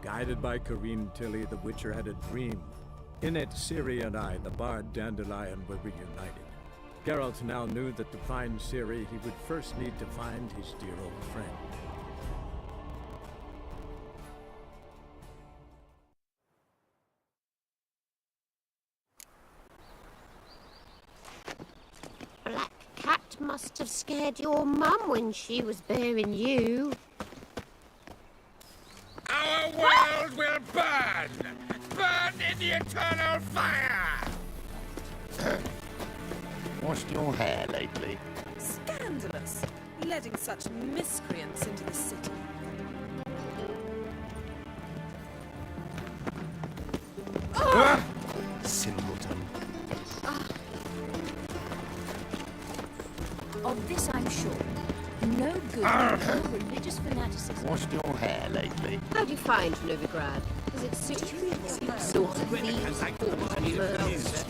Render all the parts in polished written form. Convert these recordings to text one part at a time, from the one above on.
Guided by Ciri, the Witcher had a dream. In it, Ciri and I, the bard Dandelion, were reunited. Geralt now knew that to find Ciri, he would first need to find his dear old friend. Black cat must have scared your mum when she was bearing you. Our world will burn! Burn in the eternal fire! Washed your hair lately? Scandalous! Letting such miscreants into the city. Simpleton. Of this I'm sure. No good, no religious fanaticism. Washed your hair lately? How do you find Novigrad? Does it suit you? Sort of thieves, and murderers.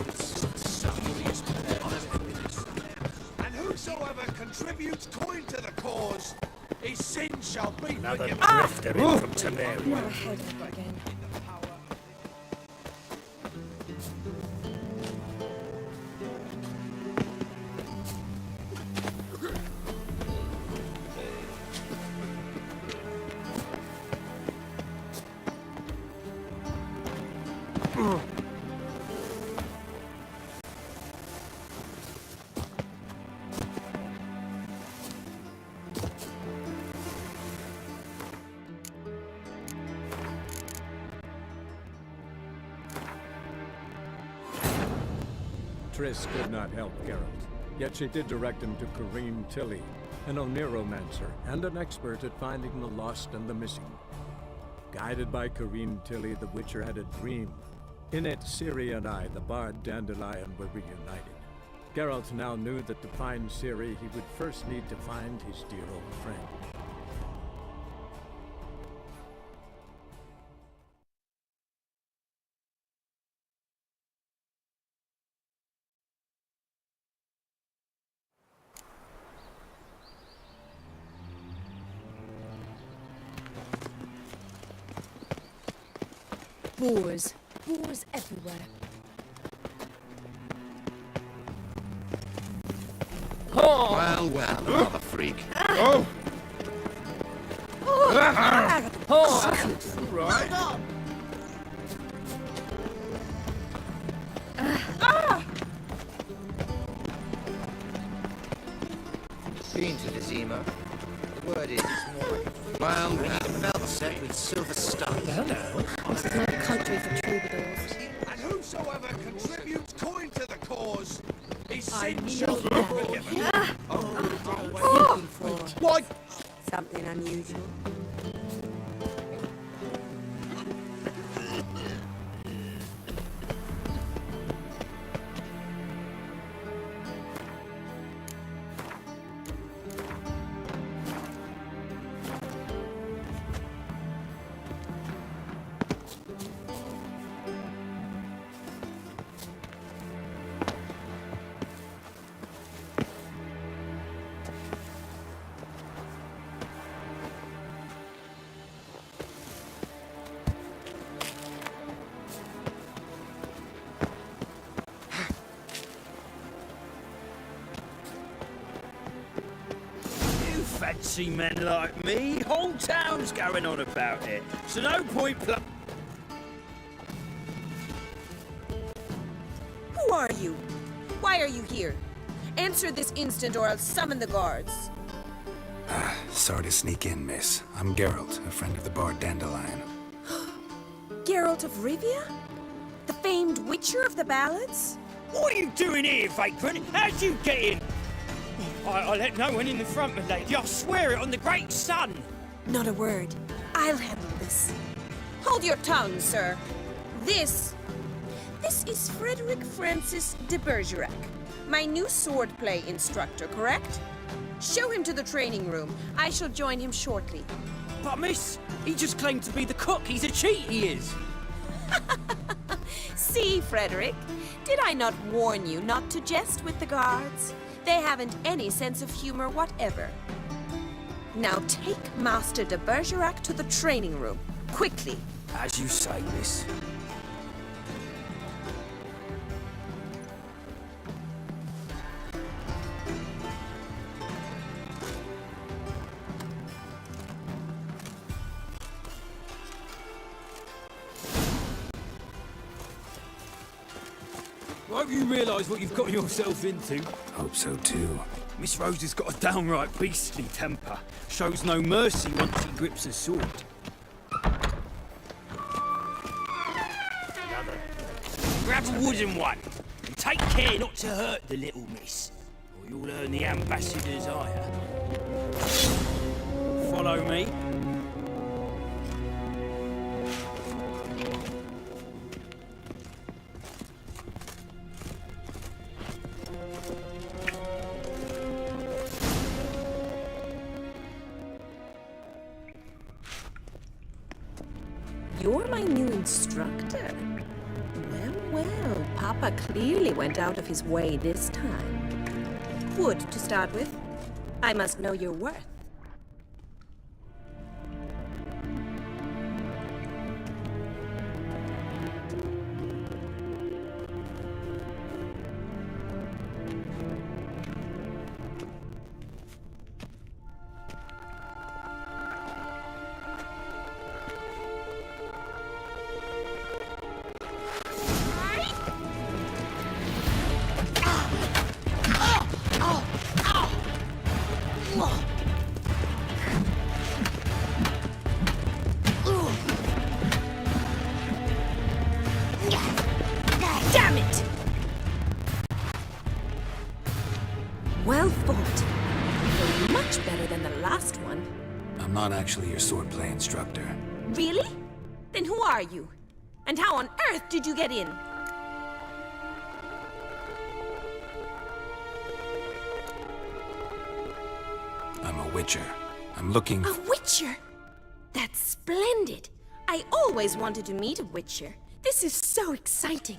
And whosoever contributes coin to the cause, his sin shall be Another forgiven. drifter in from Temeria. Never heard of it again. Triss could not help Geralt, yet she did direct him to Ciri, an Oniromancer and an expert at finding the lost and the missing. Guided by Ciri, the Witcher had a dream. In it, Ciri and I, the bard Dandelion, were reunited. Geralt now knew that to find Ciri, he would first need to find his dear old friend. Boars. Boars everywhere. Well, another freak. Oh! Right. Been to Vizima. The word is it's more like Well, we need a velvet set with silver stuff. This is no country for troubadours. And whosoever contributes coin to the cause, his I sin knew shall be that. forgiven. Looking for Why? Something unusual. Fancy men like me, whole town's going on about it. So no point Who are you? Why are you here? Answer this instant or I'll summon the guards. Sorry to sneak in, miss. I'm Geralt, a friend of the bard Dandelion. Geralt of Rivia? The famed Witcher of the ballads? What are you doing here, vagrant? How'd you get in? I let no one in the front, my lady. I swear it on the great sun. Not a word. I'll handle this. Hold your tongue, sir. This is Frederick Francis de Bergerac, my new swordplay instructor, correct? Show him to the training room. I shall join him shortly. But miss, he just claimed to be the cook. He's a cheat, he is. See, Frederick, did I not warn you not to jest with the guards? They haven't any sense of humor whatever. Now take Master de Bergerac to the training room, quickly. As you say, miss. I hope you realise what you've got yourself into. Hope so too. Miss Rose has got a downright beastly temper. Shows no mercy once she grips a sword. Grab a wooden one, and take care not to hurt the little miss, or you'll earn the ambassador's ire. Follow me. You're my new instructor. Well, Papa clearly went out of his way this time. Wood, to start with. I must know your worth. Damn it! Well fought. You're much better than the last one. I'm not actually your swordplay instructor. Really? Then who are you? And how on earth did you get in? I'm a witcher. I'm looking A witcher? That's splendid. I always wanted to meet a witcher. This is so exciting.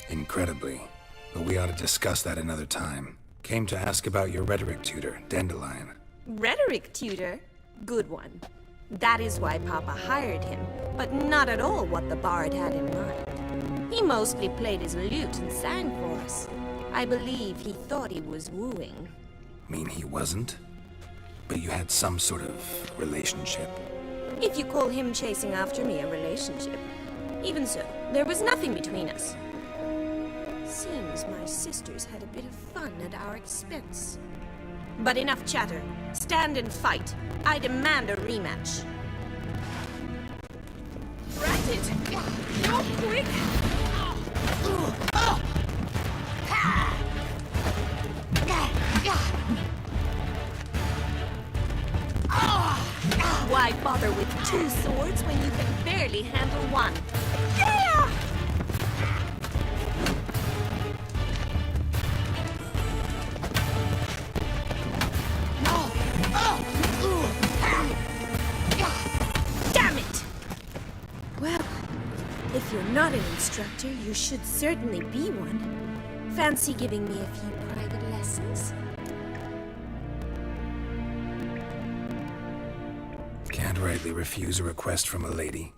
Incredibly. But we ought to discuss that another time. Came to ask about your rhetoric tutor, Dandelion. Rhetoric tutor? Good one. That is why Papa hired him, but not at all what the bard had in mind. He mostly played his lute and sang for us. I believe he thought he was wooing. Mean he wasn't? But you had some sort of relationship. If you call him chasing after me a relationship. Even so, there was nothing between us. Seems my sisters had a bit of fun at our expense. But enough chatter. Stand and fight. I demand a rematch. Rat it! You're quick! Why bother with two swords when you can barely handle one? Yeah! Damn it! Well, if you're not an instructor, you should certainly be one. Fancy giving me a few private lessons? Can't rightly refuse a request from a lady.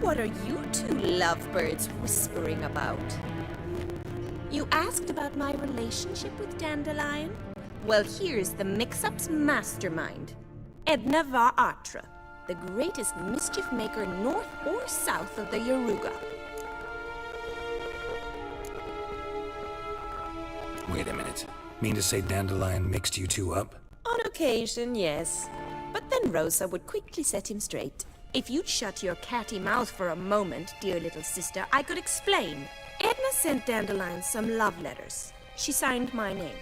What are you two lovebirds whispering about? You asked about my relationship with Dandelion? Well, here's the mix-up's mastermind. Edna Va Atra, the greatest mischief maker north or south of the Yaruga. Wait a minute. Mean to say Dandelion mixed you two up? On occasion, yes. But then Rosa would quickly set him straight. If you'd shut your catty mouth for a moment, dear little sister, I could explain. Edna sent Dandelion some love letters. She signed my name.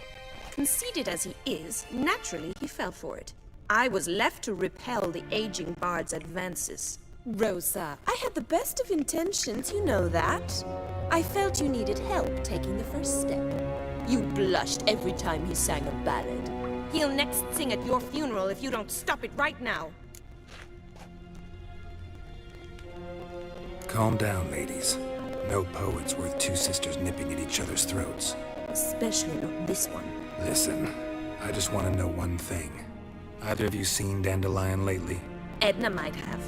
Conceited as he is, naturally he fell for it. I was left to repel the aging bard's advances. Rosa, I had the best of intentions, you know that. I felt you needed help taking the first step. You blushed every time he sang a ballad. He'll next sing at your funeral if you don't stop it right now. Calm down, ladies. No poet's worth two sisters nipping at each other's throats. especially not this one. Listen, I just want to know one thing. Either of you seen Dandelion lately? Edna might have.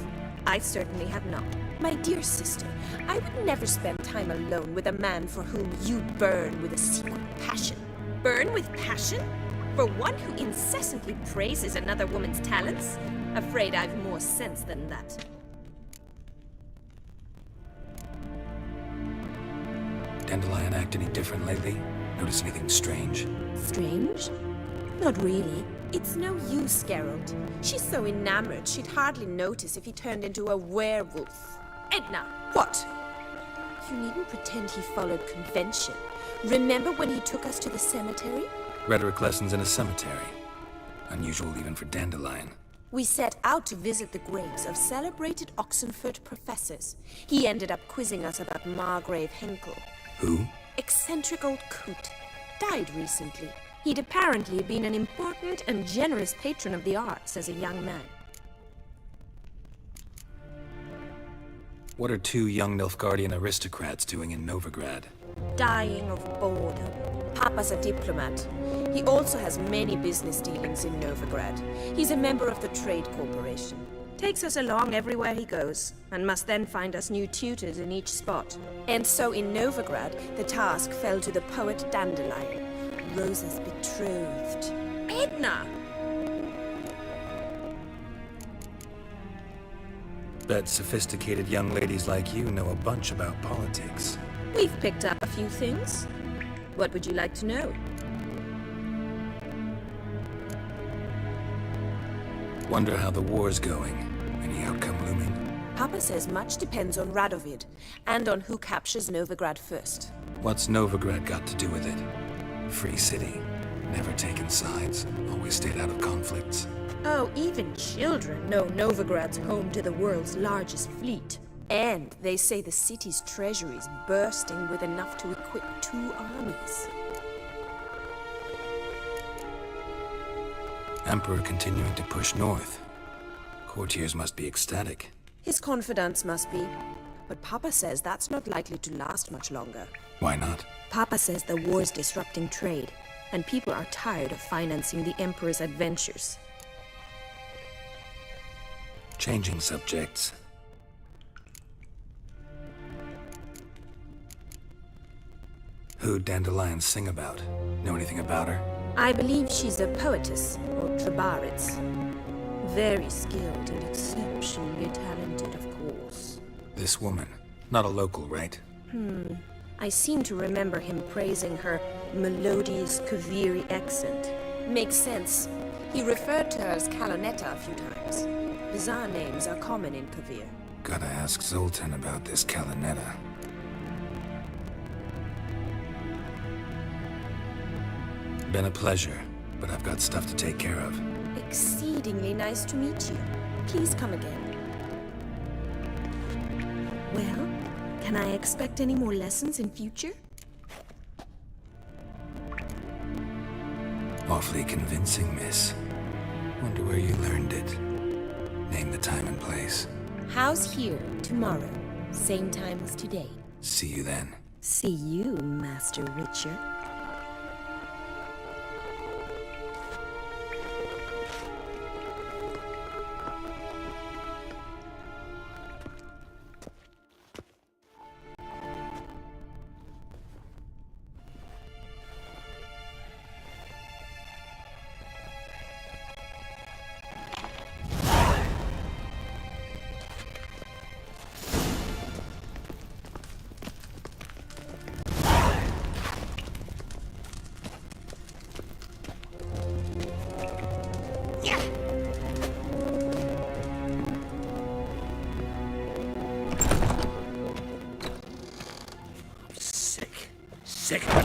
I certainly have not. My dear sister, I would never spend time alone with a man for whom you burn with a secret passion. Burn with passion? For one who incessantly praises another woman's talents? Afraid I've more sense than that. Dandelion act any different lately? Notice anything strange? Strange? Not really. It's no use, Geralt. She's so enamored she'd hardly notice if he turned into a werewolf. Edna! What? You needn't pretend he followed convention. Remember when he took us to the cemetery? Rhetoric lessons in a cemetery. Unusual even for Dandelion. We set out to visit the graves of celebrated Oxenford professors. He ended up quizzing us about Margrave Henkel. Who? Eccentric old coot. Died recently. He'd apparently been an important and generous patron of the arts as a young man. What are two young Nilfgaardian aristocrats doing in Novigrad? Dying of boredom. Papa's a diplomat. He also has many business dealings in Novigrad. He's a member of the Trade Corporation. Takes us along everywhere he goes, and must then find us new tutors in each spot. And so in Novigrad, the task fell to the poet Dandelion, Rosa's betrothed. Edna! Bet sophisticated young ladies like you know a bunch about politics. We've picked up a few things. What would you like to know? Wonder how the war's going. Any outcome looming? Papa says much depends on Radovid, and on who captures Novigrad first. What's Novigrad got to do with it? Free city. Never taken sides. Always stayed out of conflicts. Oh, even children know Novigrad's home to the world's largest fleet. And they say the city's treasury is bursting with enough to equip 2 armies. Emperor continuing to push north. Courtiers must be ecstatic. His confidants must be. But Papa says that's not likely to last much longer. Why not? Papa says the war's disrupting trade, and people are tired of financing the Emperor's adventures. Changing subjects. Who'd Dandelion sing about? Know anything about her? I believe she's a poetess, or Trebaritz. Very skilled and exceptionally talented, of course. This woman. Not a local, right? I seem to remember him praising her melodious Kaviri accent. Makes sense. He referred to her as Calonetta a few times. Bizarre names are common in Kavir. Gotta ask Zoltan about this Calonetta. Been a pleasure, but I've got stuff to take care of. Exceedingly nice to meet you. Please come again. Well, can I expect any more lessons in future? Awfully convincing, miss. Wonder where you learned it. Name the time and place. House here, tomorrow. Same time as today. See you then. See you, Master Witcher. Sick of it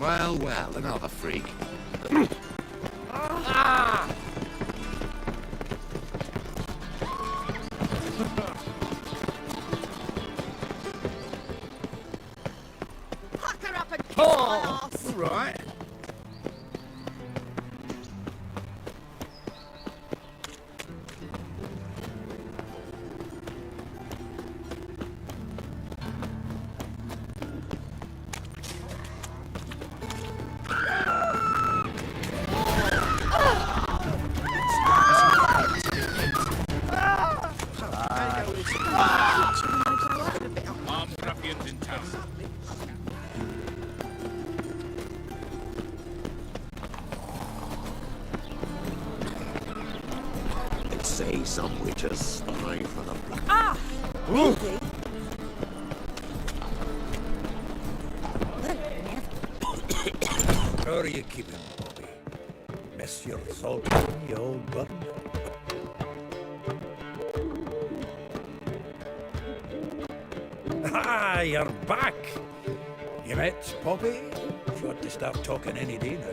all. Well, another freak. right. Armed ruffians in town. They say some witches spy for the blood. Ah! Really? How are you keeping, Bobby? Miss your salt, you old bud? Ah, you're back! You met Poppy? She ought to start talking any day now.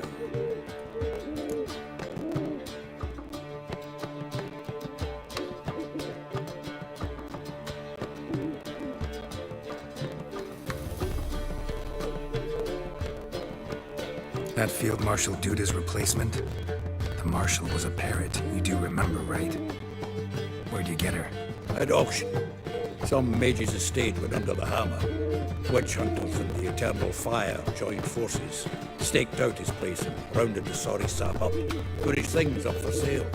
That Field Marshal Duda's replacement? The Marshal was a parrot, you do remember, right? Where'd you get her? At auction. Some mage's estate went under the hammer. Witch hunters and the Eternal Fire joined forces, staked out his place and rounded the sorry sap up, put his things up for sale.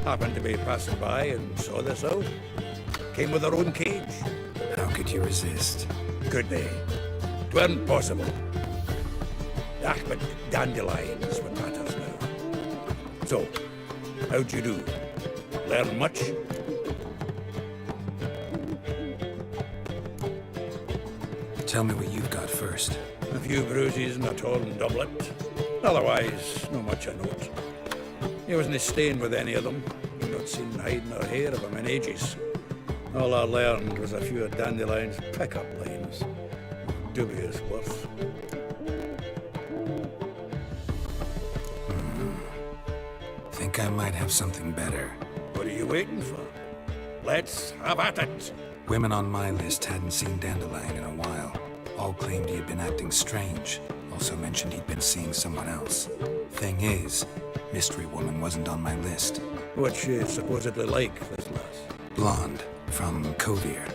Happened to be passing by and saw this out. Came with her own cage. How could you resist? Could they? 'Tweren't possible. Ah, but dandelions what matters now. So, how'd you do? Learn much? Tell me what you've got first. A few bruises and a torn doublet. Otherwise, not much I note. He wasn't staying with any of them. I've not seen hide nor hair of him in ages. All I learned was a few of Dandelion's pick-up lines. Dubious worth. Think I might have something better. What are you waiting for? Let's have at it! Women on my list hadn't seen Dandelion in a while. All claimed he had been acting strange. Also mentioned he'd been seeing someone else. Thing is, Mystery Woman wasn't on my list. What's she supposedly like, this lass? Blonde, from Kovir.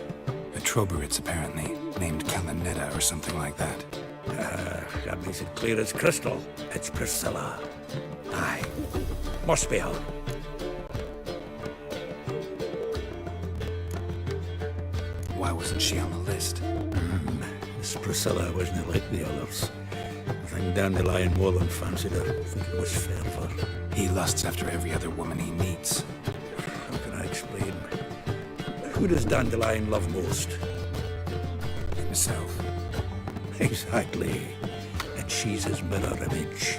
A Troberitz, apparently, named Kalanetta or something like that. That makes it clear as crystal. It's Priscilla. Aye. Must be her. Why wasn't she on the list? This Priscilla wasn't like the others. I think Dandelion more than fancied her. I think it was fervour. He lusts after every other woman he meets. How can I explain? Who does Dandelion love most? Himself. Exactly. And she's his mirror image.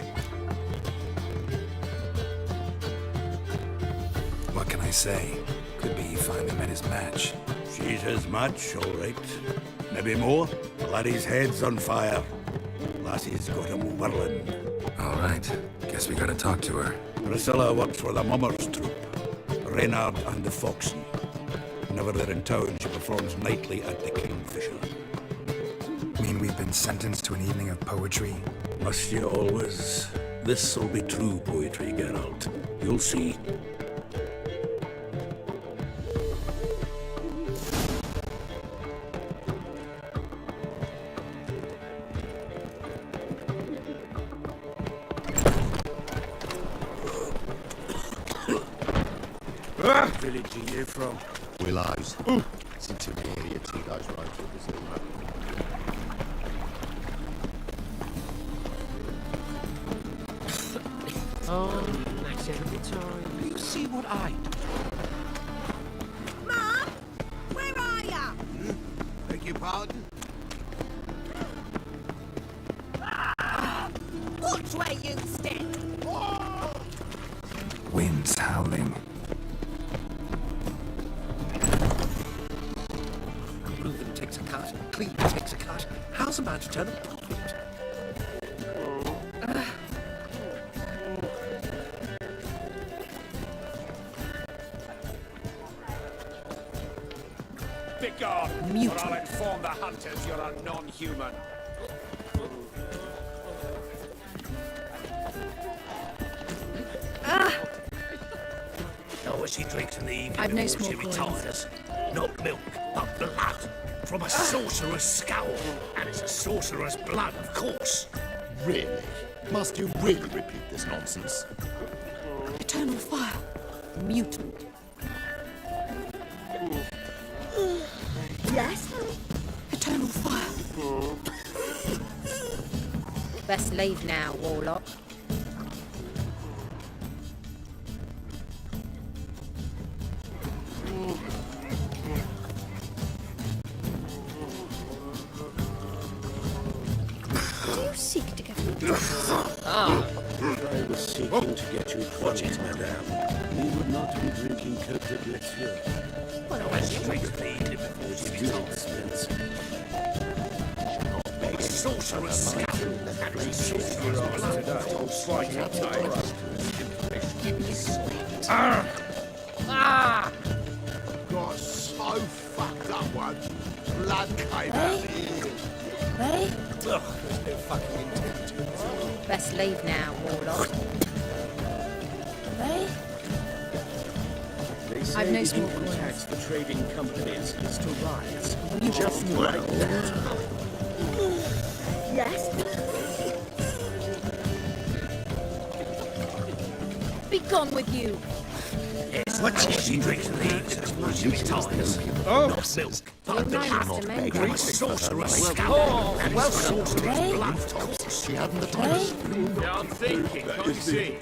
What can I say? Could be he finally met his match. She's his match, all right. Maybe more. Laddie's head's on fire. Lassie's got him whirling. All right. Guess we gotta talk to her. Priscilla works for the Mummers troupe. Reynard and the Foxy. Whenever they're in town, she performs nightly at the Kingfisher. Mean we've been sentenced to an evening of poetry? Must you always? This'll be true poetry, Geralt. You'll see. Village are you from? Willows. It's into the area 2 days road to the zoo. Oh, nice every time. Do you see what I do? Mom? Where are ya? Beg your pardon? Which way you stand? Wind's howling. Reuben takes a cut. Cleve takes a cut. How's a man to turn a profit? Begone, or I'll inform the hunters you're a non-human. she drinks in the evening I've no before she small coins. retires. Not milk, but blood. From a sorcerer's skull. And it's a sorcerer's blood, of course. Really? Must you really repeat this nonsense? Eternal fire. Mutant. Yes? Eternal fire. Best leave now, Warlock. Do you seek to get me? I was seeking to get you drunk, madame. You would not be drinking Cote de Blessure. Well, when she drinks in the evening before she Too retires. expensive. A sorcerer's skull. And it's a sorcerer's blood, of course. Got so fucked up once. Blood came out the ear. Ready? Ugh, there's no fucking intelligence. Best leave now, Warlock. Ready? They say I've no the small income coins. tax for trading companies is to rise. Just like that. Yes? Be gone with you. Yes, what she drinks in the evening before she retires. Oh, Not milk, but Nice blood. to make From a sorcerer's skull. And it's a sorcerer's blood, of course. She hadn't the time. yeah, I'm thinking, can't you see?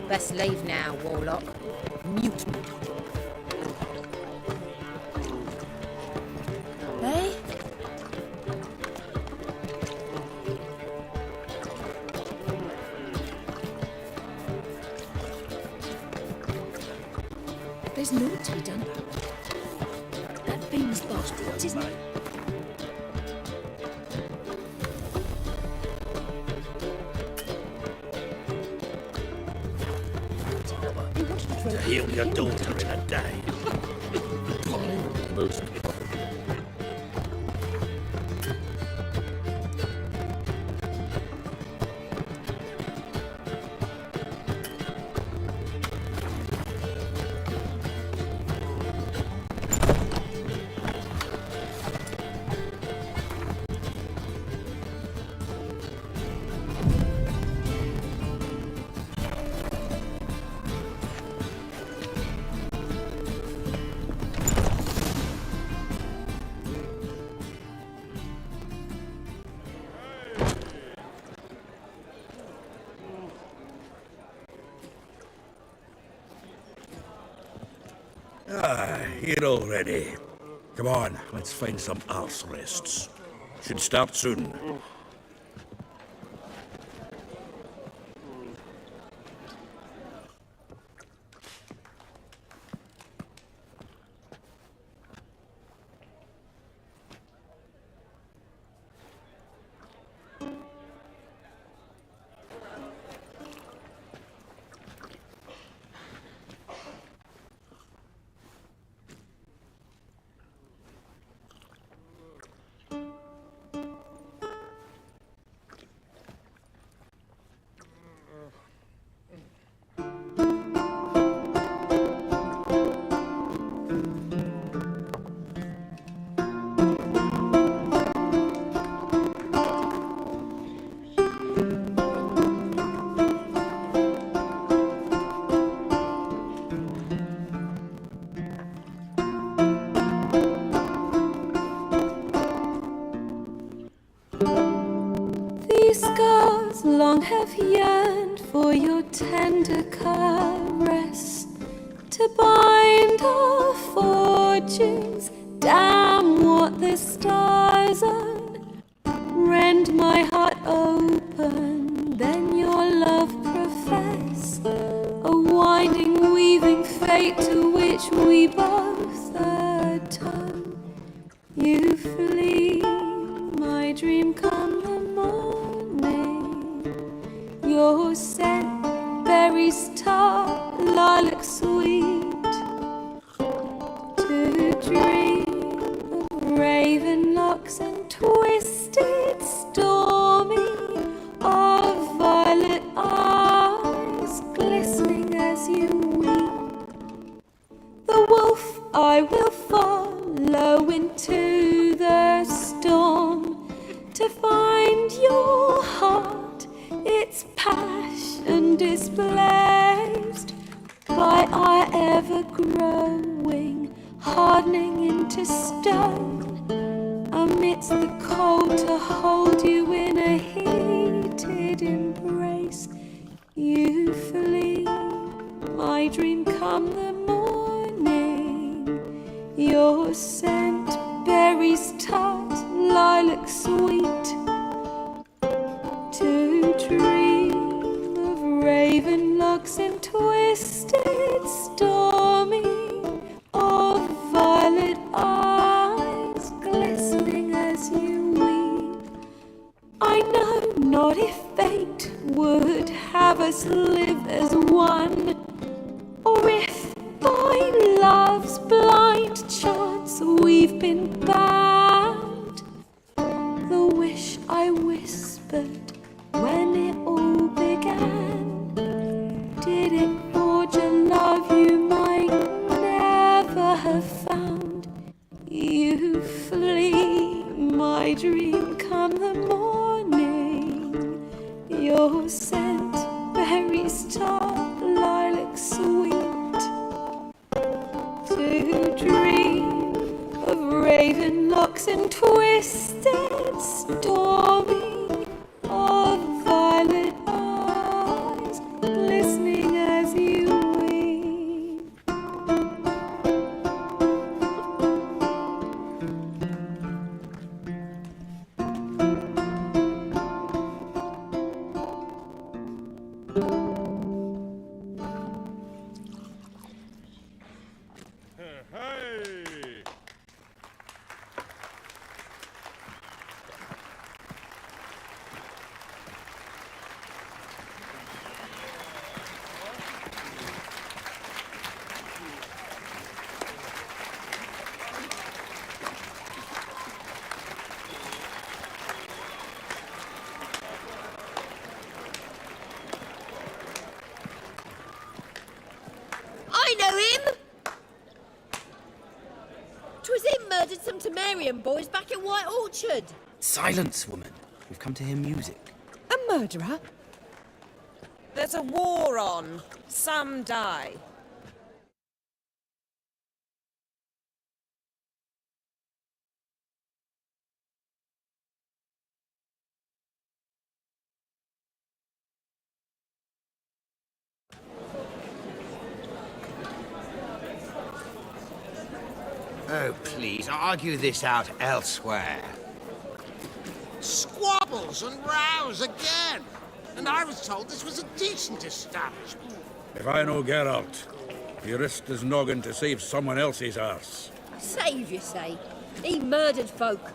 Best leave now, Warlock. Mutant. Ready? There's naught to be done about it. That thing's bastard, isn't it? They wanted to throw To heal your daughter in a day. Most Here already. Come on, let's find some arse rests. Should start soon. These scars long have yearned for your tender caress, to bind our fortunes. Damn what the stars own. Rend my heart open, then your love profess, a winding, weaving fate to which we both atone. You flee, my dream come the morning. Your scent berries tart, lilac sweet, to dream of raven locks and twisted stormy, of violet eyes glistening as you weep. I will follow into the storm to find your heart, its passion displaced by our ever-growing, hardening into stone, amidst the cold to hold you in a heated embrace. You flee, my dream come the morning, your scent, berries tart, lilac sweet, to dream of raven locks and twisted stormy, of violet eyes glistening as you weep. I know not if fate would have us live as one, or if by love's blind chance we've been bound. The wish I whispered when it all began, did it forge a love you might never have found? You flee, my dream come the morning, your scent, berries tart, lilac sweet, to dream of raven locks and twisted stormy, of violet eyes glistening as you weep. I know him! 'Twas him murdered some Temerian boys back at White Orchard. Silence, woman. We've come to hear music. A murderer? There's a war on. Some die. Oh, please, argue this out elsewhere. Squabbles and rows again! And I was told this was a decent establishment. If I know Geralt, he risked his noggin to save someone else's arse. Save, you say? He murdered folk.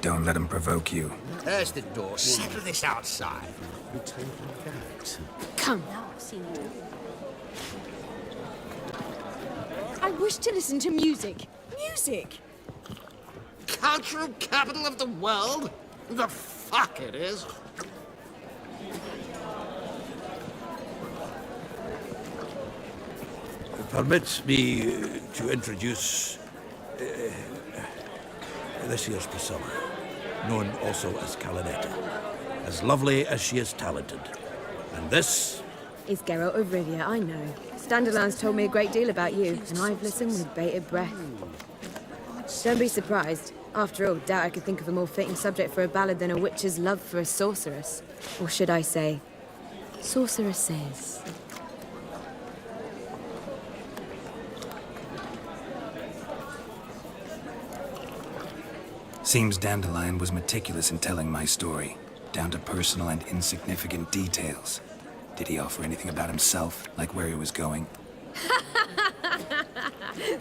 Don't let him provoke you. There's the door. Settle this outside. Come now, I've seen you. I wish to listen to music. Music! Cultural capital of the world? The fuck it is. Permit me to introduce this here's Priscilla, known also as Calinetta, as lovely as she is talented. And this is Geralt of Rivia, I know. Standalon's told me a great deal about you, and I've listened with bated breath. Don't be surprised. After all, doubt I could think of a more fitting subject for a ballad than a witch's love for a sorceress. Or should I say, sorceresses. Seems Dandelion was meticulous in telling my story, down to personal and insignificant details. Did he offer anything about himself, like where he was going?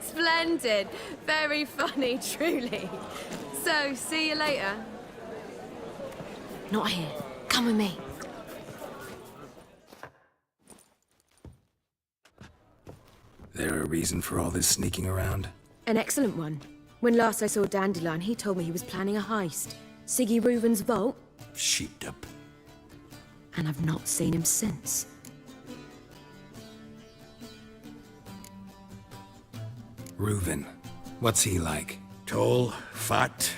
Splendid. Very funny, truly. So, see you later. Not here. Come with me. There a reason for all this sneaking around? An excellent one. When last I saw Dandelion, he told me he was planning a heist. Siggy Reuven's vault. sheeped up. And I've not seen him since. Reuven. What's he like? Tall, fat,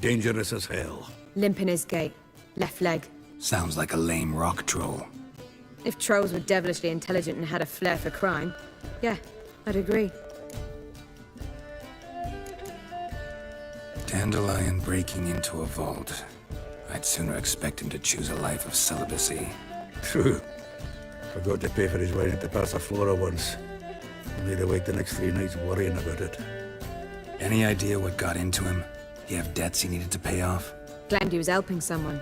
dangerous as hell. Limp in his gait. Left leg. Sounds like a lame rock troll. If trolls were devilishly intelligent and had a flair for crime, yeah, I'd agree. Dandelion breaking into a vault. I'd sooner expect him to choose a life of celibacy. True. Forgot to pay for his wine at the Passiflora once. Made awake the next 3 nights worrying about it. Any idea what got into him? He have debts he needed to pay off? Claimed he was helping someone.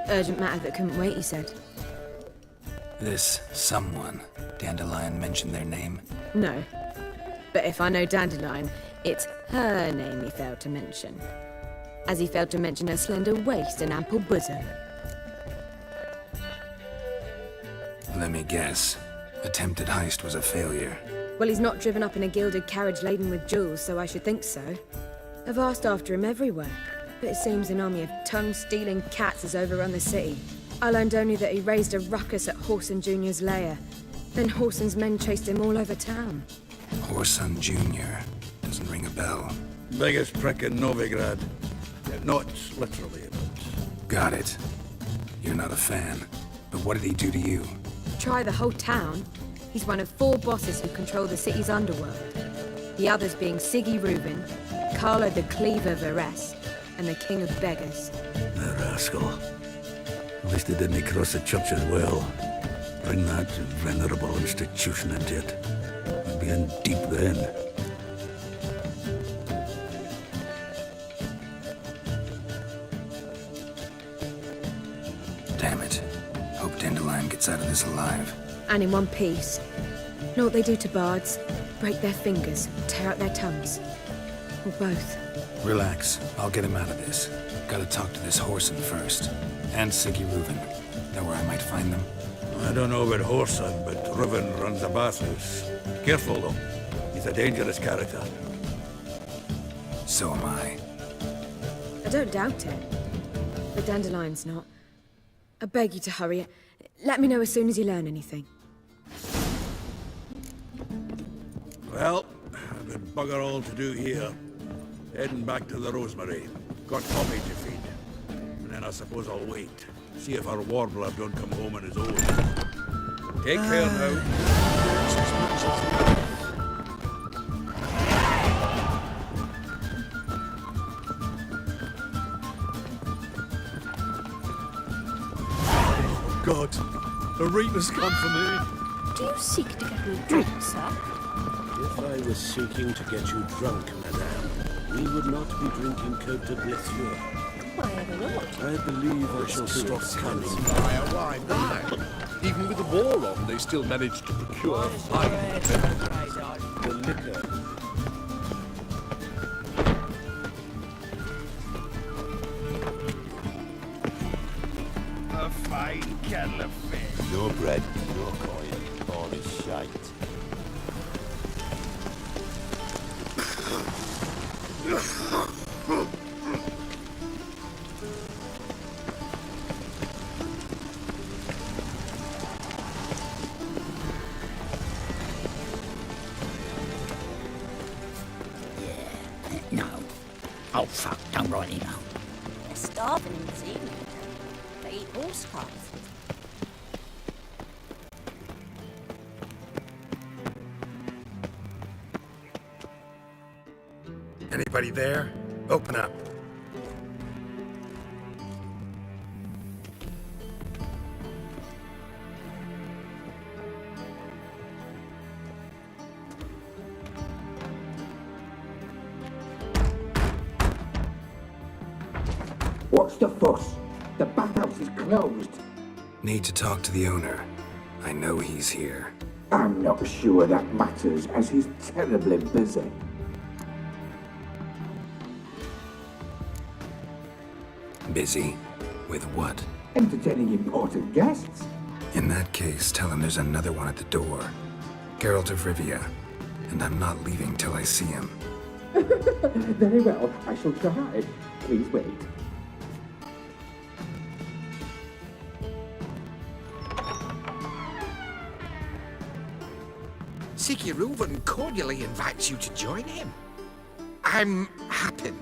Urgent matter that couldn't wait, he said. This someone, Dandelion mentioned their name? No. But if I know Dandelion, it's her name he failed to mention. As he failed to mention her slender waist and ample bosom. Let me guess. Attempted heist was a failure. Well, he's not driven up in a gilded carriage laden with jewels, so I should think so. I've asked after him everywhere, but it seems an army of tongue-stealing cats has overrun the city. I learned only that he raised a ruckus at Whoreson Jr.'s lair. Then Whoreson's men chased him all over town. Whoreson Jr. Doesn't ring a bell. Biggest prick in Novigrad. Not literally, but... Got it. You're not a fan. But what did he do to you? Try the whole town. He's one of 4 bosses who control the city's underworld. The others being Siggy Reuben, Carlo the Cleaver Varese, and the King of Beggars. The rascal. At least he didn't cross the church as well. Bring that venerable institution into it. We'd be in deep then. Damn it. Hope Dandelion gets out of this alive. And in one piece. Know what they do to bards? Break their fingers, tear out their tongues. Or both. Relax. I'll get him out of this. Gotta talk to this Whoreson first. And Siggy Reuven. Know where I might find them? I don't know about Whoreson, but Reuven runs a bathhouse. Careful, though. He's a dangerous character. So am I. I don't doubt it. But Dandelion's not. I beg you to hurry. Let me know as soon as you learn anything. Well, I've been bugger all to do here. Heading back to the Rosemary. Got Poppy to feed. And then I suppose I'll wait. See if our warbler don't come home on his own. Take care now. God, the Reaper's come for me. Do you seek to get me drunk, sir? If I was seeking to get you drunk, madame, we would not be drinking Côte de Blessure. Why ever not? I believe I shall stop coming. Even with the war on, they still managed to procure fine the liquor. A fine kettle of fish. No bread, no coin, all is shite. No. Oh, fuck, don't write it now. They're starving in this evening. They eat horse cars. Anybody there? Open up. What's the fuss? The bathhouse is closed. Need to talk to the owner. I know he's here. I'm not sure that matters, as he's terribly busy. Busy? With what? Entertaining important guests. In that case, tell him there's another one at the door. Geralt of Rivia. And I'm not leaving till I see him. Very well, I shall try. Please wait. Siggy Reuven cordially invites you to join him. I'm happy.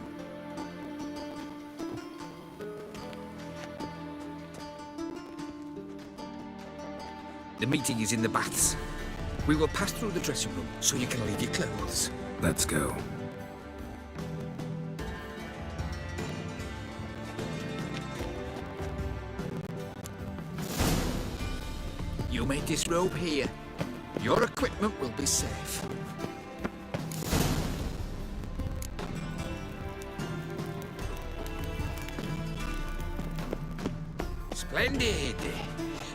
The meeting is in the baths. We will pass through the dressing room so you can leave your clothes. Let's go. You may disrobe here. Your equipment will be safe. Splendid.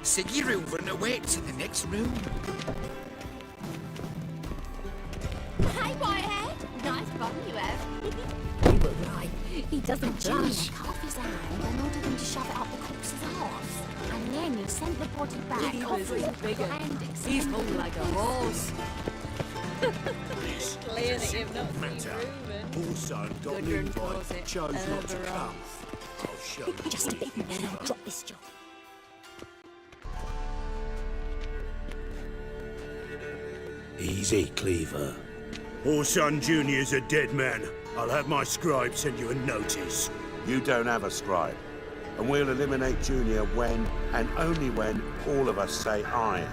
Siggy Reuven awaits in the next room. Hey, Whitehead. Nice bum you have. You were right. He doesn't blush. Cut off his hand and ordered him to shove it up the corpse's arse. And then he sent the body back. He was bigger. He's pulled like a horse. Clear that you've not seen Reuven. Also, got an invite, chose not to come. I'll show you. Just a bit and I'll drop this job. Easy, Cleaver. Orson Jr.'s a dead man. I'll have my scribe send you a notice. You don't have a scribe. And we'll eliminate Junior when, and only when, all of us say aye.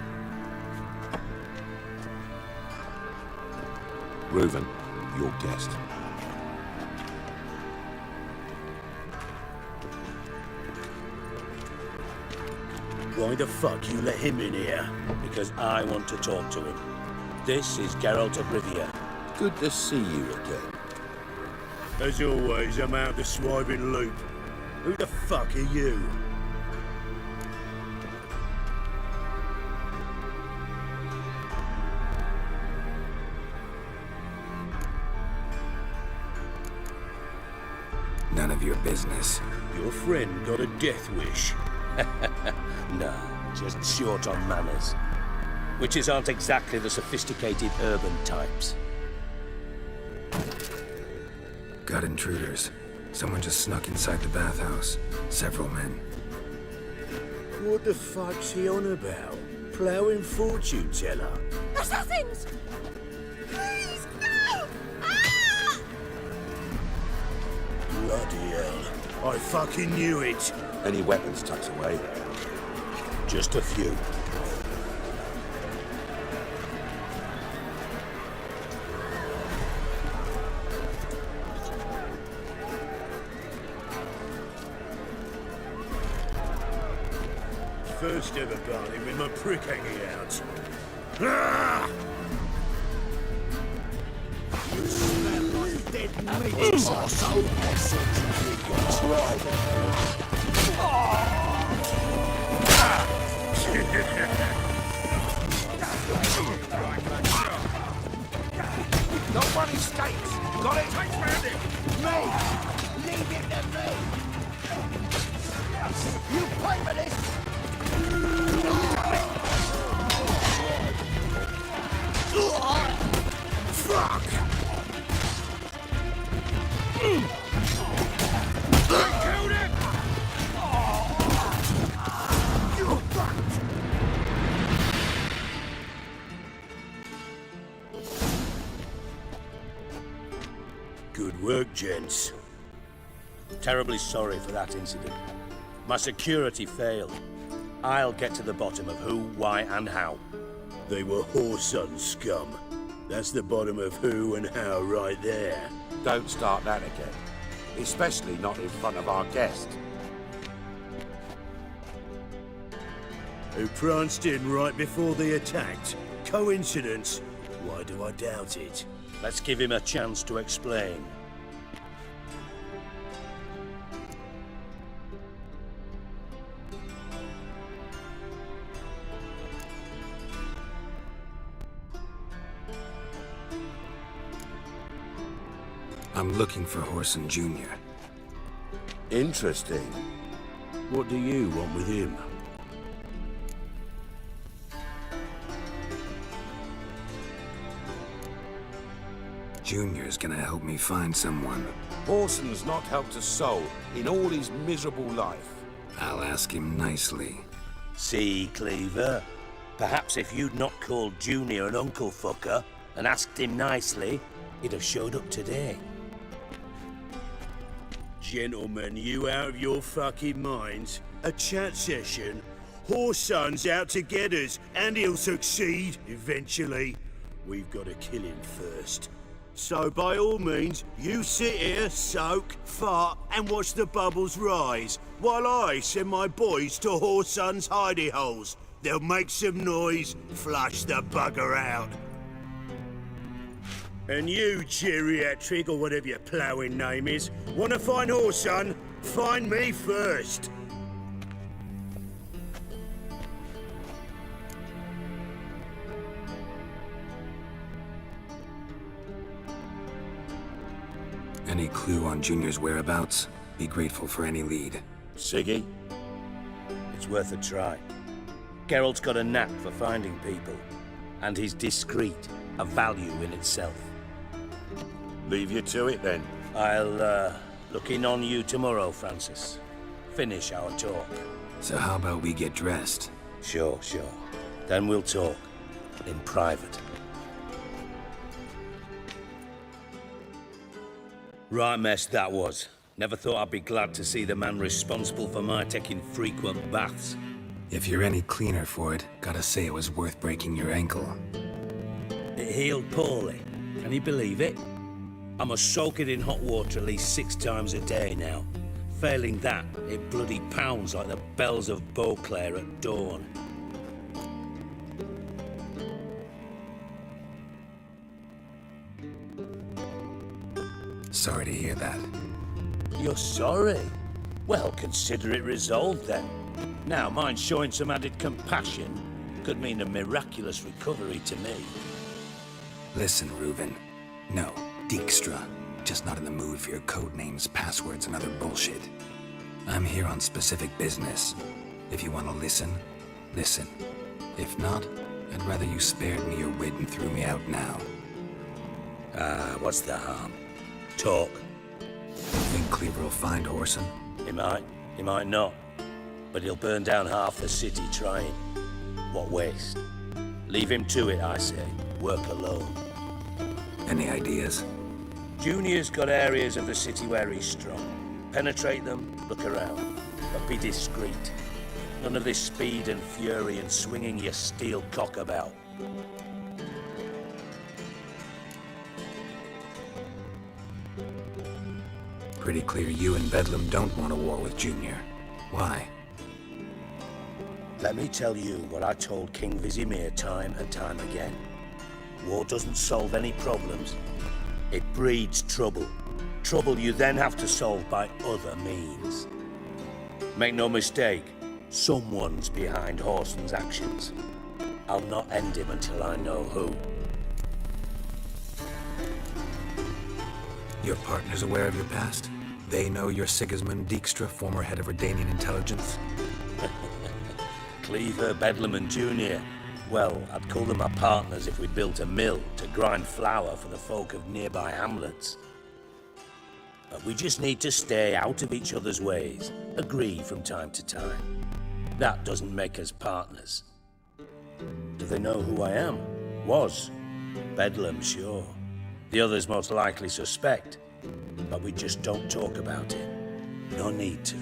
Reuven, your guest. Why the fuck you let him in here? Because I want to talk to him. This is Geralt of Rivia. Good to see you again. As always, I'm out the swiping loop. Who the fuck are you? None of your business. Your friend got a death wish. No, just short on manners. Witches aren't exactly the sophisticated urban types. Got intruders. Someone just snuck inside the bathhouse. Several men. What the fuck's he on about? Ploughing fortune teller? Assassins! Please, no! Ah! Bloody hell. I fucking knew it. Any weapons tucked away? Just a few. First ever barley with my prick hanging out. Ah! You smell like dead meat, arsehole! No one escapes! Got it? Take round it! Me! Leave it to me! You pay for this! Fuck! They killed him! You fucked! Good work, gents. Terribly sorry for that incident. My security failed. I'll get to the bottom of who, why, and how. They were whoreson scum. That's the bottom of who and how right there. Don't start that again. Especially not in front of our guest. Who pranced in right before they attacked. Coincidence? Why do I doubt it? Let's give him a chance to explain. I'm looking for Whoreson Jr. Interesting. What do you want with him? Junior's gonna help me find someone. Whoreson's not helped a soul in all his miserable life. I'll ask him nicely. See, Cleaver? Perhaps if you'd not called Junior an uncle fucker and asked him nicely, he'd have showed up today. Gentlemen, you out of your fucking minds? A chat session? Whoreson's out to get us, and he'll succeed, eventually. We've got to kill him first. So by all means, you sit here, soak, fart, and watch the bubbles rise, while I send my boys to Whoreson's hidey holes. They'll make some noise, flush the bugger out. And you, geriatric, or whatever your ploughing name is, want to find Whoreson? Find me first. Any clue on Junior's whereabouts? Be grateful for any lead. Siggy? It's worth a try. Geralt's got a knack for finding people, and he's discreet, a value in itself. Leave you to it then. I'll look in on you tomorrow, Francis. Finish our talk. So how about we get dressed? Sure. Then we'll talk. In private. Right mess that was. Never thought I'd be glad to see the man responsible for my taking frequent baths. If you're any cleaner for it, gotta say it was worth breaking your ankle. It healed poorly. Can you believe it? I must soak it in hot water at least 6 times a day now. Failing that, it bloody pounds like the bells of Beauclair at dawn. Sorry to hear that. You're sorry? Well, consider it resolved then. Now, mind showing some added compassion could mean a miraculous recovery to me. Listen, Reuben. No, Dijkstra. Just not in the mood for your code names, passwords, and other bullshit. I'm here on specific business. If you want to listen, listen. If not, I'd rather you spared me your wit and threw me out now. What's the harm? Talk. Think Cleaver will find Whoreson? He might not. But he'll burn down half the city trying. What waste. Leave him to it, I say. Work alone. Any ideas? Junior's got areas of the city where he's strong. Penetrate them, look around. But be discreet. None of this speed and fury and swinging your steel cock about. Pretty clear you and Bedlam don't want a war with Junior. Why? Let me tell you what I told King Vizimir time and time again. War doesn't solve any problems. It breeds trouble. Trouble you then have to solve by other means. Make no mistake, someone's behind Whoreson's actions. I'll not end him until I know who. Your partner's aware of your past? They know you're Sigismund Dijkstra, former head of Redanian intelligence? Cleaver, Bedlam and Junior. Well, I'd call them my partners if we'd built a mill to grind flour for the folk of nearby hamlets. But we just need to stay out of each other's ways, agree from time to time. That doesn't make us partners. Do they know who I am? Was. Bedlam, sure. The others most likely suspect, but we just don't talk about it. No need to.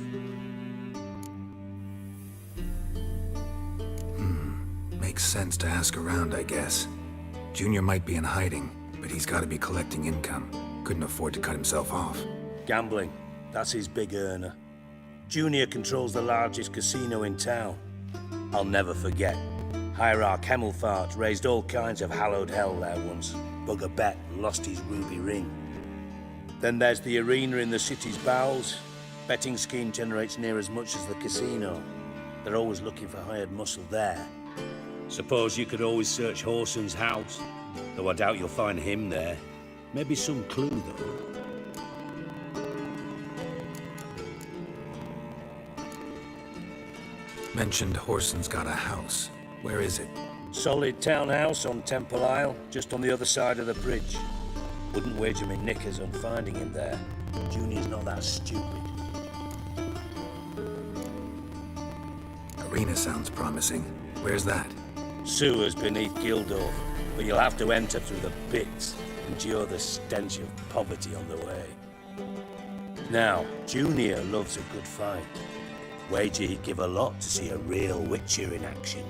Makes sense to ask around, I guess. Junior might be in hiding, but he's got to be collecting income. Couldn't afford to cut himself off. Gambling. That's his big earner. Junior controls the largest casino in town. I'll never forget. Hierarch Hemmelfart raised all kinds of hallowed hell there once. Bug a bet and lost his ruby ring. Then there's the arena in the city's bowels. Betting scheme generates near as much as the casino. They're always looking for hired muscle there. Suppose you could always search Whoreson's house, though I doubt you'll find him there. Maybe some clue, though. Mentioned Whoreson's got a house. Where is it? Solid townhouse on Temple Isle, just on the other side of the bridge. Wouldn't wager me knickers on finding him there. Junior's not that stupid. Arena sounds promising. Where's that? Sewers beneath Gildorf, but you'll have to enter through the pits, endure the stench of poverty on the way. Now, Junior loves a good fight. Wager he'd give a lot to see a real Witcher in action.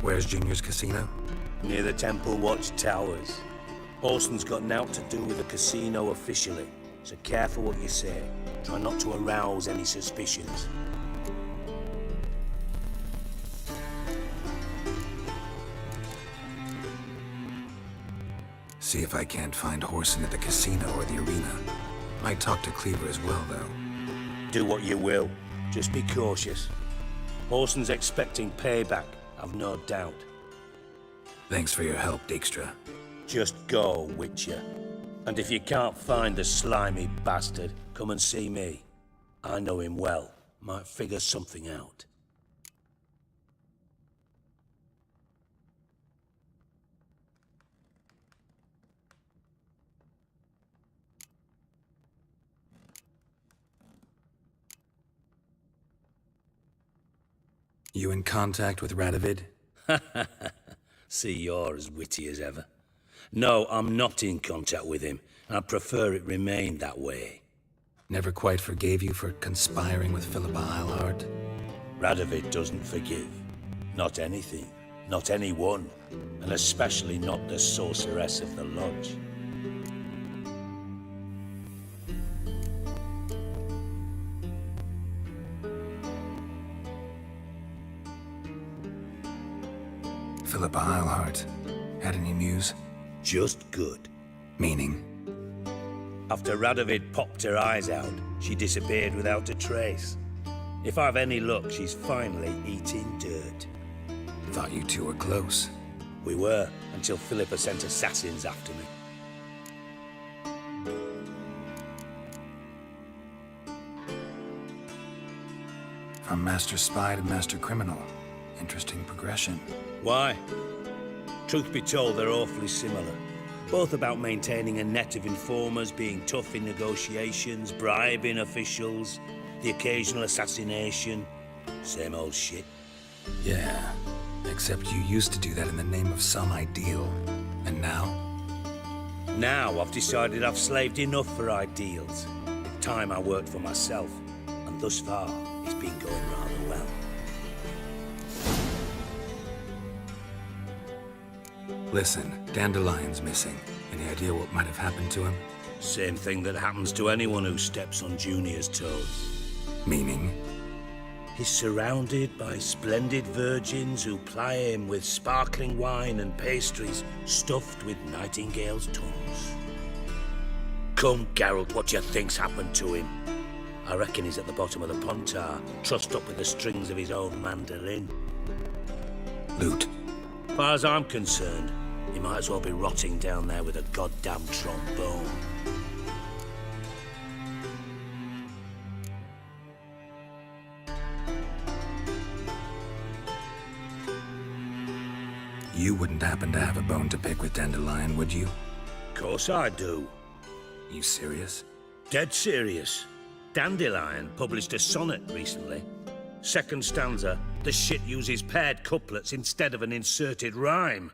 Where's Junior's casino? Near the Temple Watch Towers. Orson's got naught to do with the casino officially, so careful what you say. Try not to arouse any suspicions. See if I can't find Horson at the casino or the arena. Might talk to Cleaver as well, though. Do what you will. Just be cautious. Orson's expecting payback, I've no doubt. Thanks for your help, Dijkstra. Just go, Witcher. And if you can't find the slimy bastard, come and see me. I know him well. Might figure something out. You in contact with Radovid? See, you're as witty as ever. No, I'm not in contact with him. I prefer it remain that way. Never quite forgave you for conspiring with Philippa Eilhart? Radovid doesn't forgive. Not anything. Not anyone. And especially not the sorceress of the Lodge. Philippa Eilhart. Had any news? Just good. Meaning? After Radovid popped her eyes out, she disappeared without a trace. If I've any luck, she's finally eating dirt. Thought you two were close. We were, until Philippa sent assassins after me. From master spy to master criminal. Interesting progression. Why? Truth be told, they're awfully similar. Both about maintaining a net of informers, being tough in negotiations, bribing officials, the occasional assassination. Same old shit. Yeah, except you used to do that in the name of some ideal. And now? Now I've decided I've slaved enough for ideals. It's time I worked for myself. And thus far, it's been going rather well. Listen, Dandelion's missing. Any idea what might have happened to him? Same thing that happens to anyone who steps on Junior's toes. Meaning? He's surrounded by splendid virgins who ply him with sparkling wine and pastries stuffed with nightingales' tongues. Come, Geralt, what do you think's happened to him? I reckon he's at the bottom of the Pontar, trussed up with the strings of his own mandolin. Loot. As far as I'm concerned, he might as well be rotting down there with a goddamn trombone. You wouldn't happen to have a bone to pick with Dandelion, would you? Of course I do. You serious? Dead serious. Dandelion published a sonnet recently. Second stanza, the shit uses paired couplets instead of an inserted rhyme.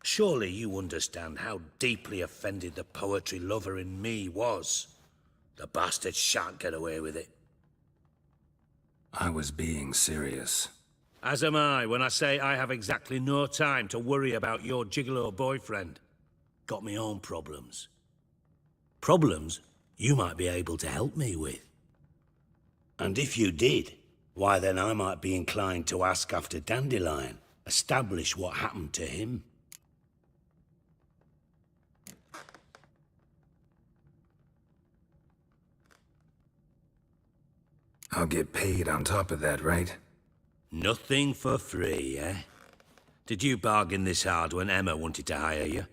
Surely you understand how deeply offended the poetry lover in me was. The bastard shan't get away with it. I was being serious. As am I when I say I have exactly no time to worry about your gigolo boyfriend. Got me own problems. Problems you might be able to help me with. And if you did, why then I might be inclined to ask after Dandelion, establish what happened to him. I'll get paid on top of that, right? Nothing for free, eh? Did you bargain this hard when Emma wanted to hire you?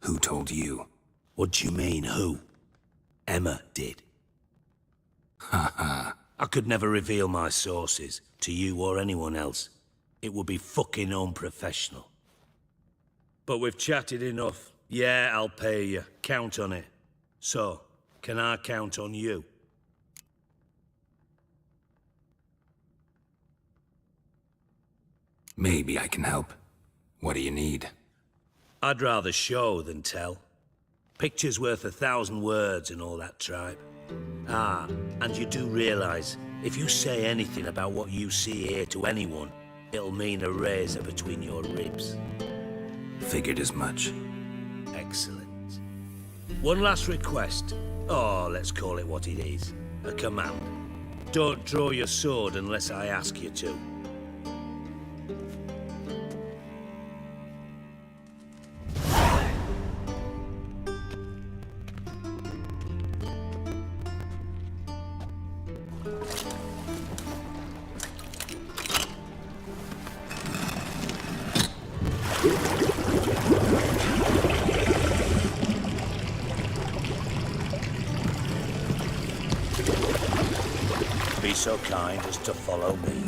Who told you? What do you mean, who? Emma did. Ha ha. I could never reveal my sources to you or anyone else. It would be fucking unprofessional. But we've chatted enough. Yeah, I'll pay you. Count on it. So, can I count on you? Maybe I can help. What do you need? I'd rather show than tell. Picture's worth 1,000 words and all that tripe. Ah, and you do realize, if you say anything about what you see here to anyone, it'll mean a razor between your ribs. Figured as much. Excellent. One last request. Oh, let's call it what it is. A command. Don't draw your sword unless I ask you to. Be so kind as to follow me.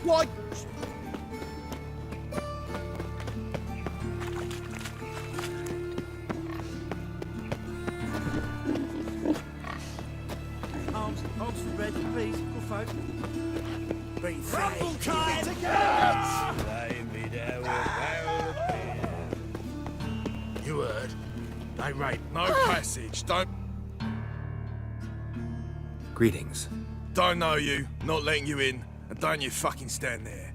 What? Arms for red, please. Good folk. Been Rumble time! Lay me down with You heard? They raid no passage. Don't Greetings. don't know you, not letting you in, and don't you fucking stand there.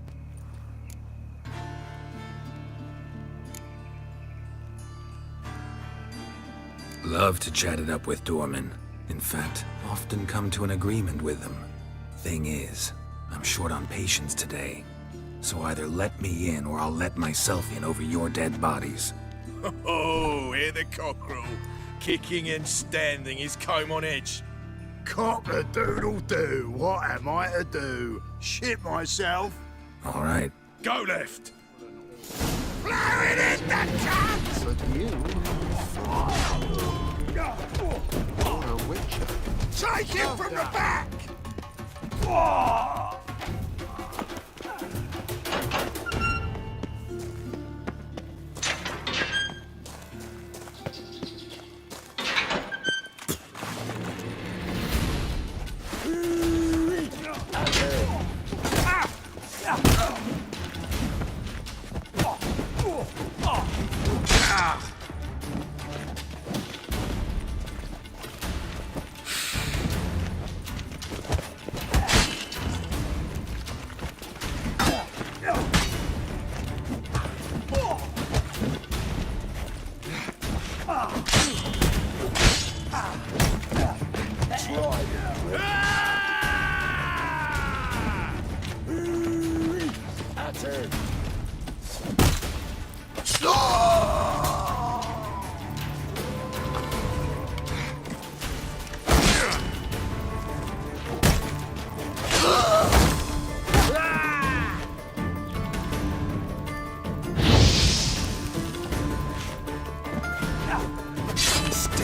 Love to chat it up with doormen. In fact, often come to an agreement with them. Thing is, I'm short on patience today. So either let me in or I'll let myself in over your dead bodies. Oh, hear the cockerel. Kicking and standing, his comb on edge. Cock-a-doodle-doo. What am I to do? Shit myself? All right. Go left. Blow it in the cunt! But you... You're a witcher. Take him from the back!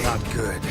Not good.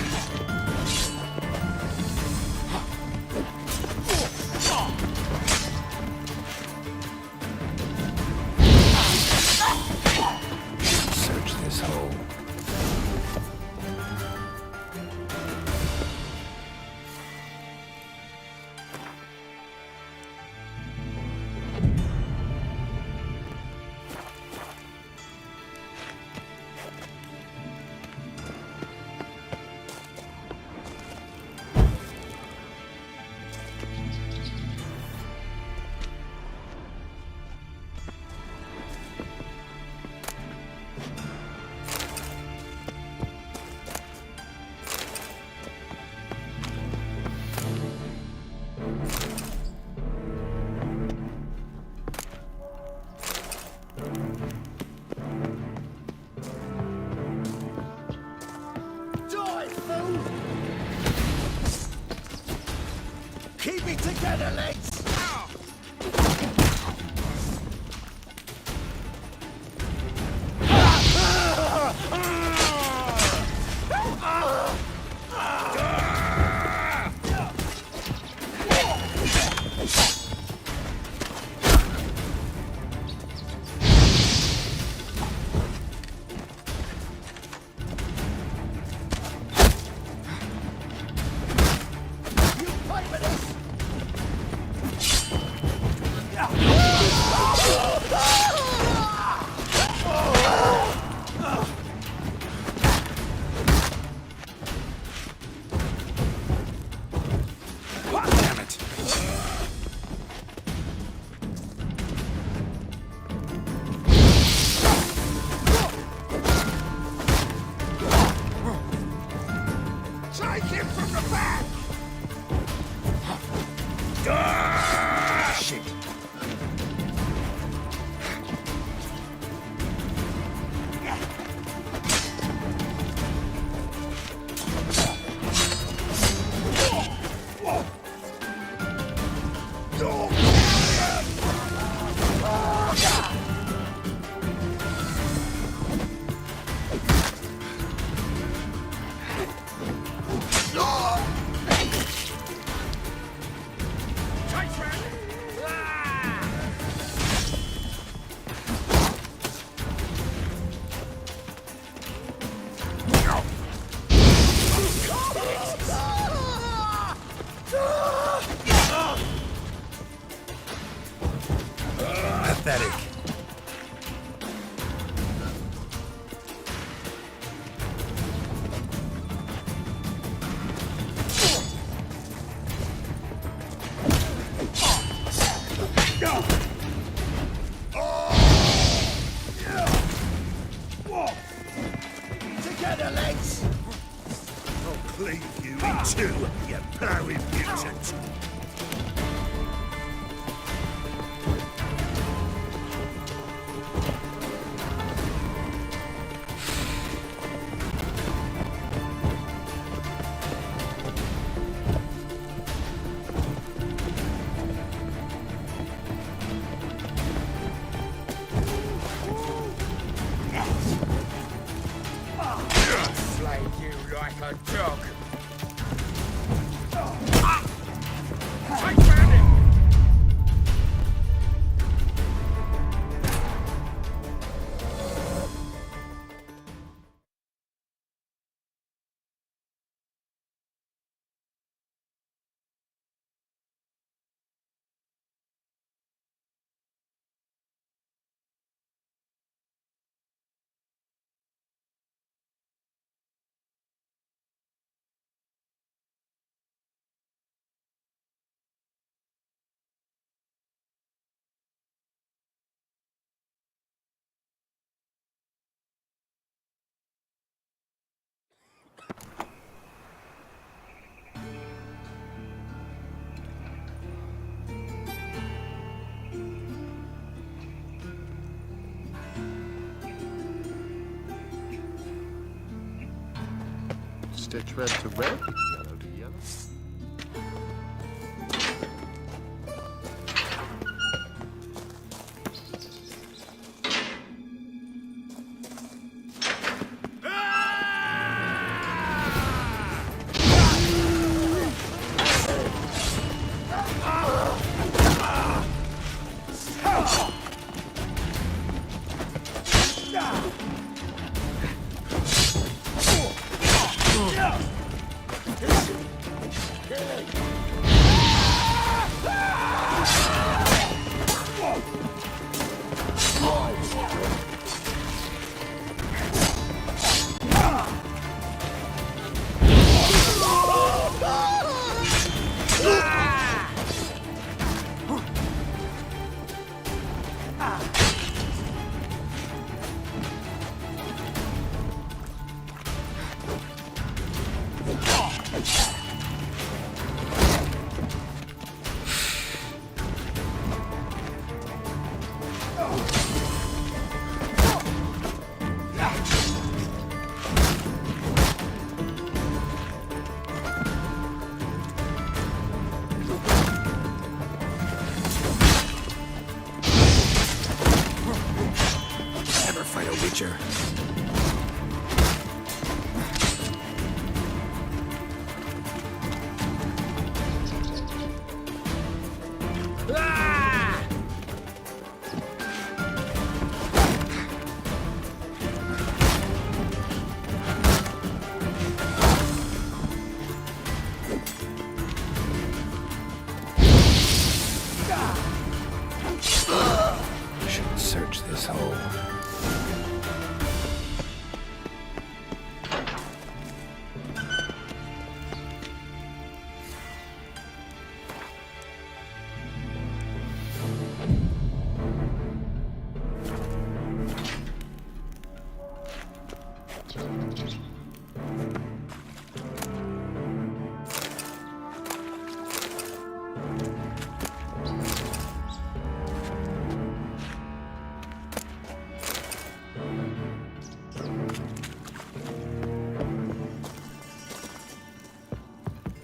Together, let's. Pathetic. Together, let's. I'll cleave you in two, you blowing mutant. Flay you like a dog. Stitch red to red, yellow to yellow. there, Witcher. Should search this hole.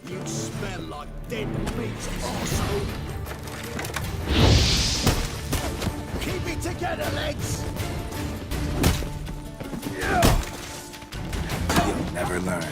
You smell like dead meat, arsehole. Keep it together, lads. You'll never learn.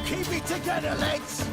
Keep it together, lads.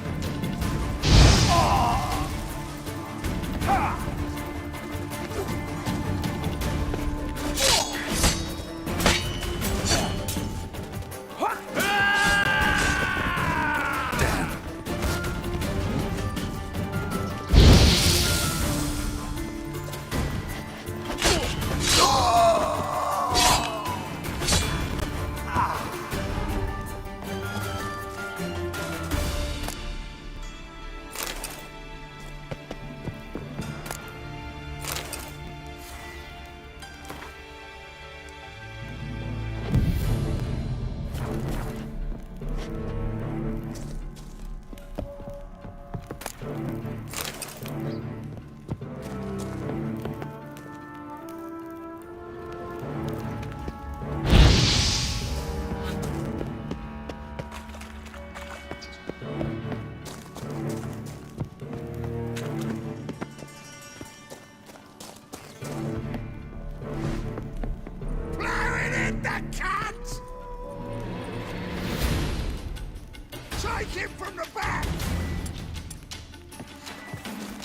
Take him from the back!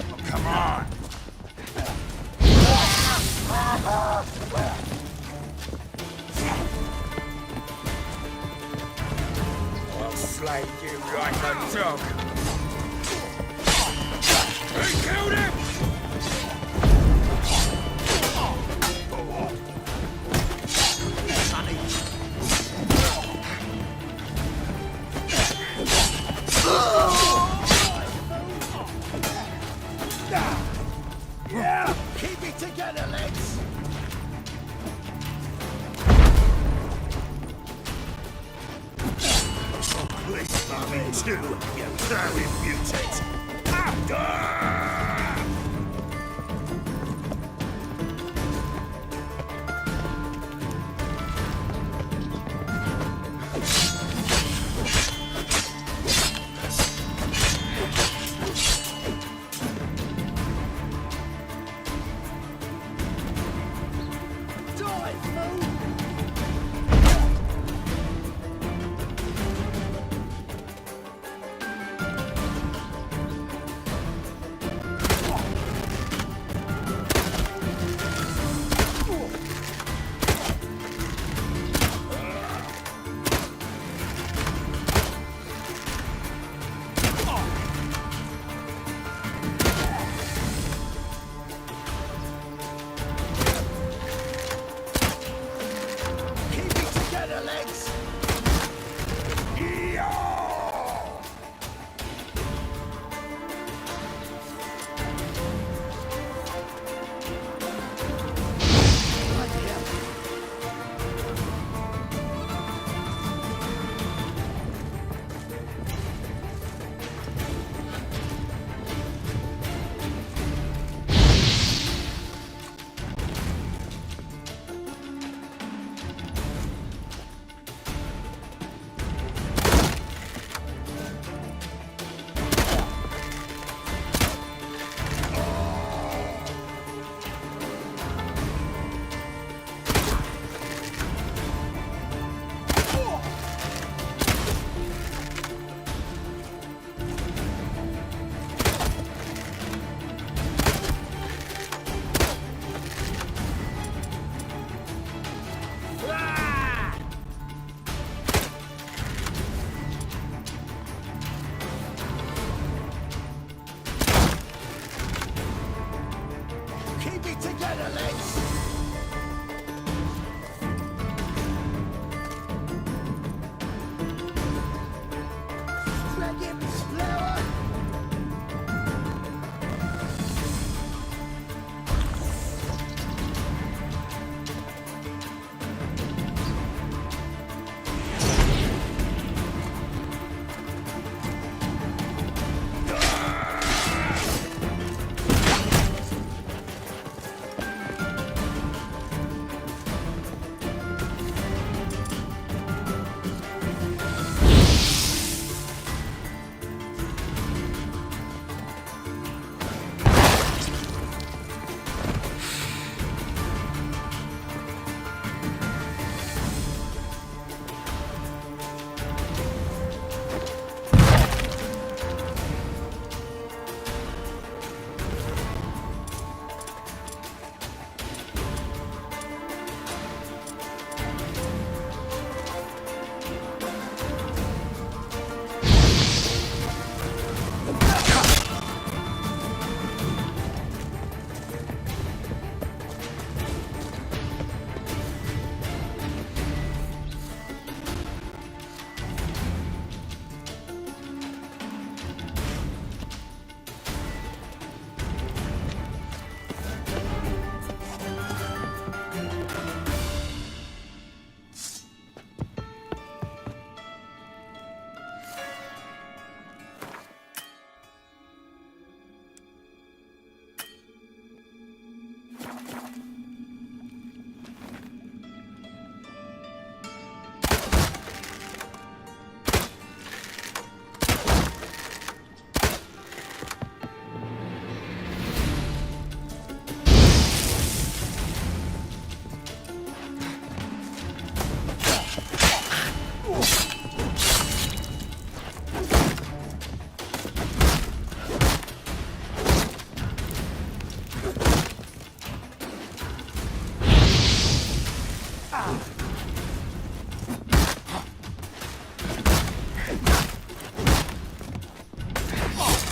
Oh, come on! I'll slay you like a dog. He killed him! Yeah! Keep it together, lads! Please love me too, you very mutant!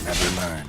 Never learn.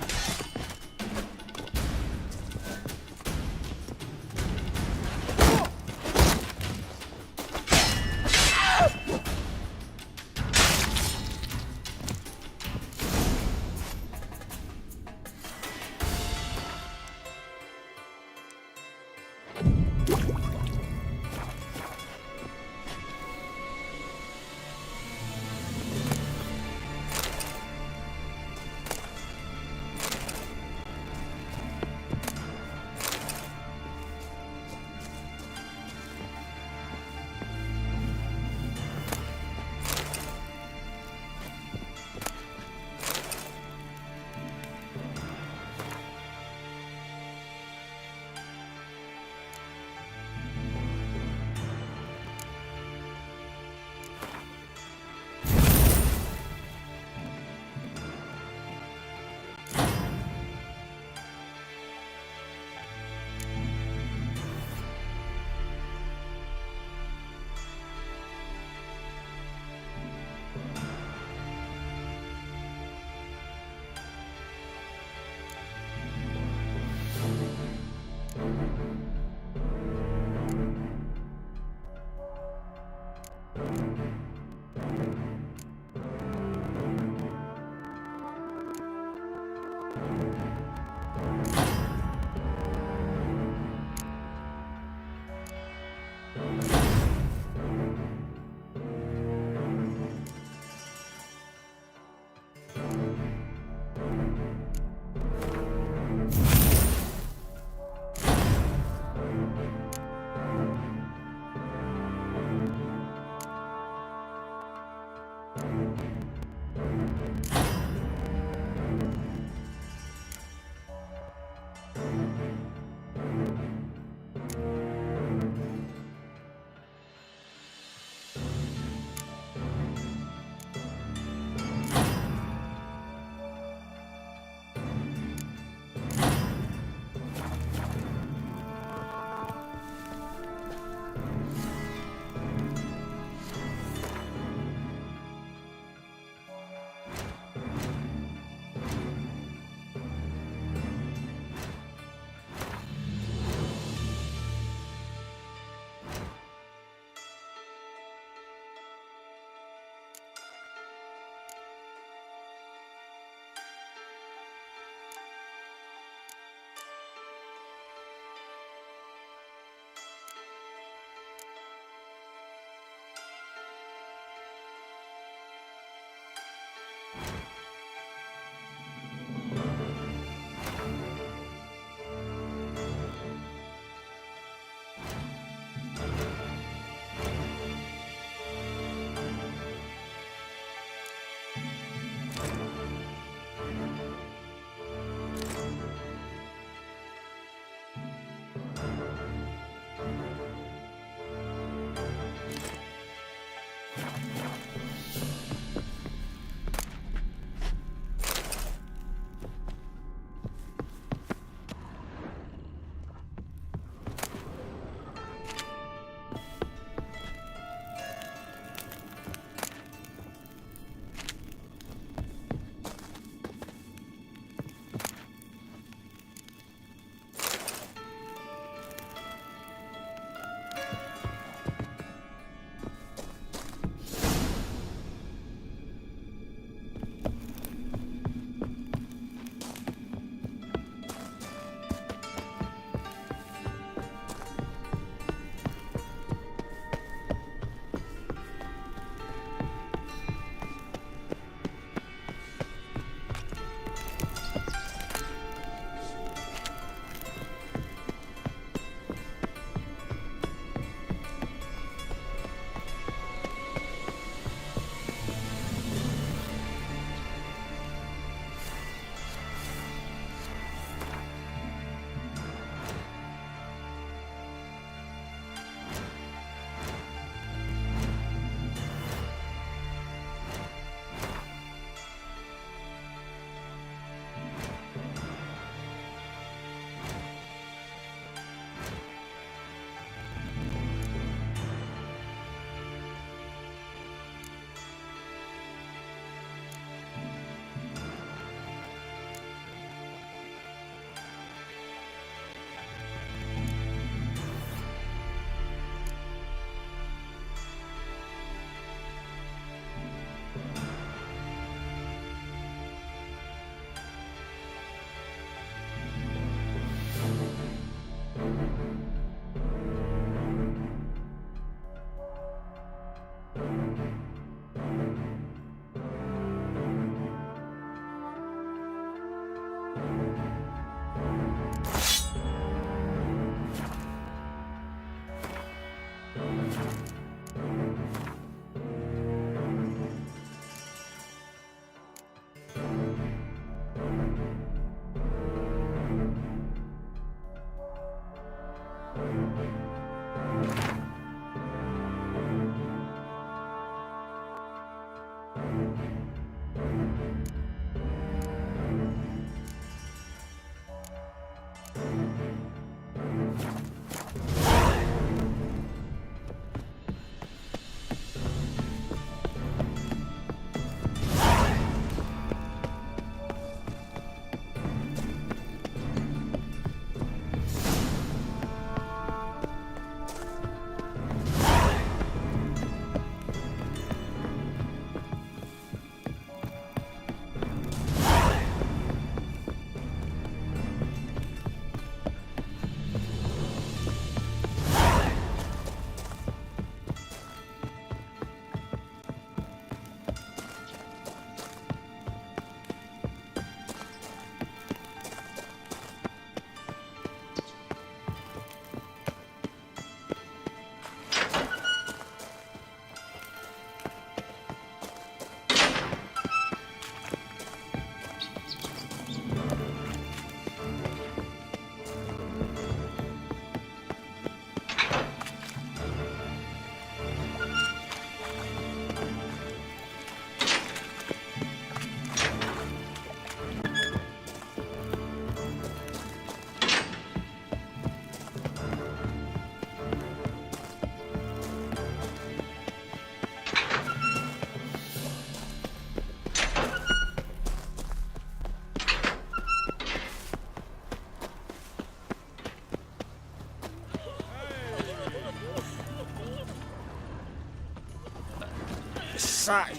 Such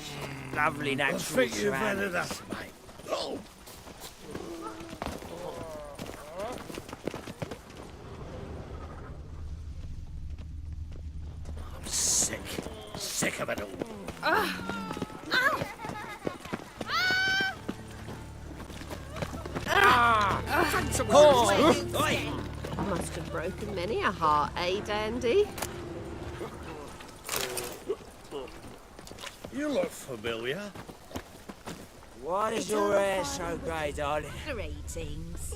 lovely natural I think you've had surroundings. enough, mate. Oh. I'm sick. Sick of it all. Must have broken many a heart, eh, Dandy? You look familiar. Why is your hair so grey, darling? Greetings.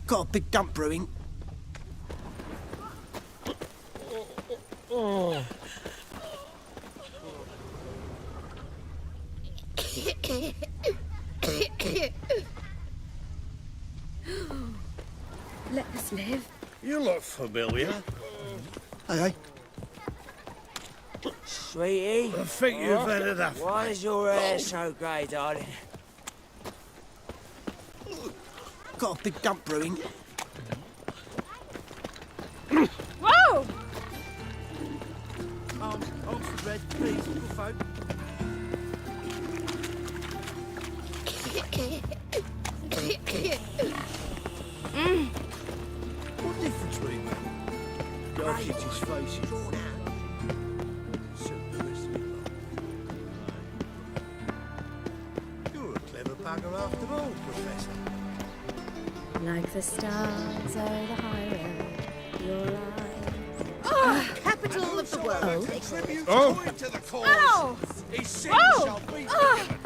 Got a big dump brewing. Let us live. You look familiar. Hey, Sweetie? I think you've had enough. Why is your hair so grey, darling? got a big dump brewing. Whoa! Hold the bread, please, little folk. What difference will it make? God, it's his face. You're a clever bugger after all, Professor. Like the stars over the highway, your eyes. Oh, capital of the world. Oh! To the cause. Ow! His sins Whoa! shall be forgiven.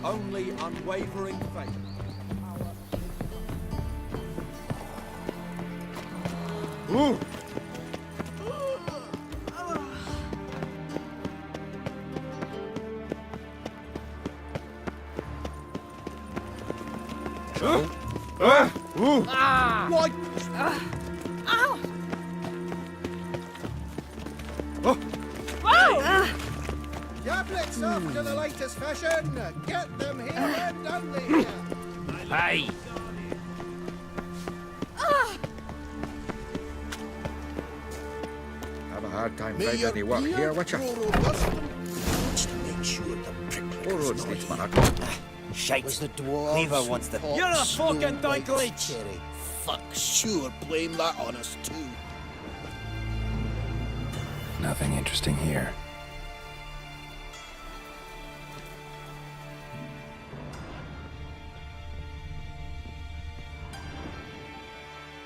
Only unwavering faith. Ooh! Ooh! Why? Ow! Oh! Whoa! Tablets after the latest fashion. Get them here and only here. Hey! Have a hard time finding any work here, Witcher. Just to make sure the prickler All roads lead to Shite. Was the dwarves Cleaver wants the... You're a fucking dinklage! Ciri. Fuck, sure, blame that on us too. Nothing interesting here.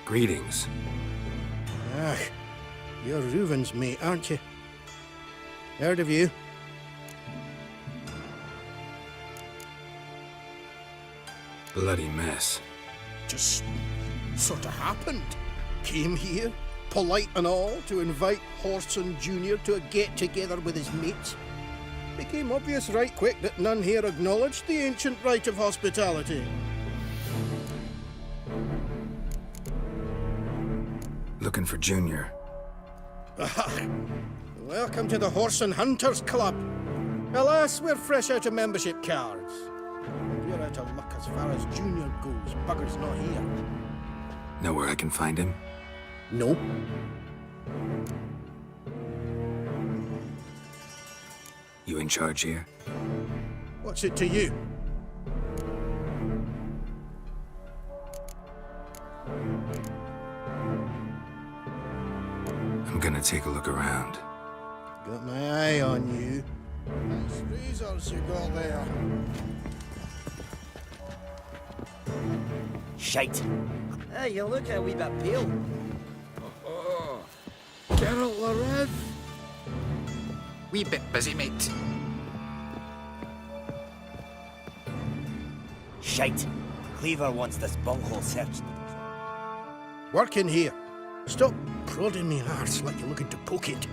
Greetings. Ah, you're Reuven's mate, aren't you? Heard of you? Bloody mess. Just sort of happened. Came here, polite and all, to invite Horson Jr. to a get-together with his mates. Became obvious right quick that none here acknowledged the ancient right of hospitality. Looking for Junior. Welcome to the Horse and Hunters Club. Alas, we're fresh out of membership cards. We're out of luck as far as Junior goes. Bugger's not here. Know where I can find him? No. You in charge here? What's it to you? I'm gonna take a look around. Got my eye on you. Nice razors you got there. Shite. Hey, you look a wee bit pale. Oh, Geralt the Red. wee bit busy, mate. Shite. Cleaver wants this bunghole searched. Work in here. Stop prodding me arse like you're looking to poke it.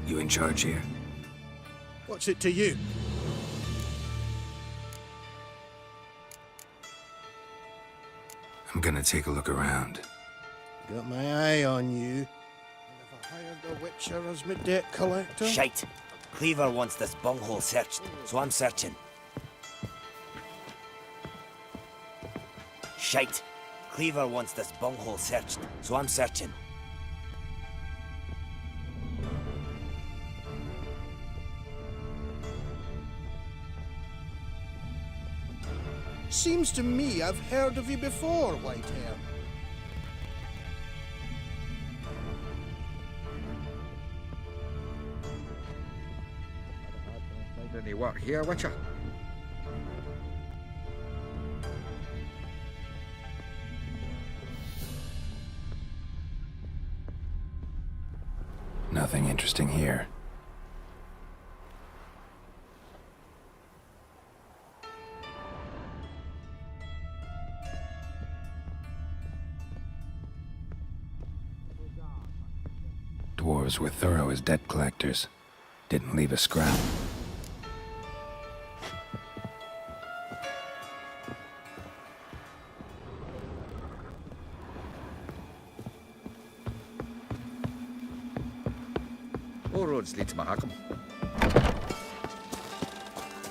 You in charge here? What's it to you? I'm gonna take a look around. Got my eye on you. And if I hired the Witcher as my debt collector? Shite. Cleaver wants this bunghole searched, so I'm searching. Shite. Cleaver wants this bunghole searched, so I'm searching. Seems to me I've heard of you before, Whitehair. Any work here, Witcher? Nothing interesting here. Dwarves were thorough as debt collectors. Didn't leave a scrap. All roads lead to Mahakam.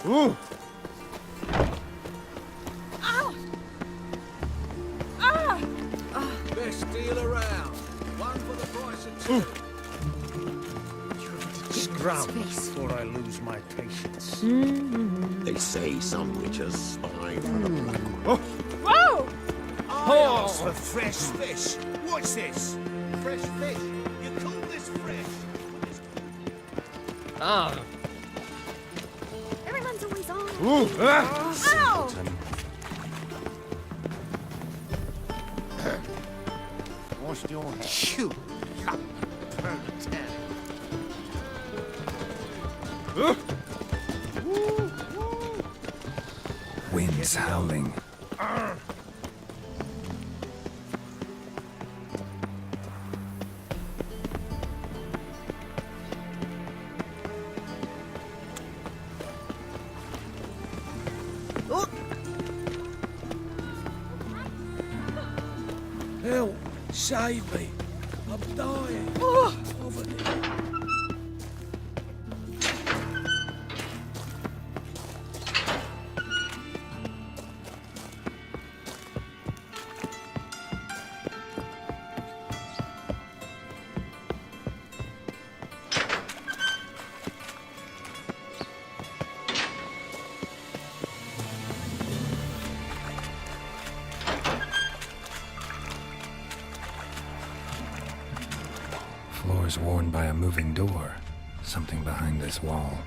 Ooh! Ah! Ah! Best deal around. One for the price of two. Scram before I lose my patience. They say some witches spy for the black. Whoa! Oh, for fresh fish. What's this? Fresh fish. You call this fresh? Ah. Everyone's always on. Ooh! Ow! Wash your head. Shoot. Winds howling. Help! Save me! I'm dying! Poverty! Floors worn by a moving door. Something behind this wall.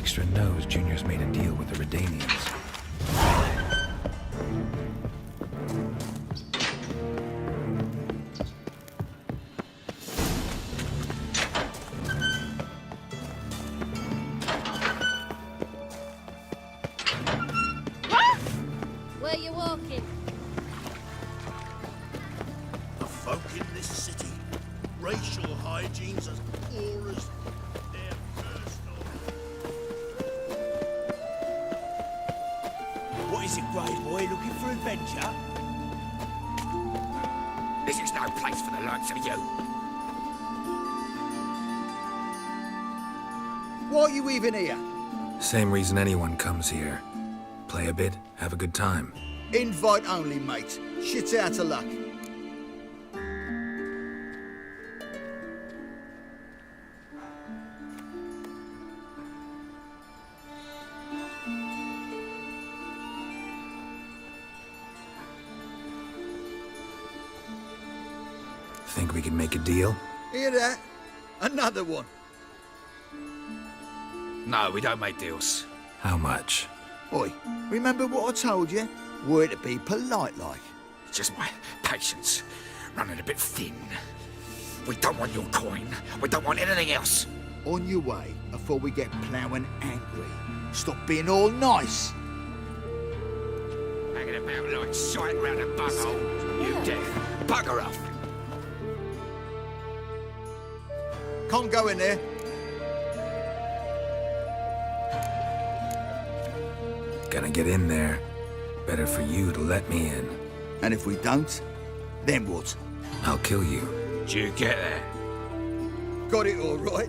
Dijkstra knows Junior's made a deal with the Radanians. Where you walking? The folk in this city, racial hygiene's as poor as their personal. What is it, Grey Boy? Looking for adventure? This is no place for the likes of you. Why are you even here? Same reason anyone comes here. Play a bit, have a good time. Invite only, mate. Shit's out of luck. Think we can make a deal? Hear that? Another one. No, we don't make deals. How much? Oi, remember what I told you? We're to be polite like. It's just my patience running a bit thin. We don't want your coin. We don't want anything else. On your way before we get ploughing angry. Stop being all nice. Hanging about like sight round a bunghole. You deaf. Bugger off. Can't go in there. Gonna get in there. Better for you to let me in. And if we don't, then what? I'll kill you. Did you get that? Got it all right.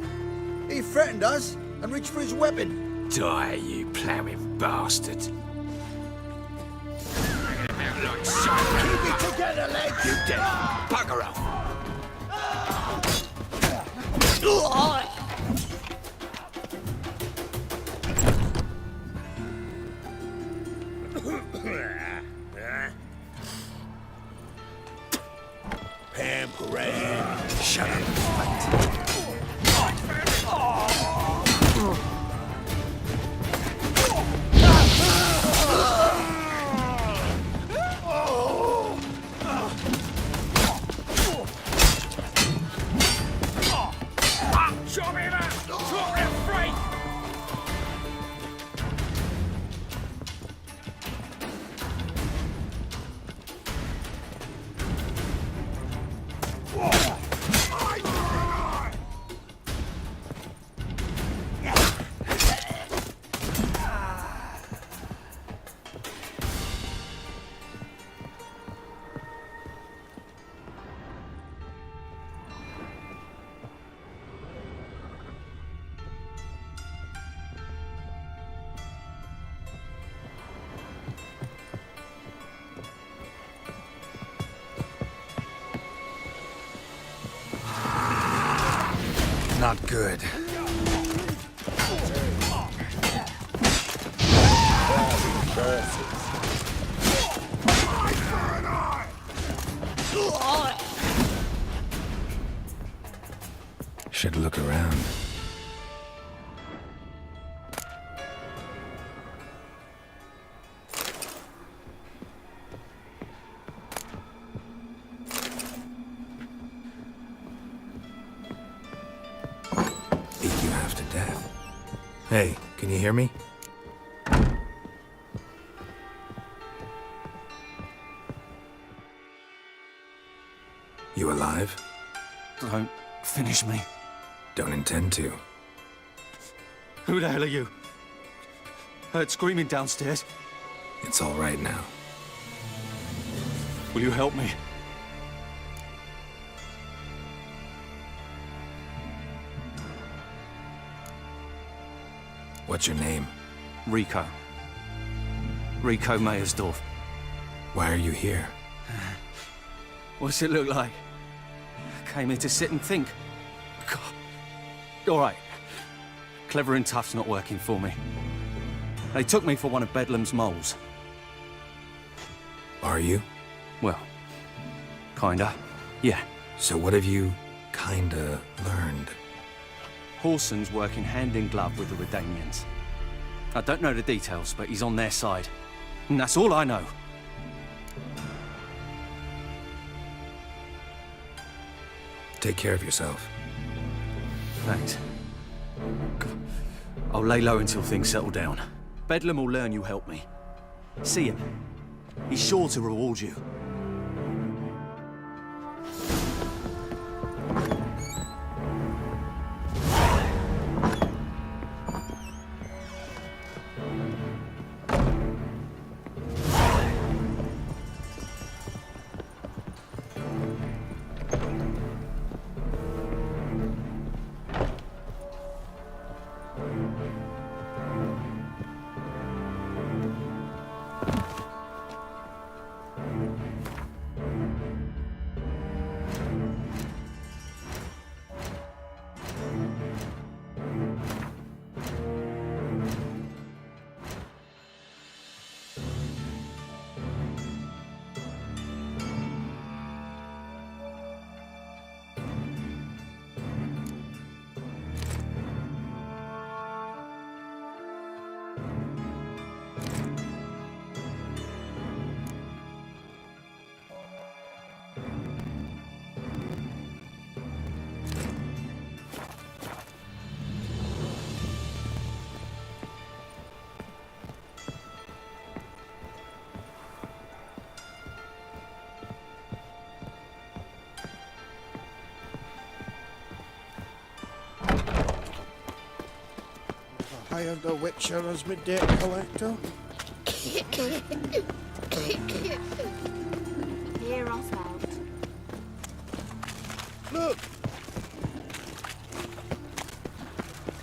He threatened us and reached for his weapon. Die, you ploughing bastard. Hanging about like sight round a bunghole. Together, lads! You deaf. Bugger off. Pampering. Shut up. Chop him up! Chop him free! Not good. Should look around. Beat you half to death. Hey, can you hear me? You alive? Don't finish me. Don't intend to. Who the hell are you? Heard screaming downstairs. It's all right now. Will you help me? What's your name? Rico. Rico Mayersdorf. Why are you here? What's it look like? Came here to sit and think. God. All right. Clever and tough's not working for me. They took me for one of Bedlam's moles. Are you? Well, kinda. Yeah. So what have you kinda learned? Whoreson's working hand in glove with the Redanians. I don't know the details, but he's on their side. And that's all I know. Take care of yourself. Thanks. I'll lay low until things settle down. Bedlam will learn you helped me. See him. He's sure to reward you. Hired a Witcher as my debt collector. Hear us out. Look!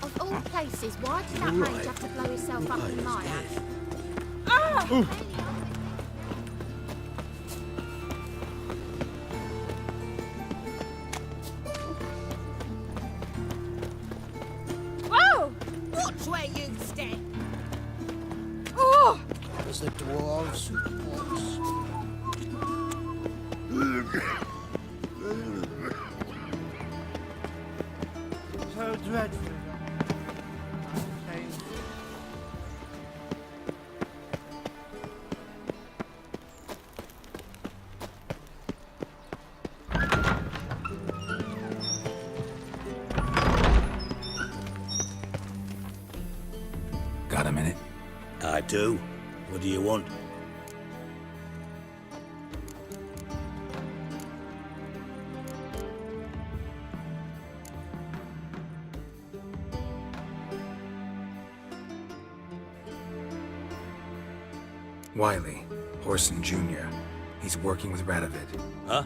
Of all places, why did that mage have to blow himself up in my ass? Ooh. Whoa! Watch where you step! Oh! As the dwarves. So dreadful. Got a minute? I do. What do you want? Wiley, Horson Jr. He's working with Radeon. Huh?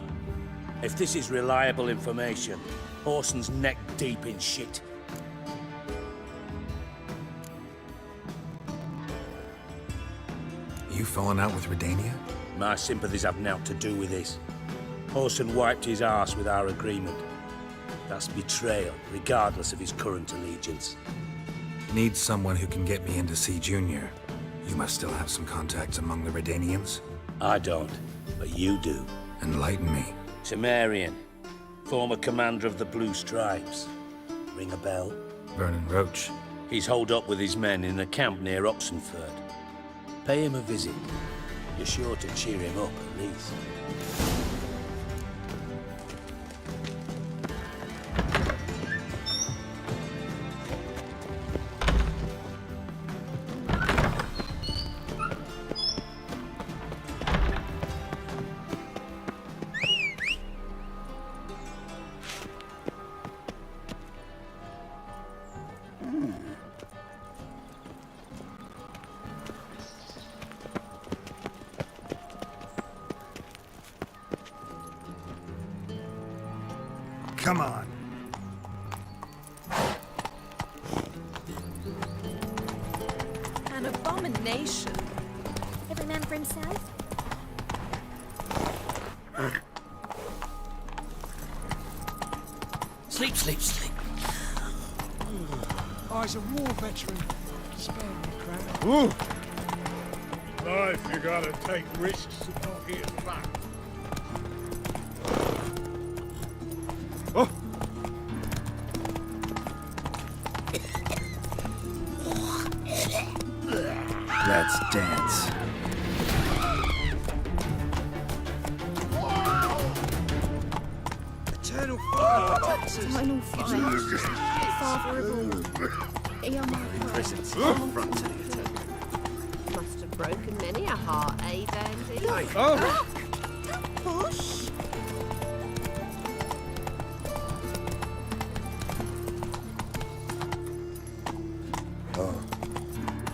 If this is reliable information, Horson's neck deep in shit. You falling out with Redania? My sympathies have naught to do with this. Horson wiped his arse with our agreement. That's betrayal, regardless of his current allegiance. Need someone who can get me in to see Junior. You must still have some contacts among the Redanians? I don't, but you do. Enlighten me. Cimmerian, former commander of the Blue Stripes. Ring a bell? Vernon Roach. He's holed up with his men in a camp near Oxenford. Pay him a visit. You're sure to cheer him up, at least. Come on. An abomination. Every man for himself? Sleep, sleep, sleep. Oh, he's a war veteran. Spare me, crap. Ooh. Life, you gotta take risks and not hit back. Oh. Let's dance. Eternal fire attacks us. Eternal fire. Father of all. Presence in front of you. Must have broken many a heart, eh, Dandy? Push.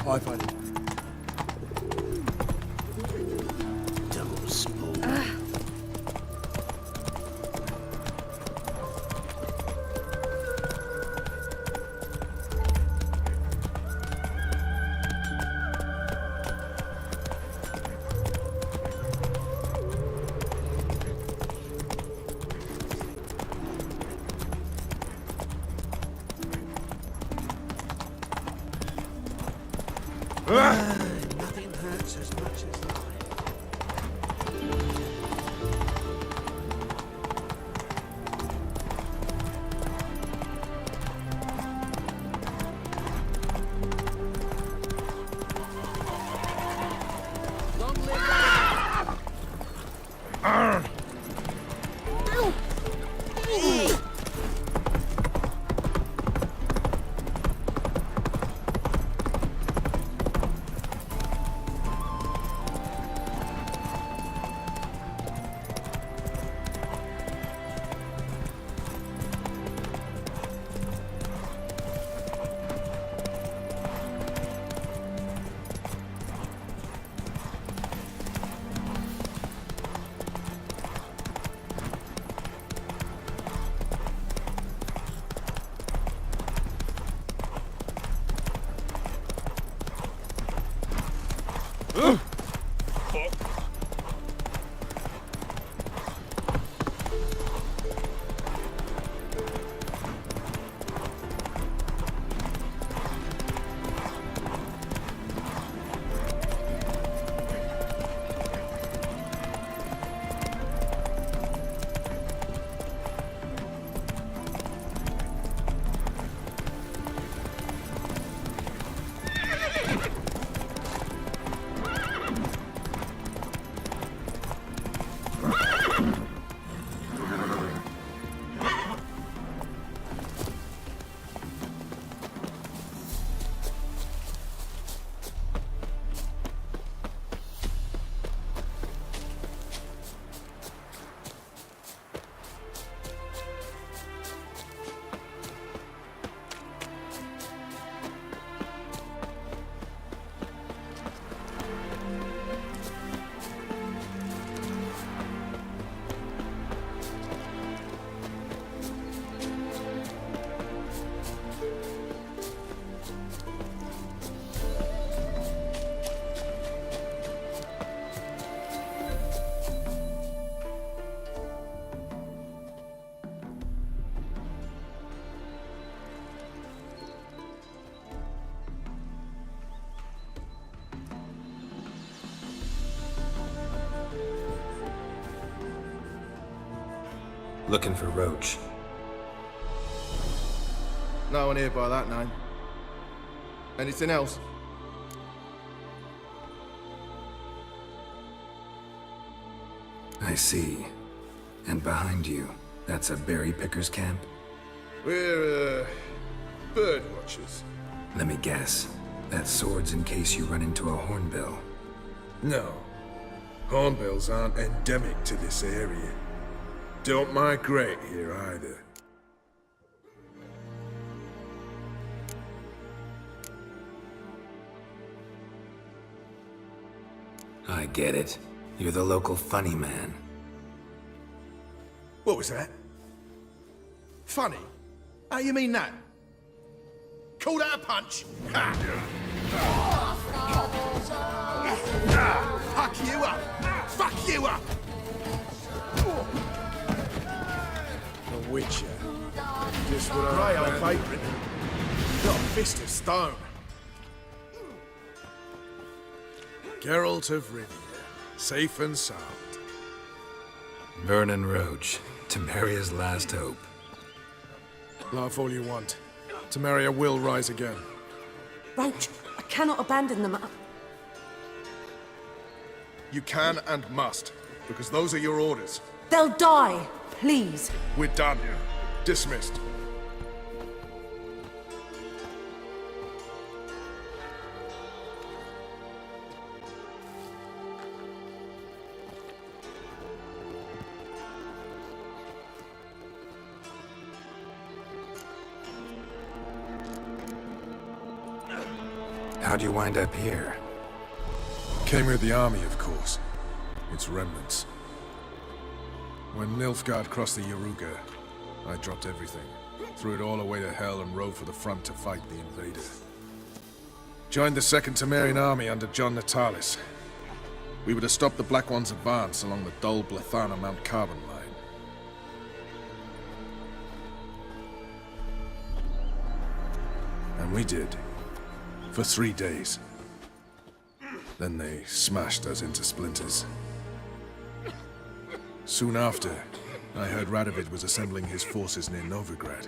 I find it. Double small. Nothing hurts as much as life. Looking for Roach. No one here by that name. Anything else? I see. And behind you, that's a berry picker's camp? We're, bird watchers. Let me guess. That sword's in case you run into a hornbill. No. Hornbills aren't endemic to this area. Don't migrate here either. I get it. You're the local funny man. What was that? Funny? How you mean that? Call that a punch? Ha! Fuck you up! Fuck you up! The Witcher. Just what Grey I old vagrant. Got a fist of stone. Geralt of Rivia, safe and sound. Vernon Roach, Temeria's last hope. Laugh all you want. Temeria will rise again. Roach, I cannot abandon them. You can and must, because those are your orders. They'll die, please. We're done. Dismissed. How'd you wind up here? Came with the army, of course. Its remnants. When Nilfgaard crossed the Yaruga, I dropped everything. Threw it all away to hell and rode for the front to fight the invader. Joined the Second Temerian army under John Natalis. We were to stop the Black One's advance along the Dol Blathana Mount Carbon line. And we did. For 3 days. Then they smashed us into splinters. Soon after, I heard Radovid was assembling his forces near Novigrad.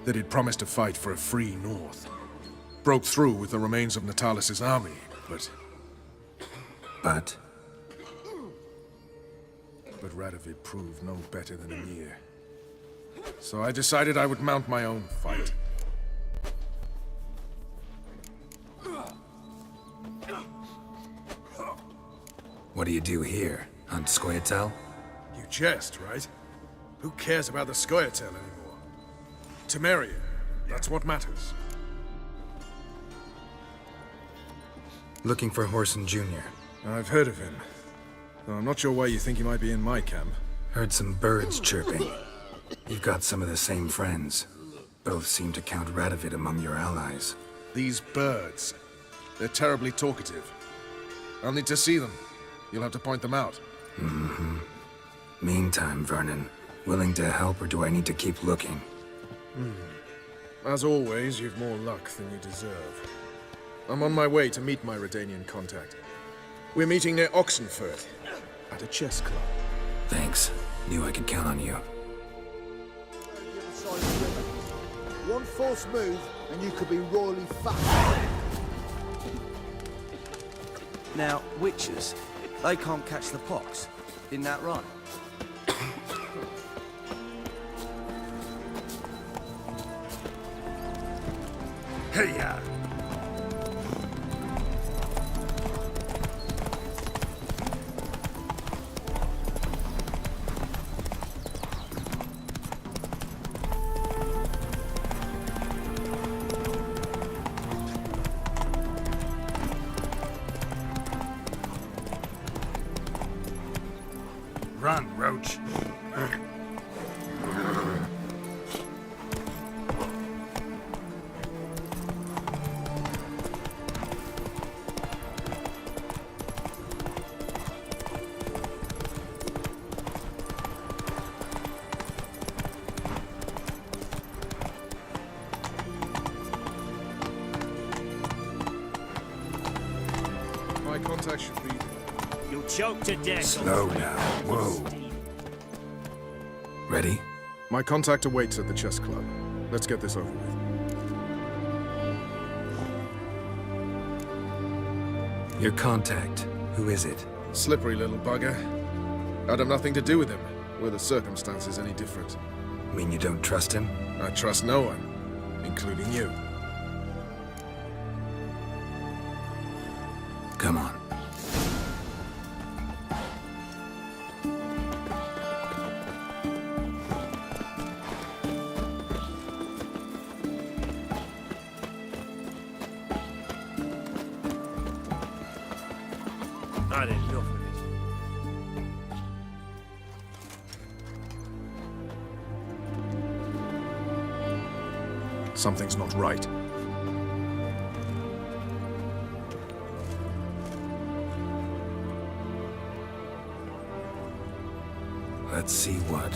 That he'd promised to fight for a free North. Broke through with the remains of Natalis' army, but... But Radovid proved no better than Emir. So I decided I would mount my own fight. what do you do here? Hunt Scoia'tael? You jest, right? Who cares about the Scoia'tael anymore? Temeria, that's what matters. Looking for Whoreson Jr. I've heard of him. Though I'm not sure why you think he might be in my camp. Heard some birds chirping. You've got some of the same friends. Both seem to count Radovid among your allies. These birds. They're terribly talkative. I'll need to see them. You'll have to point them out. Mm-hmm. Meantime, Vernon, willing to help or do I need to keep looking? As always, you've more luck than you deserve. I'm on my way to meet my Redanian contact. We're meeting near Oxenford, at a chess club. Thanks. Knew I could count on you. One false move, and you could be royally fucked. Now, witches, they can't catch the pox. Isn't that right? Hey-ya! Run, Roach. My contact should be... You'll choke to death. Slow now. Whoa. Ready? My contact awaits at the chess club. Let's get this over with. Your contact. Who is it? Slippery little bugger. I'd have nothing to do with him, were the circumstances any different. Mean you don't trust him? I trust no one, including you. Come on. I didn't look for this. Something's not right. Let's see what.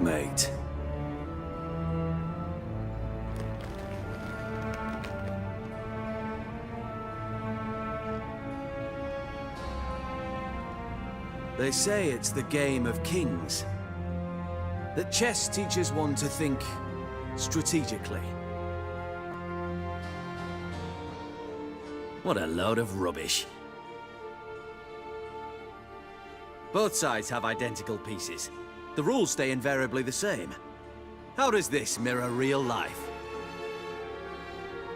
Checkmate. They say it's the game of kings. That chess teaches one to think strategically. What a load of rubbish. Both sides have identical pieces. The rules stay invariably the same. How does this mirror real life?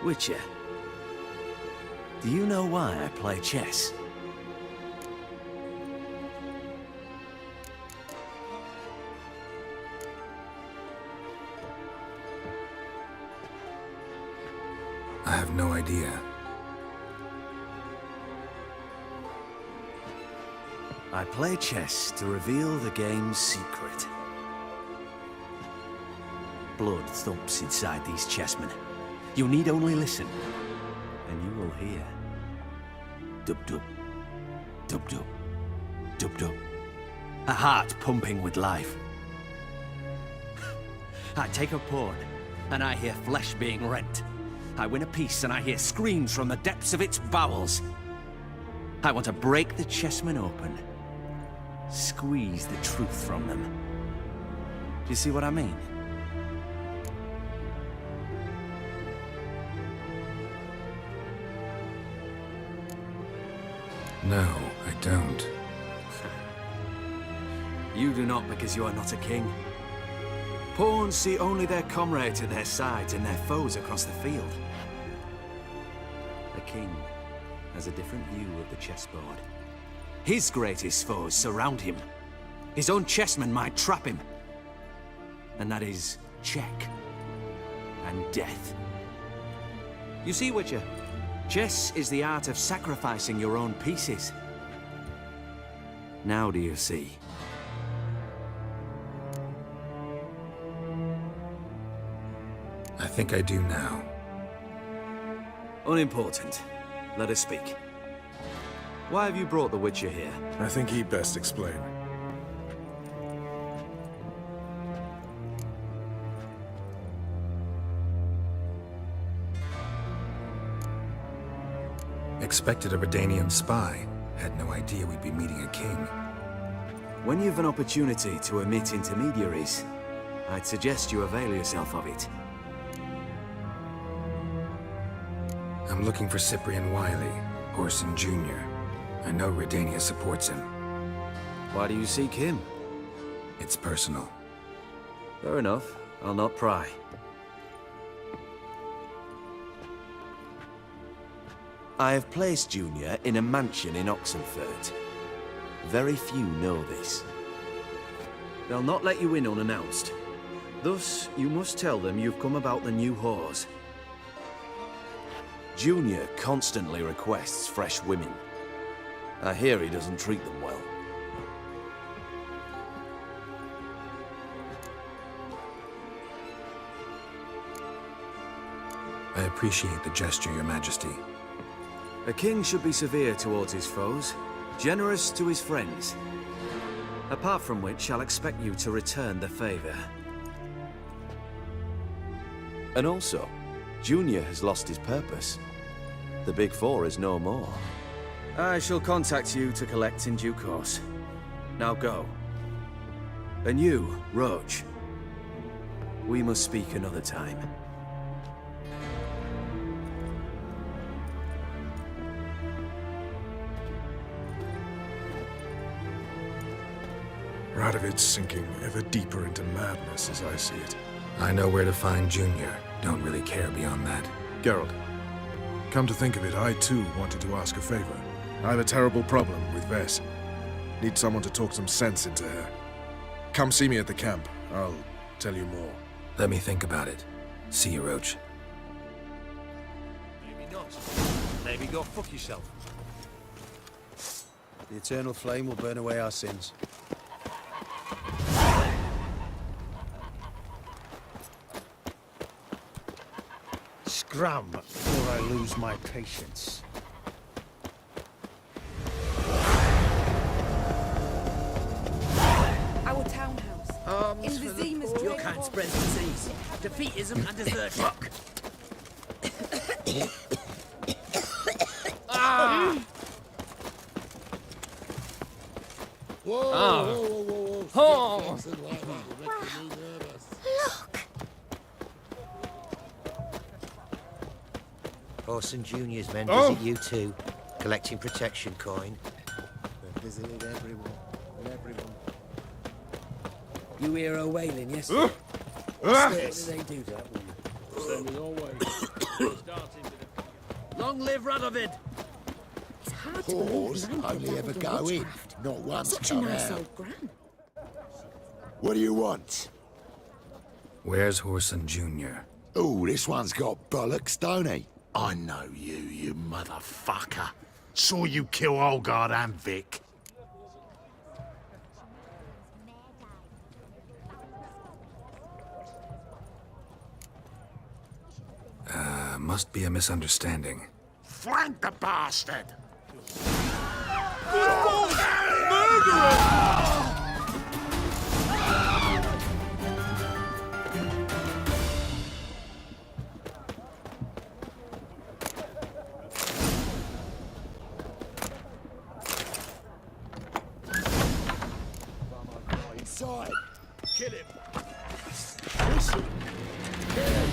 Witcher, do you know why I play chess? I have no idea. I play chess to reveal the game's secret. Blood thumps inside these chessmen. You need only listen, and you will hear. Dub-dub, dub-dub, dub-dub. A heart pumping with life. I take a pawn, and I hear flesh being rent. I win a piece, and I hear screams from the depths of its bowels. I want to break the chessmen open. Squeeze the truth from them. Do you see what I mean? No, I don't. You do not because you are not a king. Pawns see only their comrades at their sides and their foes across the field. A king has a different view of the chessboard. His greatest foes surround him. His own chessmen might trap him. And that is check and death. You see, Witcher, chess is the art of sacrificing your own pieces. Now do you see? I think I do now. Unimportant. Let us speak. Why have you brought the Witcher here? I think he'd best explain. Expected a Redanian spy. Had no idea we'd be meeting a king. When you've an opportunity to omit intermediaries, I'd suggest you avail yourself of it. I'm looking for Cyprian Wiley, Orson Jr. I know Redania supports him. Why do you seek him? It's personal. Fair enough. I'll not pry. I have placed Junior in a mansion in Oxenfurt. Very few know this. They'll not let you in unannounced. Thus, you must tell them you've come about the new whores. Junior constantly requests fresh women. I hear he doesn't treat them well. I appreciate the gesture, Your Majesty. A king should be severe towards his foes, generous to his friends. Apart from which, I'll expect you to return the favor. And also, Junior has lost his purpose. The Big Four is no more. I shall contact you to collect in due course. Now go. And you, Roach. We must speak another time. Radovid's sinking ever deeper into madness as I see it. I know where to find Junior. Don't really care beyond that. Geralt, come to think of it, I too wanted to ask a favor. I have a terrible problem with Vess. Need someone to talk some sense into her. Come see me at the camp. I'll tell you more. Let me think about it. See you, Roach. Maybe not. Maybe go fuck yourself. The eternal flame will burn away our sins. Scram before I lose my patience. Our townhouse. In the Zima spreads disease, defeatism and desertion. Orson Jr.'s men visit you too, collecting protection coin. They've visited everyone. You hear her wailing, yes? What What do they do to that woman? Same as always. Long live Radovid! It's hard to believe Whores Lang only ever dabbled in go in, witchcraft. not once Such a come nice out. old gran. What do you want? Where's Horson Jr.? Oh, this one's got bollocks, don't he? I know you, you motherfucker. Saw you kill Olgard and Vic. Must be a misunderstanding. Frank the bastard! Inside! Kill him! Listen! Kill him!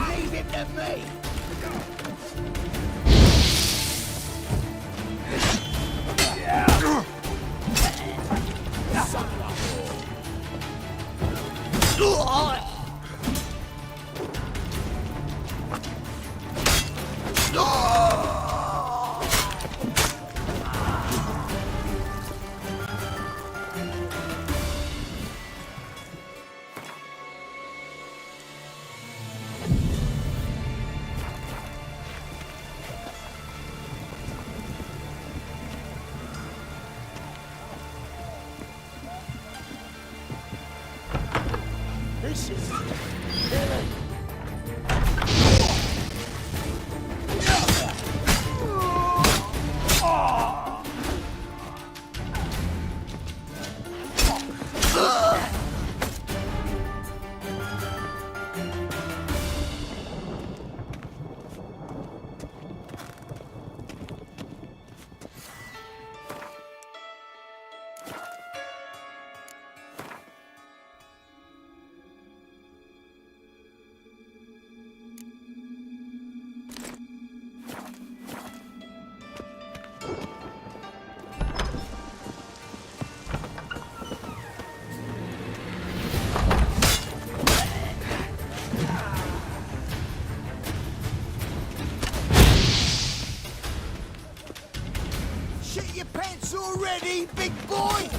Leave him to me! This is killing. Shit your pants already, big boy!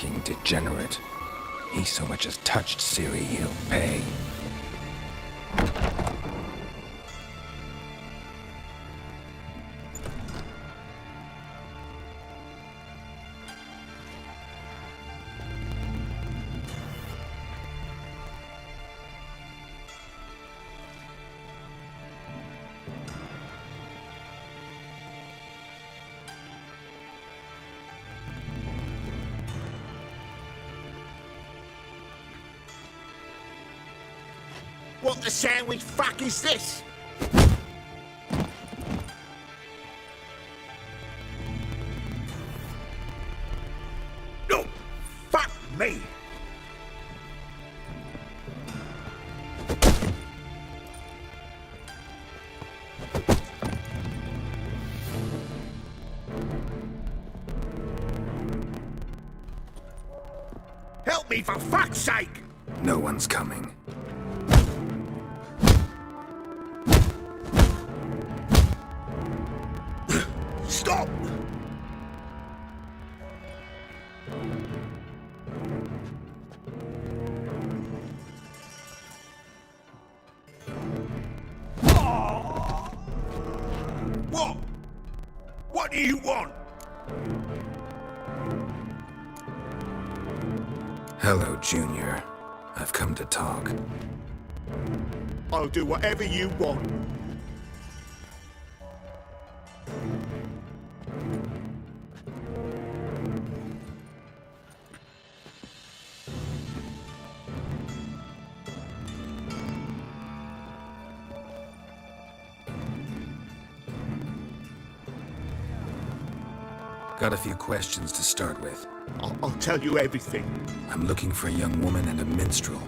fucking degenerate. He so much as touched Ciri, he'll pay. What the sandwich fuck is this? No! Fuck me! Help me for fuck's sake! No one's coming. Stop! What? What do you want? Hello, Junior. I've come to talk. I'll do whatever you want. Got a few questions to start with. I'll tell you everything. I'm looking for a young woman and a minstrel.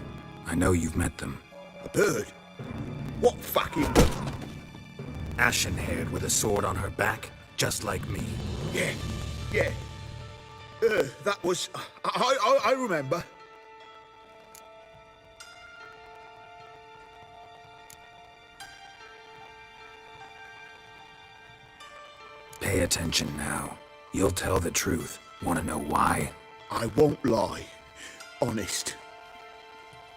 I know you've met them. A bird? What fucking... Ashen-haired with a sword on her back, just like me. Yeah. That was... I remember. Pay attention now. You'll tell the truth. Want to know why? I won't lie. Honest.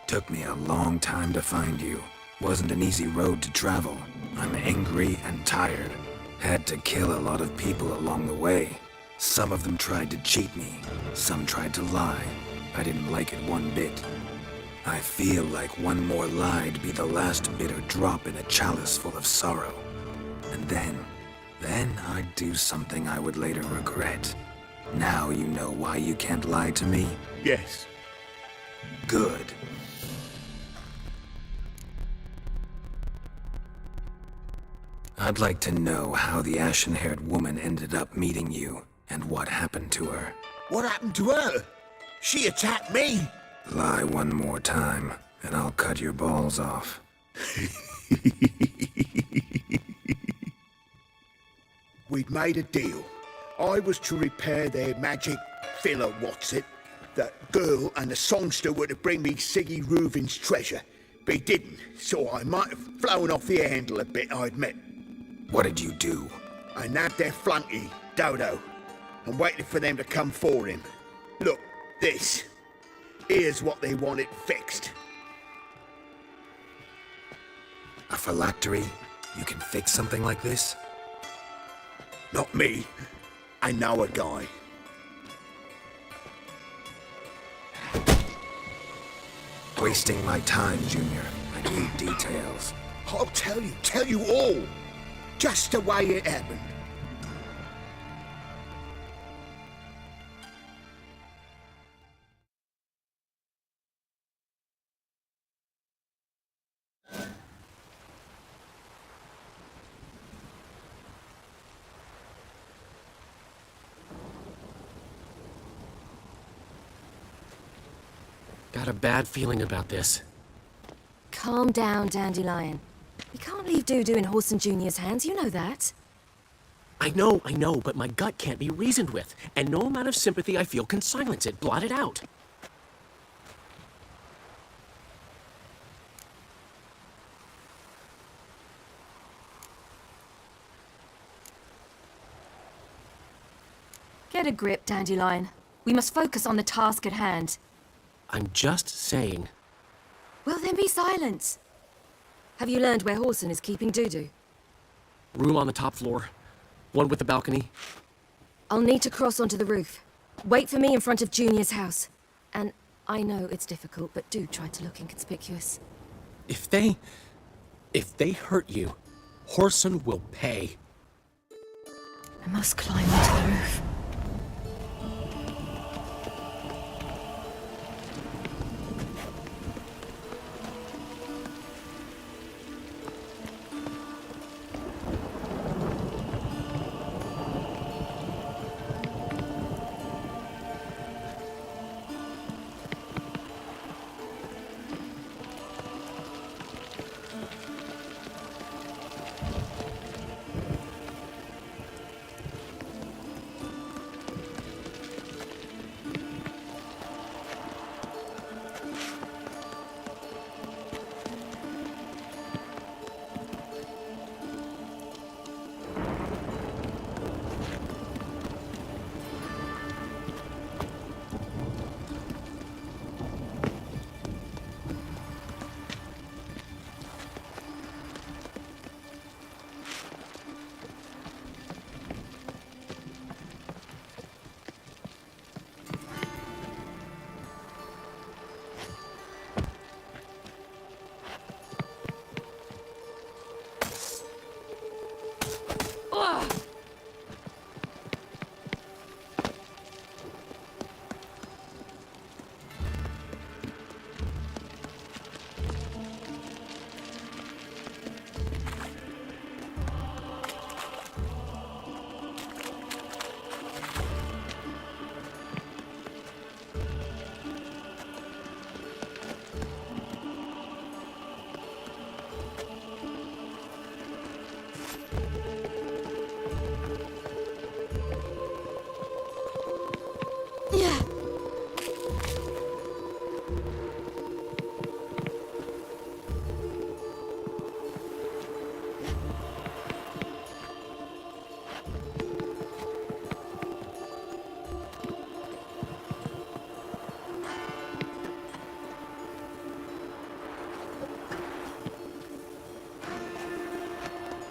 Took me a long time to find you. Wasn't an easy road to travel. I'm angry and tired. Had to kill a lot of people along the way. Some of them tried to cheat me. Some tried to lie. I didn't like it one bit. I feel like one more lie'd be the last bitter drop in a chalice full of sorrow. And then I'd do something I would later regret. Now you know why you can't lie to me? Yes. Good. I'd like to know how the ashen-haired woman ended up meeting you, and what happened to her. What happened to her? She attacked me! Lie one more time, and I'll cut your balls off. We'd made a deal. I was to repair their magic filler, what's it? That girl and the songster were to bring me Siggy Reuven's treasure. But he didn't, so I might have flown off the handle a bit, I admit. What did you do? I nabbed their flunky, Dodo, and waited for them to come for him. Look, this. Here's what they wanted fixed. A phylactery? You can fix something like this? Not me. I know a guy. Wasting my time, Junior. I need details. I'll tell you all. Just the way it happened. Got a bad feeling about this. Calm down, Dandelion. We can't leave Dudu in Horson Jr.'s hands, you know that. I know, but my gut can't be reasoned with, and no amount of sympathy I feel can silence it, blot it out. Get a grip, Dandelion. We must focus on the task at hand. I'm just saying. Well, then be silent. Have you learned where Horson is keeping Dudu? Room on the top floor. One with the balcony. I'll need to cross onto the roof. Wait for me in front of Junior's house. And I know it's difficult, but do try to look inconspicuous. If they hurt you, Horson will pay. I must climb onto the roof.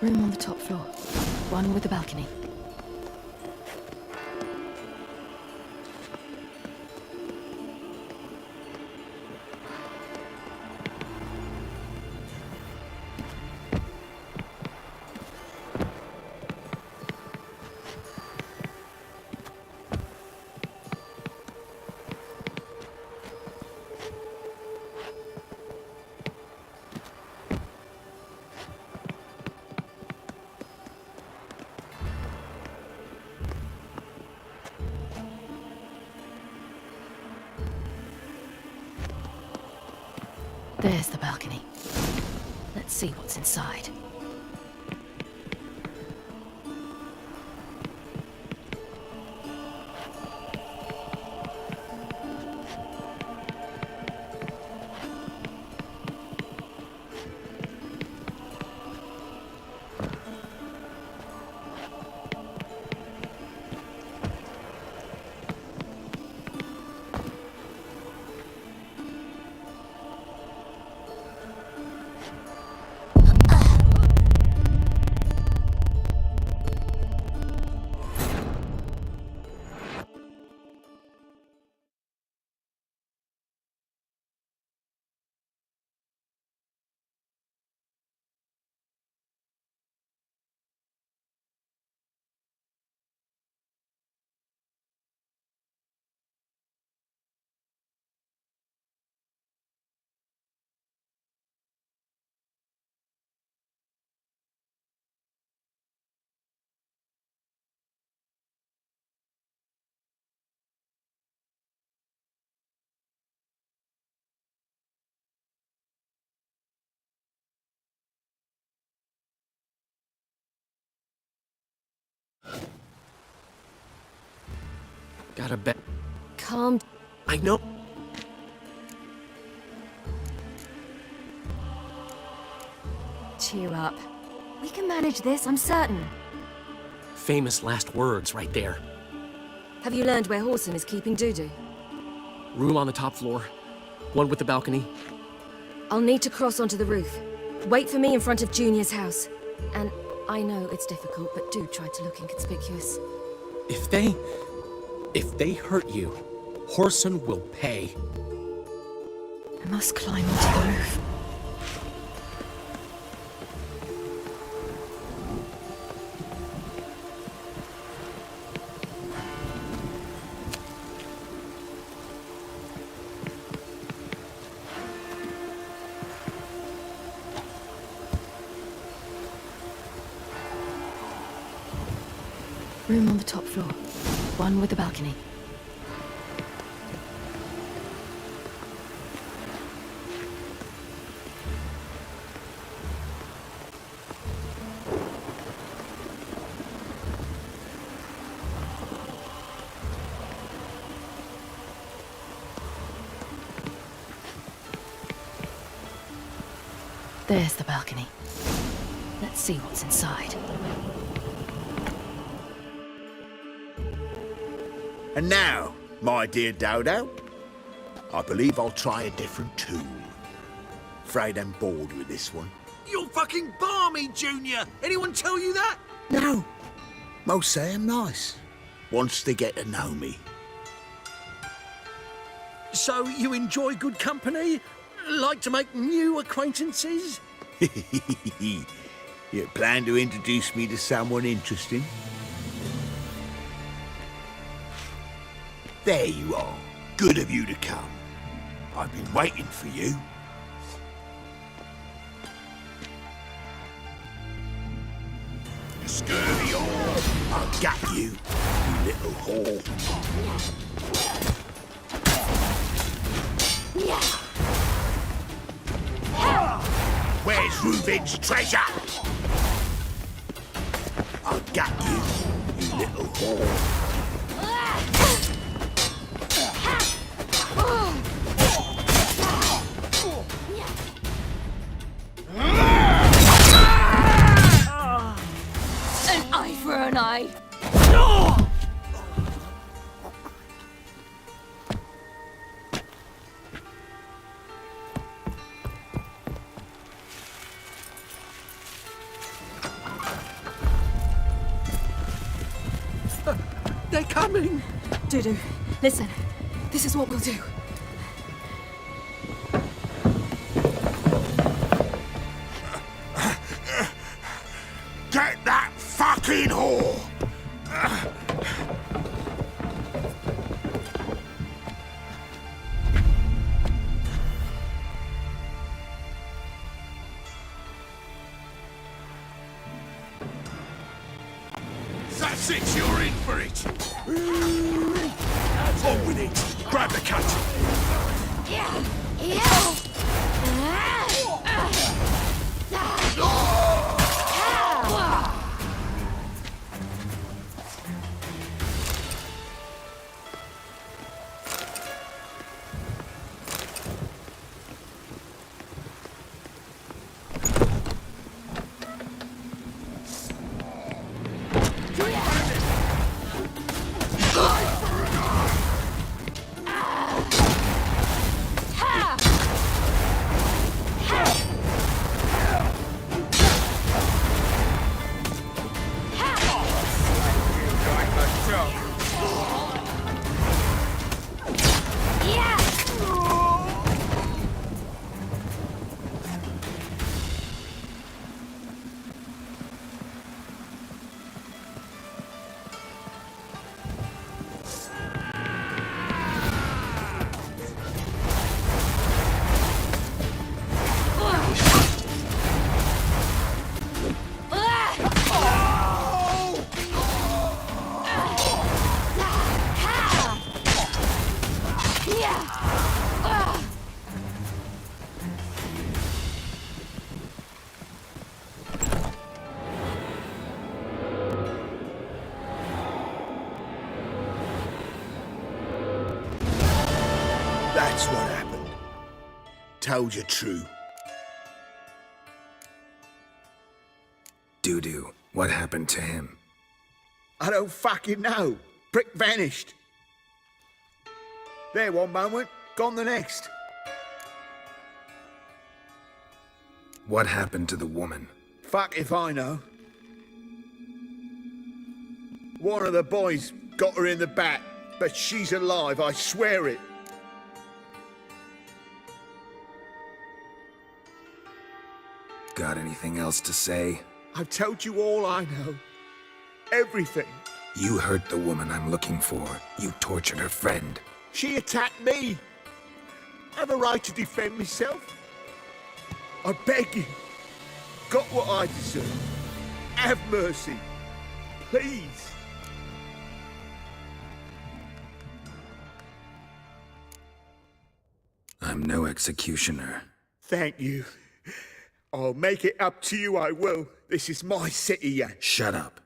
Room on the top floor. One with a balcony. There's the balcony. Let's see what's inside. Gotta bet. Calm. I know. Cheer up. We can manage this, I'm certain. Famous last words right there. Have you learned where Horson is keeping Dudu? Room on the top floor. One with the balcony. I'll need to cross onto the roof. Wait for me in front of Junior's house. And I know it's difficult, but do try to look inconspicuous. If they hurt you, Horson will pay. I must climb onto the roof. Room on the top floor. One with a balcony. There's the balcony. Let's see what's inside. And now, my dear Dodo, I believe I'll try a different tool. Afraid I'm bored with this one. You're fucking balmy, Junior! Anyone tell you that? No. Most say I'm nice. Once they get to know me. So you enjoy good company? Like to make new acquaintances? You plan to introduce me to someone interesting? There you are. Good of you to come. I've been waiting for you. Scurvy whore! I'll get you, you little whore. Where's Reuben's treasure? I'll get you, you little whore. An eye for an eye. They're coming! Dudu, listen. This is what we'll do. Get that fucking whore! That's it, you're in for it! On with it! Grab the cut! That's what happened. Told you true. Dudu, what happened to him? I don't fucking know. Prick vanished. There one moment, gone the next. What happened to the woman? Fuck if I know. One of the boys got her in the back, but she's alive, I swear it. Got anything else to say? I've told you all I know. Everything. You hurt the woman I'm looking for. You tortured her friend. She attacked me. I have a right to defend myself. I beg you. Got what I deserve. Have mercy. Please. I'm no executioner. Thank you. I'll make it up to you, I will. This is my city, yeah. Shut up.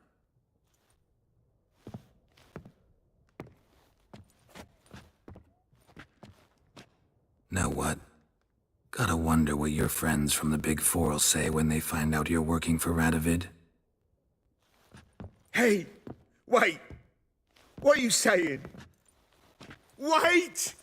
Now what? Gotta wonder what your friends from the Big Four'll say when they find out you're working for Radovid. Hey, wait. What are you saying? Wait!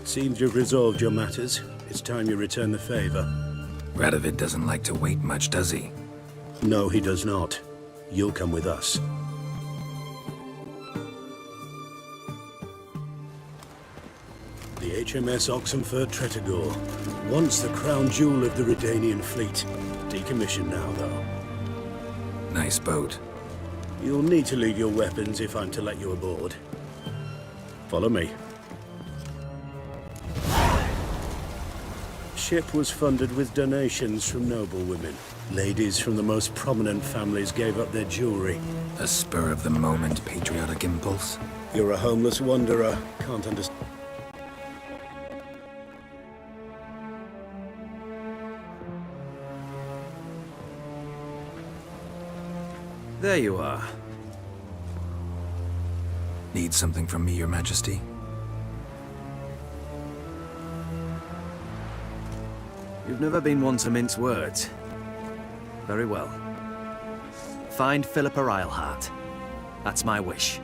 Seems you've resolved your matters. It's time you return the favor. Radovid doesn't like to wait much, does he? No, he does not. You'll come with us. The HMS Oxenford Tretogor, once the crown jewel of the Redanian fleet. Decommissioned now, though. Nice boat. You'll need to leave your weapons if I'm to let you aboard. Follow me. Ship was funded with donations from noble women. Ladies from the most prominent families gave up their jewelry. A spur-of-the-moment patriotic impulse? You're a homeless wanderer. Can't understand. There you are. Need something from me, Your Majesty? You've never been one to mince words. Very well. Find Philippa Eilhart. That's my wish.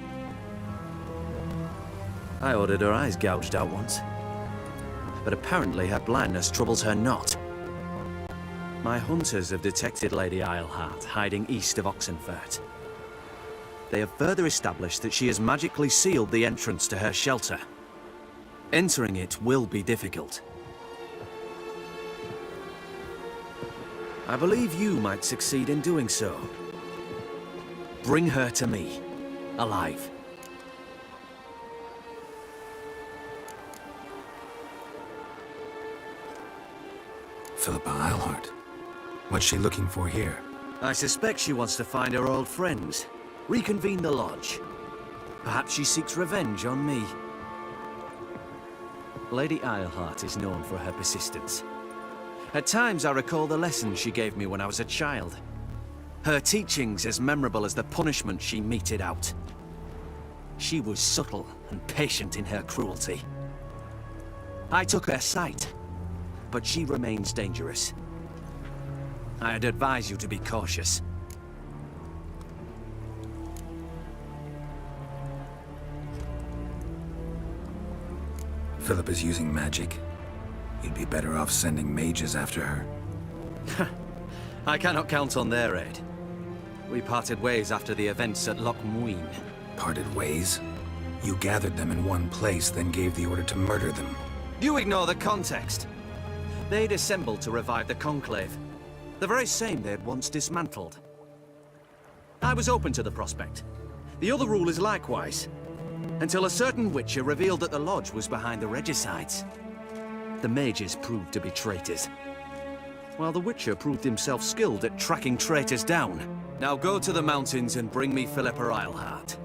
I ordered her eyes gouged out once. But apparently her blindness troubles her not. My hunters have detected Lady Eilhart hiding east of Oxenfurt. They have further established that she has magically sealed the entrance to her shelter. Entering it will be difficult. I believe you might succeed in doing so. Bring her to me, alive. Philippa Eilhart. What's she looking for here? I suspect she wants to find her old friends, reconvene the lodge. Perhaps she seeks revenge on me. Lady Eilhart is known for her persistence. At times, I recall the lessons she gave me when I was a child. Her teachings as memorable as the punishment she meted out. She was subtle and patient in her cruelty. I took her sight, but she remains dangerous. I'd advise you to be cautious. Philippa's using magic. You'd be better off sending mages after her. I cannot count on their aid. We parted ways after the events at Loch Muin. Parted ways? You gathered them in one place, then gave the order to murder them. You ignore the context. They'd assembled to revive the Conclave. The very same they had once dismantled. I was open to the prospect. The other rule is likewise. Until a certain Witcher revealed that the Lodge was behind the regicides. The mages proved to be traitors, while the Witcher proved himself skilled at tracking traitors down. Now go to the mountains and bring me Philippa Eilhart.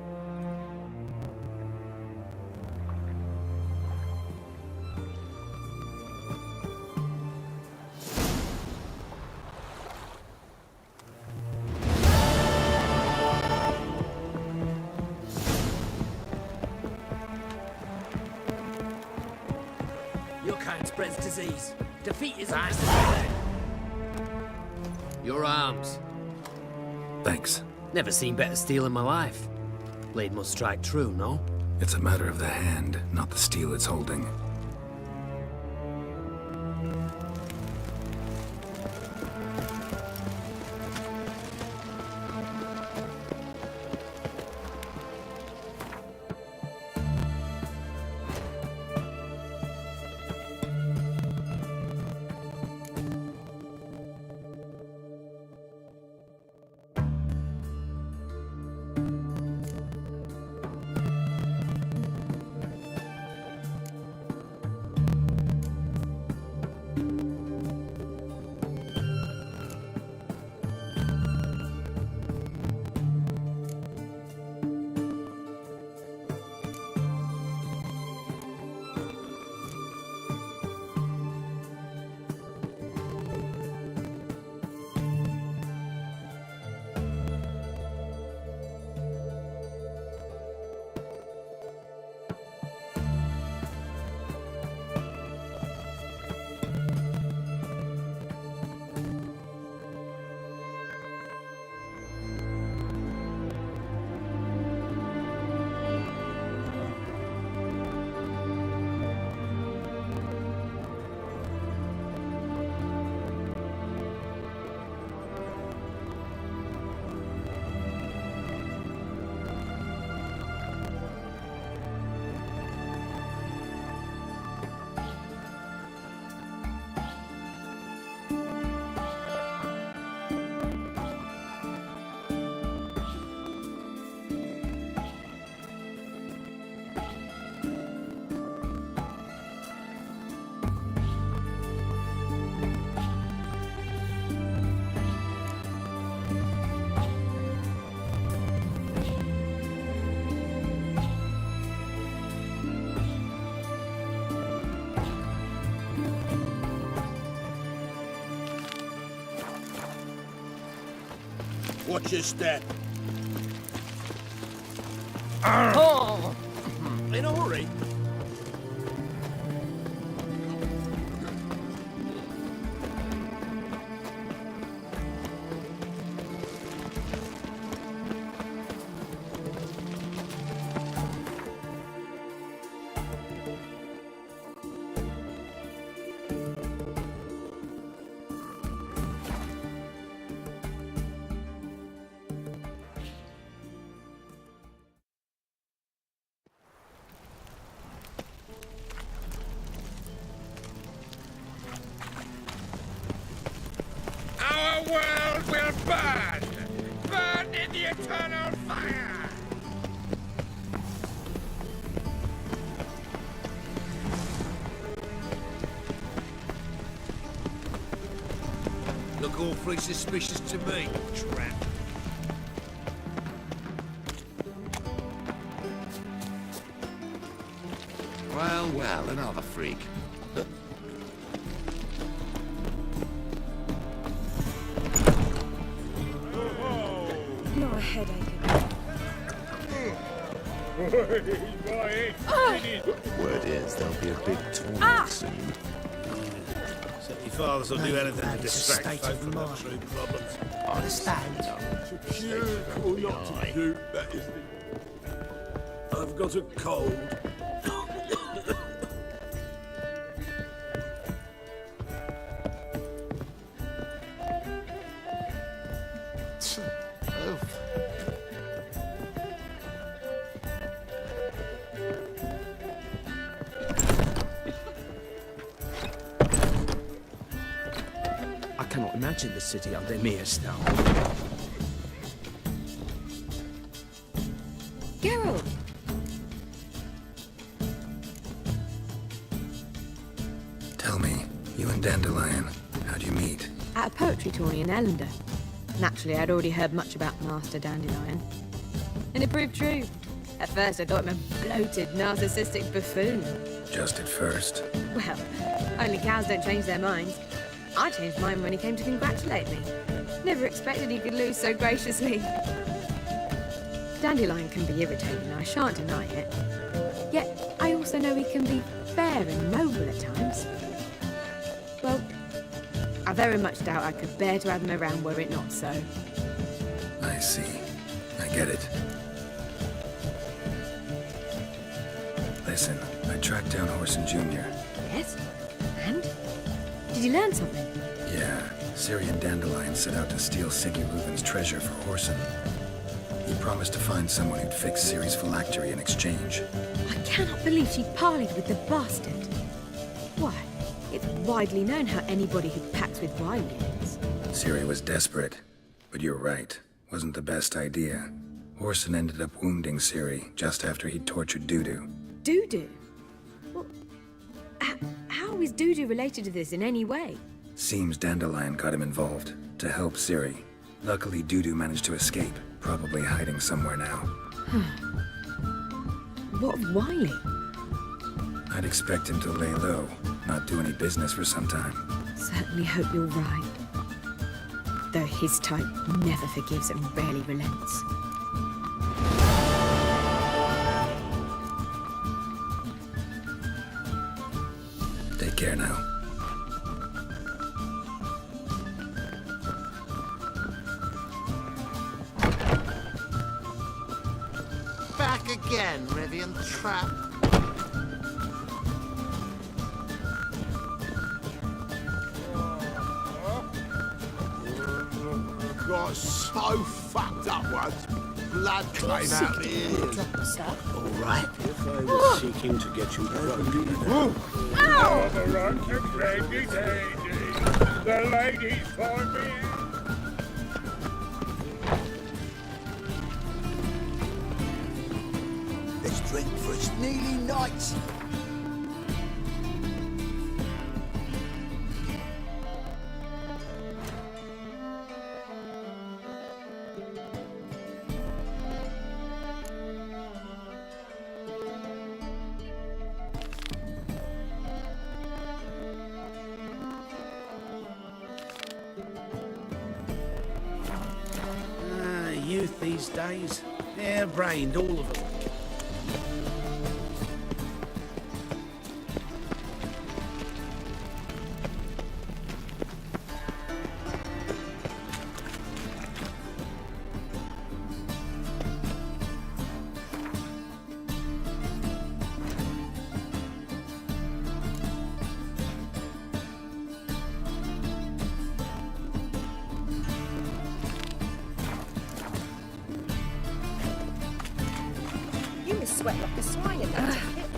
Your kind spreads disease. Defeat is eyes. Your arms. Thanks. Never seen better steel in my life. Blade must strike true, no? It's a matter of the hand, not the steel it's holding. Watch your step. Oh! In a hurry. Our world will burn! Burn in the eternal fire! Look awfully suspicious to me, trap. Well, well, another freak. Not a headache. Word is there'll be a big tournament soon. Your fathers will do anything to distract state folk of from their mind. true problems. Understand? Or not to do, that is the... I've got a cold. I cannot imagine imagine the city under mere snow. Geralt! Tell me, you and Dandelion, how'd you meet? At a poetry tourney in Ellender. Naturally, I'd already heard much about Master Dandelion. And it proved true. At first, I thought him a bloated, narcissistic buffoon. Just at first. Well, only cows don't change their minds. I changed mine when he came to congratulate me. Never expected he could lose so graciously. Dandelion can be irritating, I shan't deny it. Yet, I also know he can be fair and noble at times. Well, I very much doubt I could bear to have him around were it not so. I see. I get it. Listen, I tracked down Horson Jr. Yes? And? Did you learn something? Yeah, Ciri and Dandelion set out to steal Siggy Reuben's treasure for Horson. He promised to find someone who'd fix Ciri's phylactery in exchange. I cannot believe she parleyed with the bastard. Why, it's widely known how anybody who packs with wildlings. Ciri was desperate, but you're right. Wasn't the best idea. Horson ended up wounding Ciri just after he'd tortured Dudu. Dudu? Well, how is Dudu related to this in any way? Seems Dandelion got him involved, to help Ciri. Luckily, Dudu managed to escape, probably hiding somewhere now. What of Wily? I'd expect him to lay low, not do any business for some time. Certainly hope you're right. Though his type never forgives and rarely relents. Take care now. Back again, Rivian Trap. Got so fucked up once. Blood came out the ears. All right. If I was seeking to get you drunk. Oh, the run to Lady Lady. The ladies for me. Let's drink for its nearly night. Youth these days, harebrained, all of them. You must sweat like a swine in that jacket.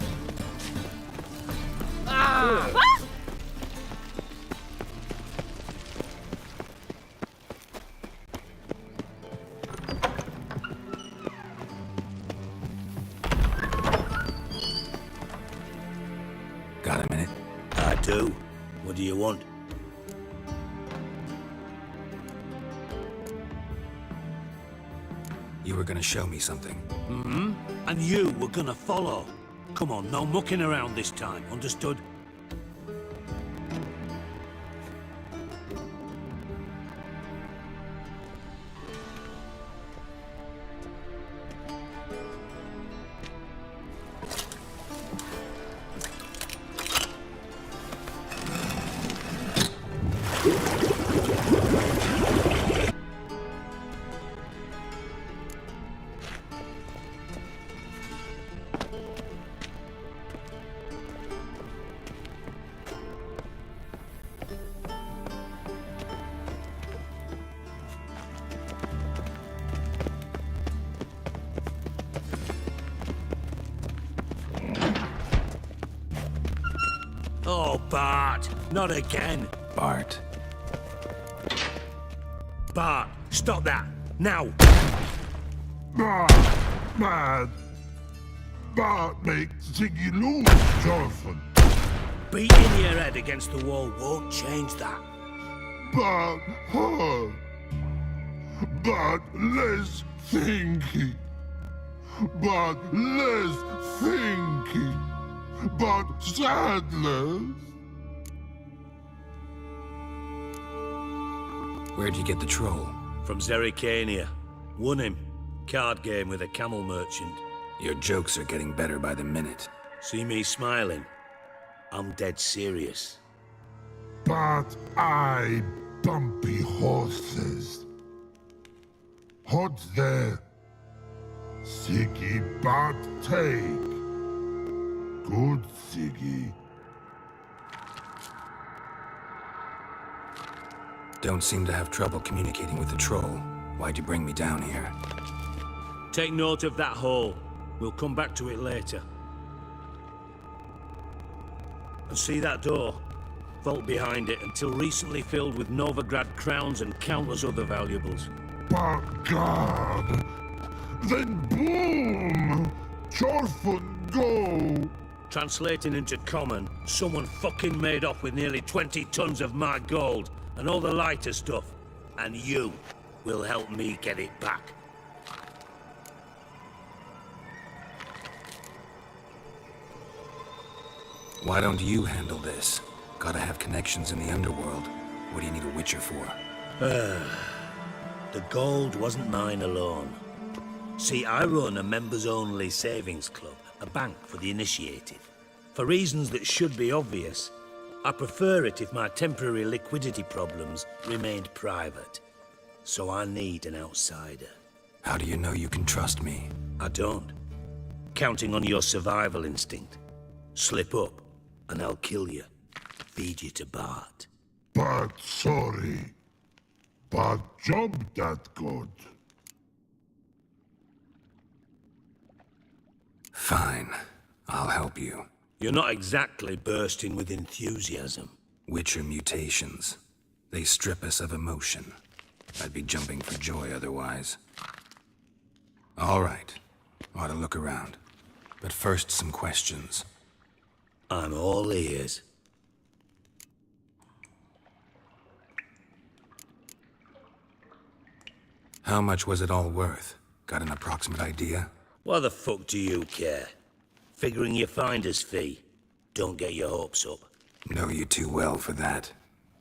Got a minute? I do. What do you want? You were gonna show me something. Mm-hmm. And you were gonna follow. Come on, no mucking around this time, understood? Oh, Bart, not again. Bart. Bart, stop that! Now! Mad. Bart makes Ziggy lose, Jonathan. Beating your head against the wall won't change that. But hard. But less thinky. But less thinky. But sadness. Where'd you get the troll? From Zerrikania. Won him. Card game with a camel merchant. Your jokes are getting better by the minute. See me smiling? I'm dead serious. But I bumpy horses. Hot there. Siggy but take. Good Siggy. Don't seem to have trouble communicating with the troll. Why'd you bring me down here? Take note of that hole. We'll come back to it later. And see that door? Vault behind it, until recently filled with Novigrad crowns and countless other valuables. But God! Then boom! Chorfun go! Translating into common, someone fucking made off with nearly 20 tons of my gold, and all the lighter stuff. And you will help me get it back. Why don't you handle this? Gotta have connections in the underworld. What do you need a Witcher for? The gold wasn't mine alone. See, I run a members-only savings club, a bank for the initiated. For reasons that should be obvious, I prefer it if my temporary liquidity problems remained private. So I need an outsider. How do you know you can trust me? I don't. Counting on your survival instinct. Slip up, and I'll kill you. Feed you to Bart. But sorry. But job that good. Fine. I'll help you. You're not exactly bursting with enthusiasm. Witcher mutations. They strip us of emotion. I'd be jumping for joy otherwise. All right. Ought to look around. But first, some questions. I'm all ears. How much was it all worth? Got an approximate idea? Why the fuck do you care? Figuring your finder's fee. Don't get your hopes up. Know you too well for that.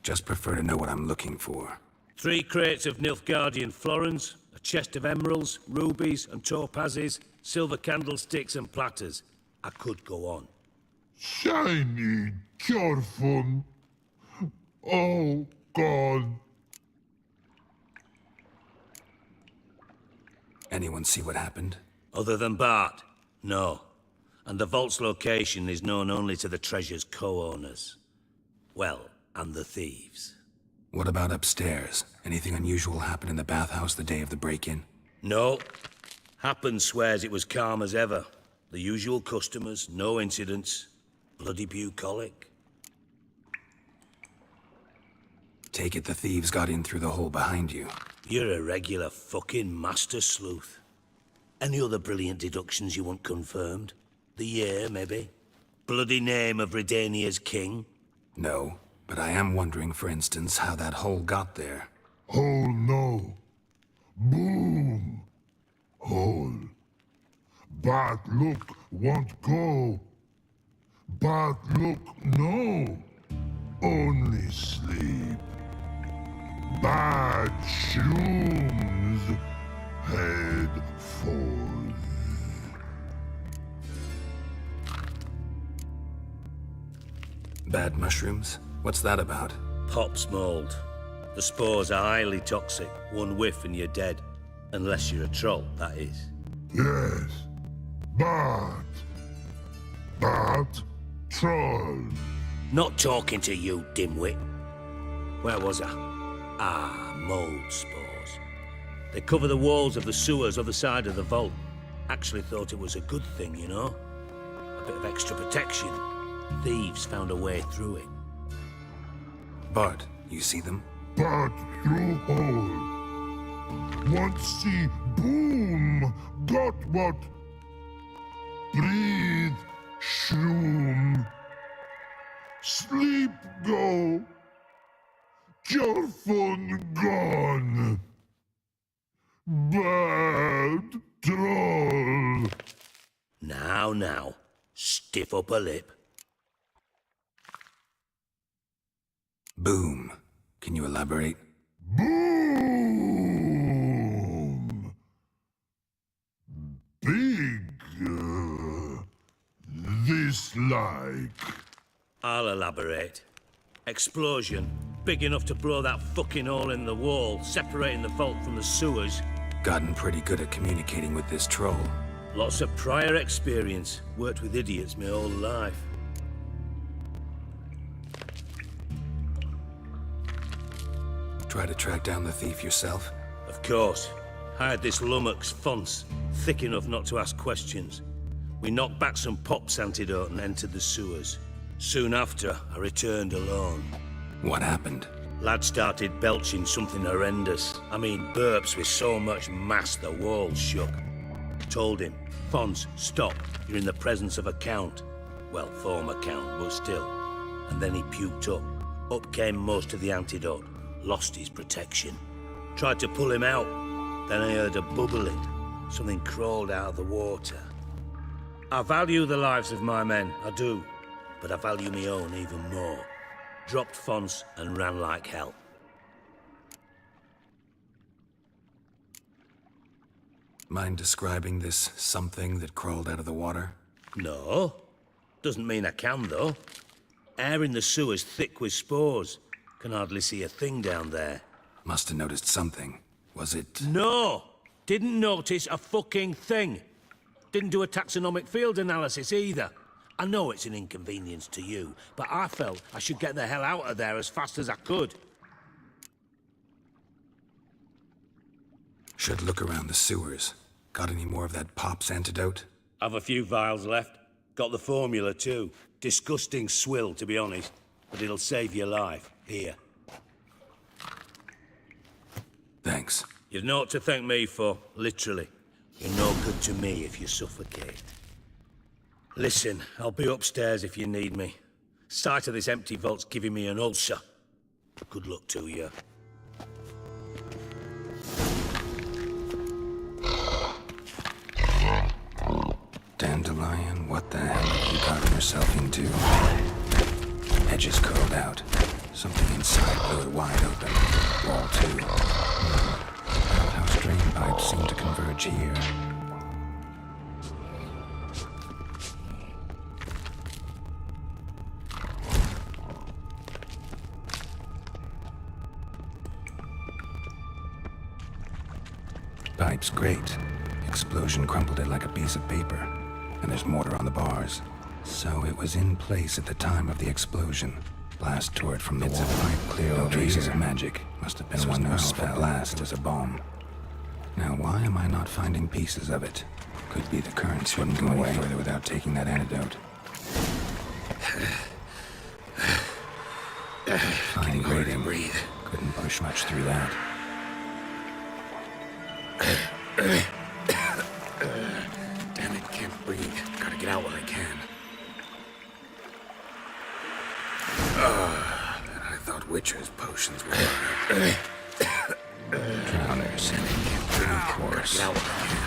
Just prefer to know what I'm looking for. 3 crates of Nilfgaardian florins, a chest of emeralds, rubies and topazes, silver candlesticks and platters. I could go on. Shiny, careful. Oh, God. Anyone see what happened? Other than Bart? No. And the vault's location is known only to the treasure's co-owners. Well, and the thieves. What about upstairs? Anything unusual happen in the bathhouse the day of the break-in? No. Happen swears it was calm as ever. The usual customers, no incidents. Bloody bucolic. Take it the thieves got in through the hole behind you. You're a regular fucking master sleuth. Any other brilliant deductions you want confirmed? The year, maybe? Bloody name of Redania's king? No, but I am wondering, for instance, how that hole got there. Hole no. Boom. Hole. But look, won't go. But look, no. Only sleep. Bad shoes. Head falls. Bad mushrooms? What's that about? Pop's mold. The spores are highly toxic. One whiff and you're dead. Unless you're a troll, that is. Yes. But troll. Not talking to you, dimwit. Where was I? Ah, mold spores. They cover the walls of the sewers other side of the vault. Actually thought it was a good thing, you know? A bit of extra protection. Thieves found a way through it. Bart, you see them? But through hole. Want see boom, got what? Breathe, shroom. Sleep go. Your fun gone. Bad troll. Now, stiff upper lip. Boom. Can you elaborate? Boom. Big. This like. I'll elaborate. Explosion. Big enough to blow that fucking hole in the wall, separating the vault from the sewers. Gotten pretty good at communicating with this troll. Lots of prior experience. Worked with idiots my whole life. Try to track down the thief yourself? Of course. Hired this lummox, Fonce, thick enough not to ask questions. We knocked back some Pop's antidote and entered the sewers. Soon after, I returned alone. What happened? Lad started belching something horrendous. I mean, burps with so much mass the walls shook. Told him, Fonce, stop. You're in the presence of a count. Well, former count, but still. And then he puked up. Up came most of the antidote. Lost his protection. Tried to pull him out. Then I heard a bubbling. Something crawled out of the water. I value the lives of my men, I do. But I value my own even more. Dropped Fonce and ran like hell. Mind describing this something that crawled out of the water? No. Doesn't mean I can, though. Air in the sewers thick with spores. Can hardly see a thing down there. Must have noticed something. Was it... No! Didn't notice a fucking thing. Didn't do a taxonomic field analysis either. I know it's an inconvenience to you, but I felt I should get the hell out of there as fast as I could. Should look around the sewers. Got any more of that Pop's antidote? I've a few vials left. Got the formula too. Disgusting swill, to be honest. But it'll save your life. Here. Thanks. You've naught to thank me for, literally. You're no good to me if you suffocate. Listen, I'll be upstairs if you need me. Sight of this empty vault's giving me an ulcer. Good luck to you. Dandelion, what the hell have you gotten yourself into? Edges curled out. Something inside blew it wide open. Wall too. Outhouse drain pipes seem to converge here. Pipe's great. Explosion crumpled it like a piece of paper. And there's mortar on the bars. So it was in place at the time of the explosion. Blast tore it from the wall. It's a pipe clear over traces of magic. Must have been one powerful blast. It was a bomb. Now why am I not finding pieces of it? Could be the currents wouldn't go any further without taking that antidote. Fine grating. Breathe. Couldn't push much through that. Damn it, can't breathe. Gotta get out while I can. I thought Witcher's potions were... Drowners. Of course. Gotta get out while I can.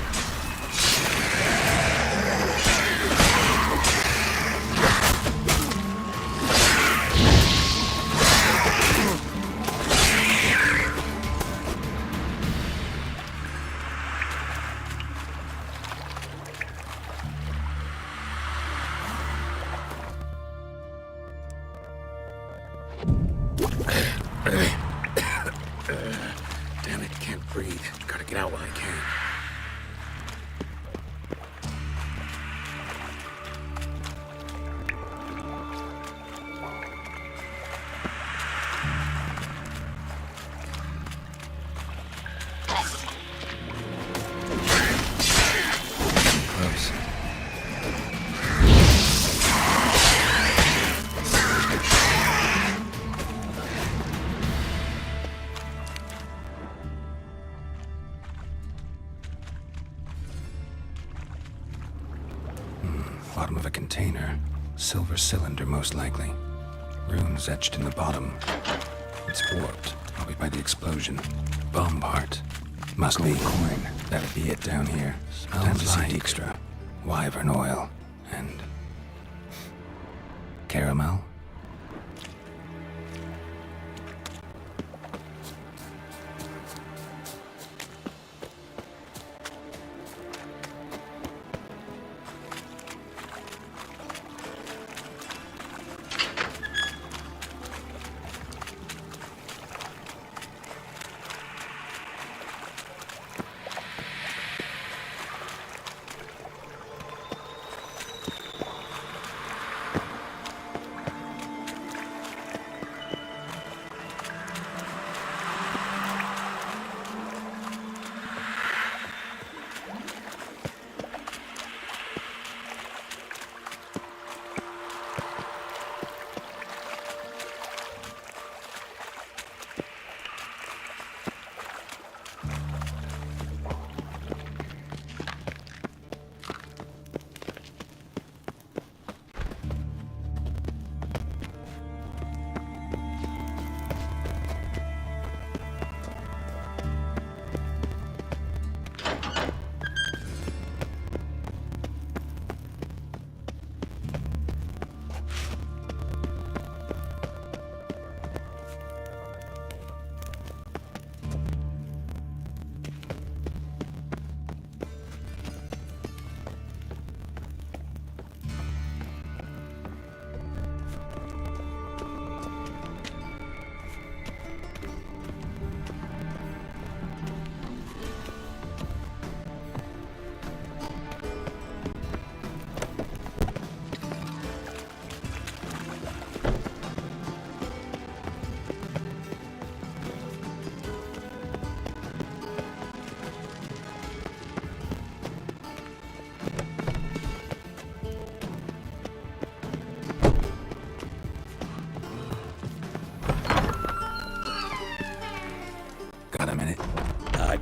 Damn it, can't breathe. Gotta get out while I can. Close. silver cylinder, most likely. Runes etched in the bottom. It's warped, probably by the explosion. Bomb part. Must be coin. That'd be it down here. Time to see Dijkstra. Wyvern oil. And... caramel?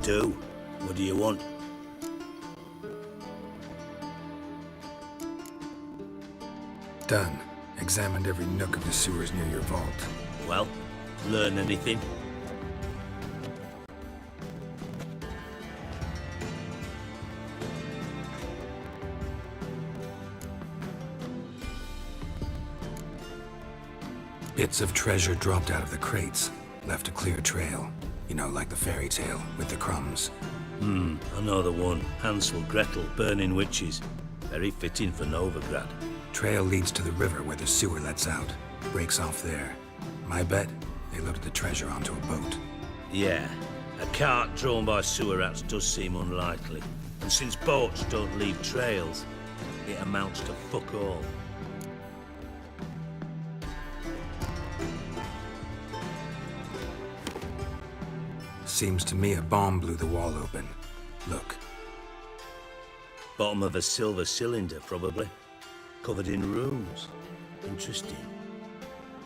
do. What do you want? Done. Examined every nook of the sewers near your vault. Well, learn anything? Bits of treasure dropped out of the crates. Left a clear trail. You know, like the fairy tale, with the crumbs. I know the one. Hansel, Gretel, burning witches. Very fitting for Novigrad. Trail leads to the river where the sewer lets out. Breaks off there. My bet, they loaded the treasure onto a boat. Yeah. A cart drawn by sewer rats does seem unlikely. And since boats don't leave trails, it amounts to fuck all. Seems to me a bomb blew the wall open. Look. Bottom of a silver cylinder, probably. Covered in runes. Interesting.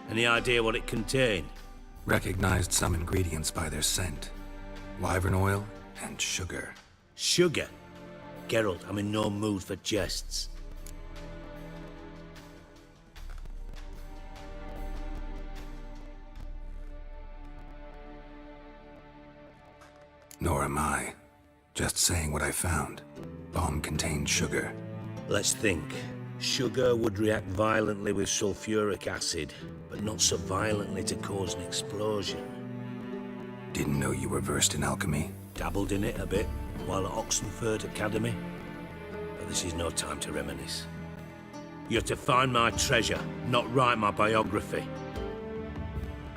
Any idea what it contained? Recognized some ingredients by their scent. Wyvern oil and sugar. Sugar? Geralt, I'm in no mood for jests. Nor am I. Just saying what I found. Bomb contained sugar. Let's think. Sugar would react violently with sulfuric acid, but not so violently to cause an explosion. Didn't know you were versed in alchemy. Dabbled in it a bit, while at Oxenford Academy. But this is no time to reminisce. You're to find my treasure, not write my biography.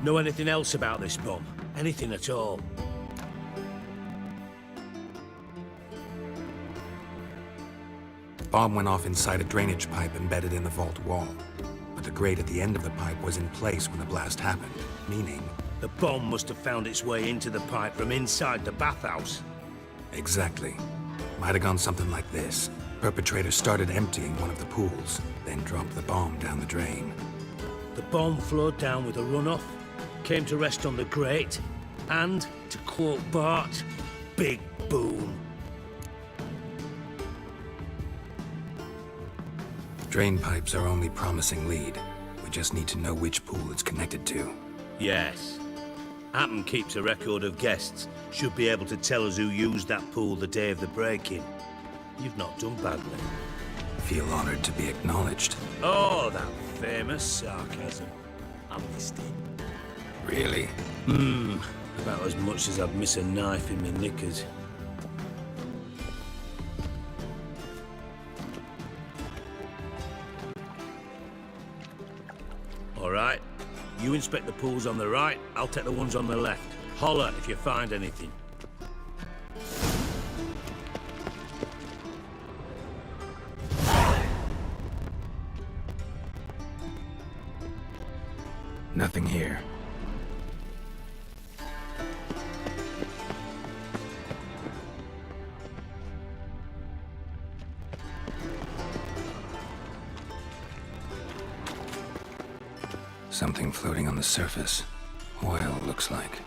Know anything else about this bomb? Anything at all? Bomb went off inside a drainage pipe embedded in the vault wall. But the grate at the end of the pipe was in place when the blast happened, meaning... The bomb must have found its way into the pipe from inside the bathhouse. Exactly. Might have gone something like this. Perpetrator started emptying one of the pools, then dropped the bomb down the drain. The bomb flowed down with a runoff, came to rest on the grate, and, to quote Bart, big boom. Drain pipes are only promising lead. We just need to know which pool it's connected to. Yes. Happen keeps a record of guests. Should be able to tell us who used that pool the day of the break-in. You've not done badly. Feel honored to be acknowledged. Oh, that famous sarcasm. I'm listening. Really? About as much as I'd miss a knife in my knickers. All right. You inspect the pools on the right, I'll take the ones on the left. Holler if you find anything. Nothing here. Something floating on the surface. Oil, looks like.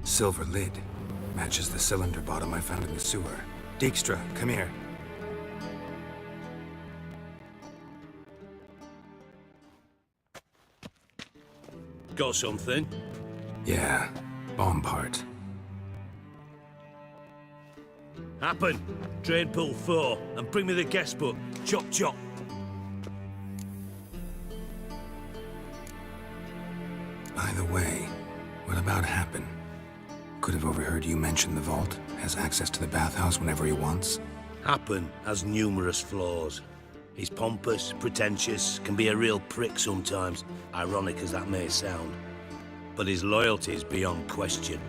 Silver lid. Matches the cylinder bottom I found in the sewer. Dijkstra, come here. Got something? Yeah, bomb part. Happen. Drain pool 4, and bring me the guest book. Chop chop. By the way, what about Happen? Could have overheard you mention the vault. Has access to the bathhouse whenever he wants. Happen has numerous flaws. He's pompous, pretentious, can be a real prick sometimes, ironic as that may sound. But his loyalty is beyond question.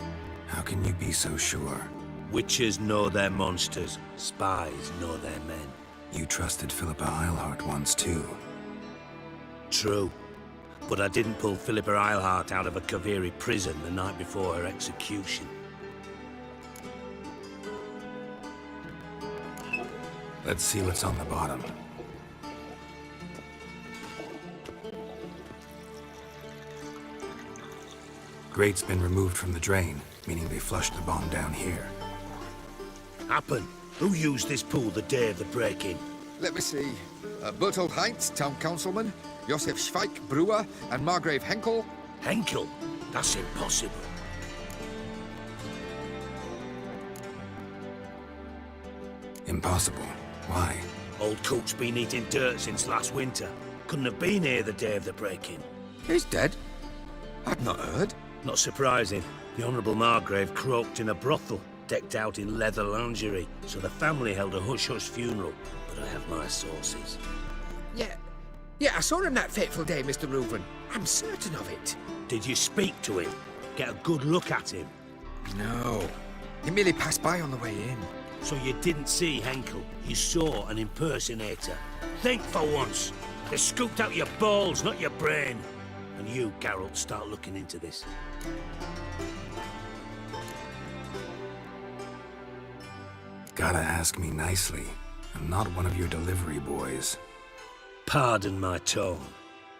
How can you be so sure? Witchers know their monsters, spies know their men. You trusted Philippa Eilhart once too. True. But I didn't pull Philippa Eilhart out of a Kaviri prison the night before her execution. Let's see what's on the bottom. Grate's been removed from the drain, meaning they flushed the bomb down here. Happen. Who used this pool the day of the break-in? Let me see. Bertold Heinz, town councilman, Josef Schweik, brewer, and Margrave Henkel. Henkel? That's impossible. Impossible? Why? Old cook's been eating dirt since last winter. Couldn't have been here the day of the break-in. He's dead? I'd not heard. Not surprising. The Honourable Margrave croaked in a brothel, decked out in leather lingerie, so the family held a hush-hush funeral. But I have my sources. Yeah, I saw him that fateful day, Mr. Reuven. I'm certain of it. Did you speak to him? Get a good look at him? No. He merely passed by on the way in. So you didn't see Henkel? You saw an impersonator? Think for once. They scooped out your balls, not your brain. And you, Geralt, start looking into this. Gotta ask me nicely. I'm not one of your delivery boys. Pardon my tone.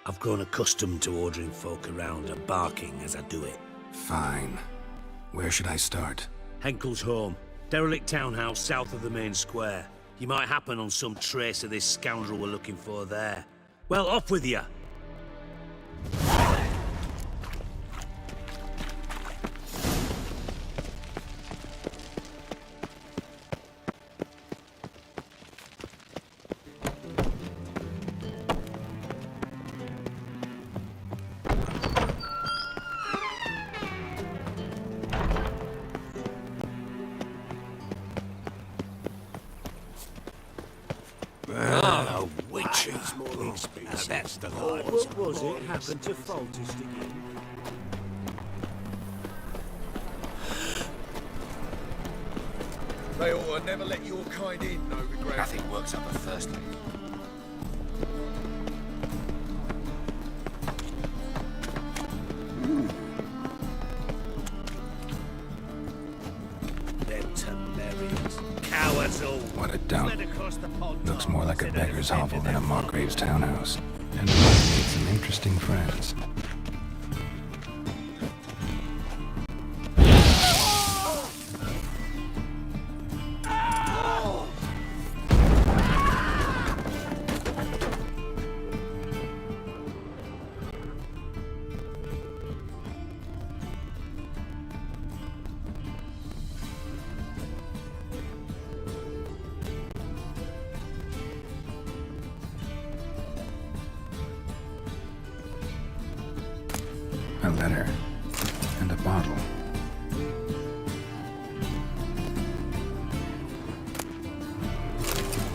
I've grown accustomed to ordering folk around and barking as I do it. Fine. Where should I start? Henkel's home. Derelict townhouse south of the main square. You might happen on some trace of this scoundrel we're looking for there. Well, off with you! Oh, Witcher. That's the What was it happened to falter again? They ought to never let your kind in, no regret. Nothing works up a firstling. Them Temerians. Cowards all. What a dump. Fled across the pond. Looks more like a beggar's hovel than a Margrave's townhouse. And it might make some interesting friends. A letter and a bottle.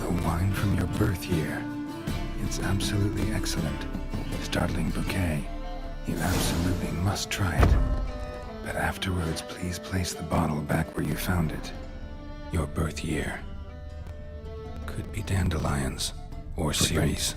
The wine from your birth year. It's absolutely excellent. Startling bouquet. You absolutely must try it. But afterwards, please place the bottle back where you found it. Your birth year. Could be dandelions or Ciri's.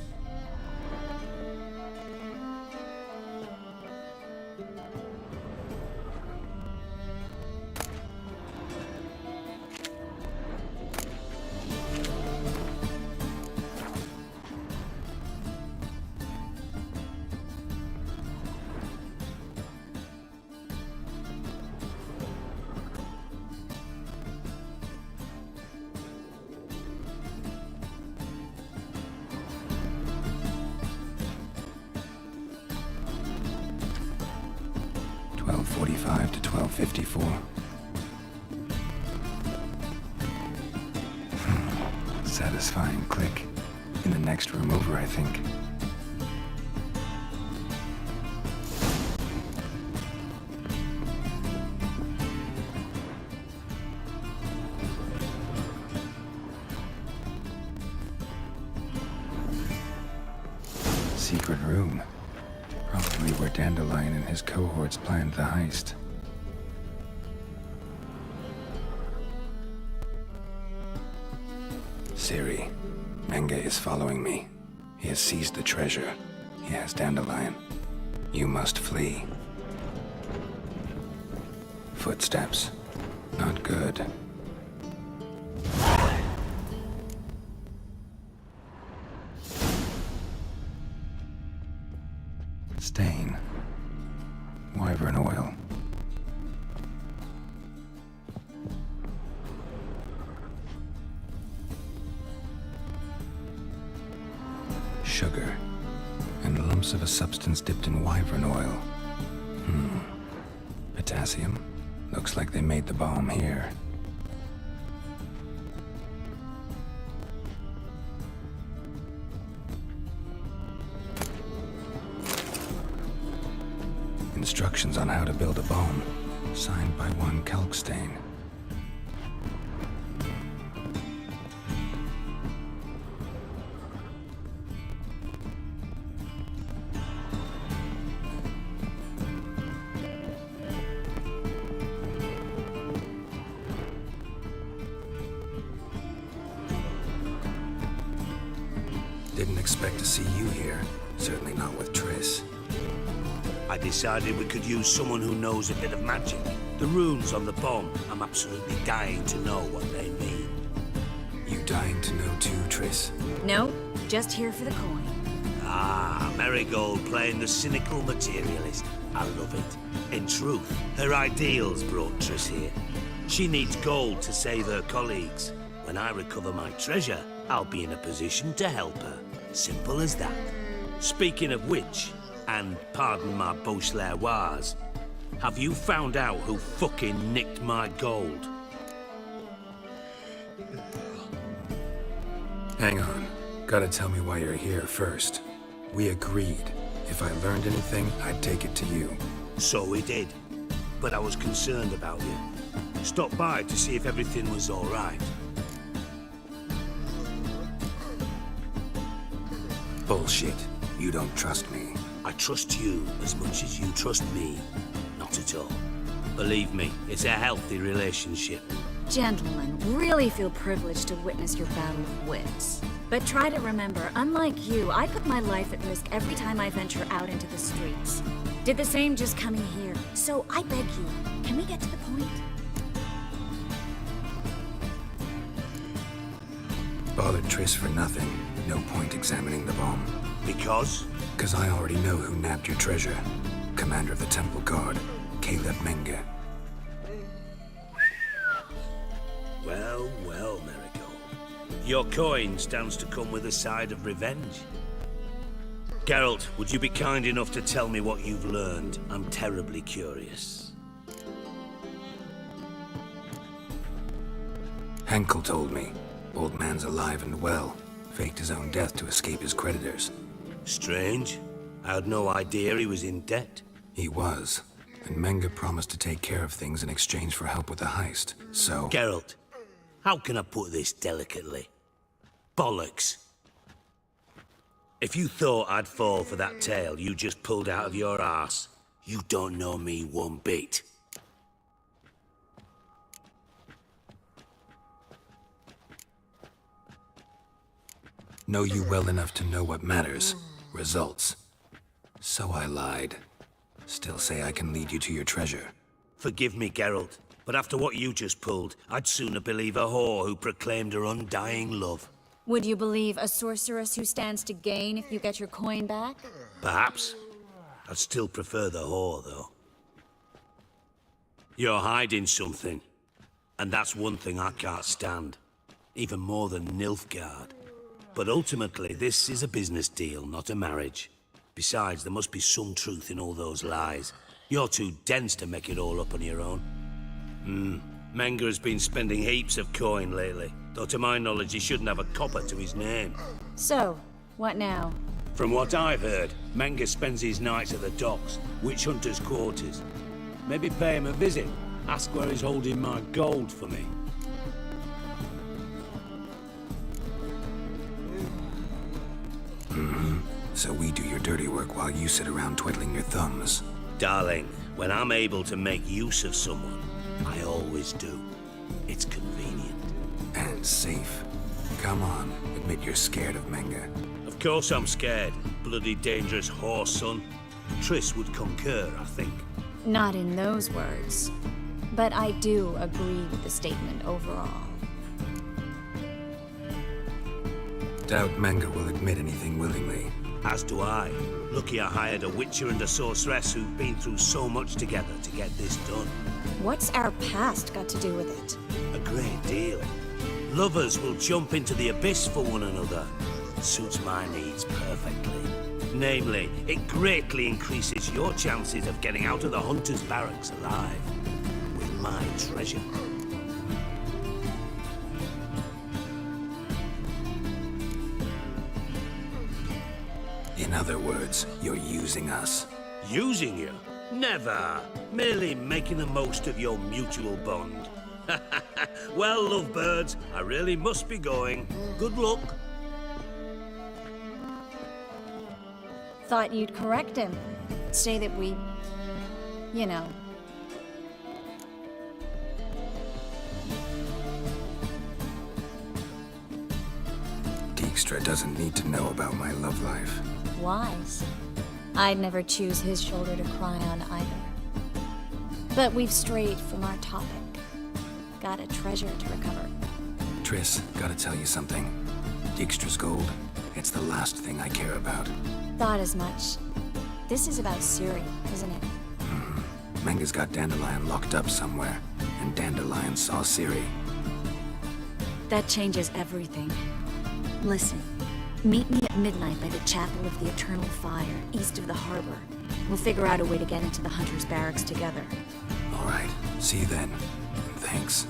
.45 to 12:54. Satisfying click. In the next room over, I think. Secret room. Probably where Dandelion and his cohorts planned the heist. Ciri, Menge is following me. He has seized the treasure. He has Dandelion. You must flee. Footsteps. Not good. Stain. Wyvern oil. Sugar. And lumps of a substance dipped in wyvern oil. Potassium. Looks like they made the bomb here. Instructions on how to build a bomb, signed by one Kalkstain. Didn't expect to see you here. Certainly not with Triss. I decided we could use someone who knows a bit of magic. The runes on the bomb, I'm absolutely dying to know what they mean. You dying to know too, Triss? No, just here for the coin. Ah, Marigold playing the cynical materialist. I love it. In truth, her ideals brought Triss here. She needs gold to save her colleagues. When I recover my treasure, I'll be in a position to help her. Simple as that. Speaking of which, and pardon my Beauclervoise, have you found out who fucking nicked my gold? Hang on. Gotta tell me why you're here first. We agreed. If I learned anything, I'd take it to you. So we did. But I was concerned about you. Stopped by to see if everything was all right. Bullshit. You don't trust me. I trust you as much as you trust me. Not at all. Believe me, it's a healthy relationship. Gentlemen, really feel privileged to witness your battle of wits. But try to remember, unlike you, I put my life at risk every time I venture out into the streets. Did the same just coming here. So I beg you, can we get to the point? Bothered Triss for nothing. No point examining the bomb. Because? Because I already know who nabbed your treasure. Commander of the Temple Guard, Caleb Menge. Well, well, Miracle. Your coin stands to come with a side of revenge. Geralt, would you be kind enough to tell me what you've learned? I'm terribly curious. Henkel told me. Old man's alive and well. Faked his own death to escape his creditors. Strange. I had no idea he was in debt. He was. And Menge promised to take care of things in exchange for help with the heist. So... Geralt, how can I put this delicately? Bollocks. If you thought I'd fall for that tale you just pulled out of your arse, you don't know me one bit. Know you well enough to know what matters. Results. So I lied. Still say I can lead you to your treasure. Forgive me, Geralt, but after what you just pulled, I'd sooner believe a whore who proclaimed her undying love. Would you believe a sorceress who stands to gain if you get your coin back? Perhaps. I'd still prefer the whore, though. You're hiding something, and that's one thing I can't stand. Even more than Nilfgaard. But ultimately, this is a business deal, not a marriage. Besides, there must be some truth in all those lies. You're too dense to make it all up on your own. Menge has been spending heaps of coin lately, though to my knowledge he shouldn't have a copper to his name. So, what now? From what I've heard, Menge spends his nights at the docks, witch hunters' quarters. Maybe pay him a visit, ask where he's holding my gold for me. So we do your dirty work while you sit around twiddling your thumbs. Darling, when I'm able to make use of someone, I always do. It's convenient. And safe. Come on, admit you're scared of Menge. Of course I'm scared. Bloody dangerous whore, son. Triss would concur, I think. Not in those words. But I do agree with the statement overall. Doubt Menge will admit anything willingly. As do I. Lucky I hired a witcher and a sorceress who've been through so much together to get this done. What's our past got to do with it? A great deal. Lovers will jump into the abyss for one another. It suits my needs perfectly. Namely, it greatly increases your chances of getting out of the hunter's barracks alive. With my treasure. In other words, you're using us. Using you? Never. Merely making the most of your mutual bond. Well, lovebirds, I really must be going. Good luck. Thought you'd correct him. Say that we... you know... Dijkstra doesn't need to know about my love life. Wise. I'd never choose his shoulder to cry on either. But we've strayed from our topic. Got a treasure to recover. Triss, gotta tell you something. Dijkstra's gold, it's the last thing I care about. Thought as much. This is about Ciri, isn't it? Menge's got Dandelion locked up somewhere, and Dandelion saw Ciri. That changes everything. Listen, meet me at midnight by the Chapel of the Eternal Fire, east of the harbor. We'll figure out a way to get into the Hunter's Barracks together. All right, see you then, and thanks.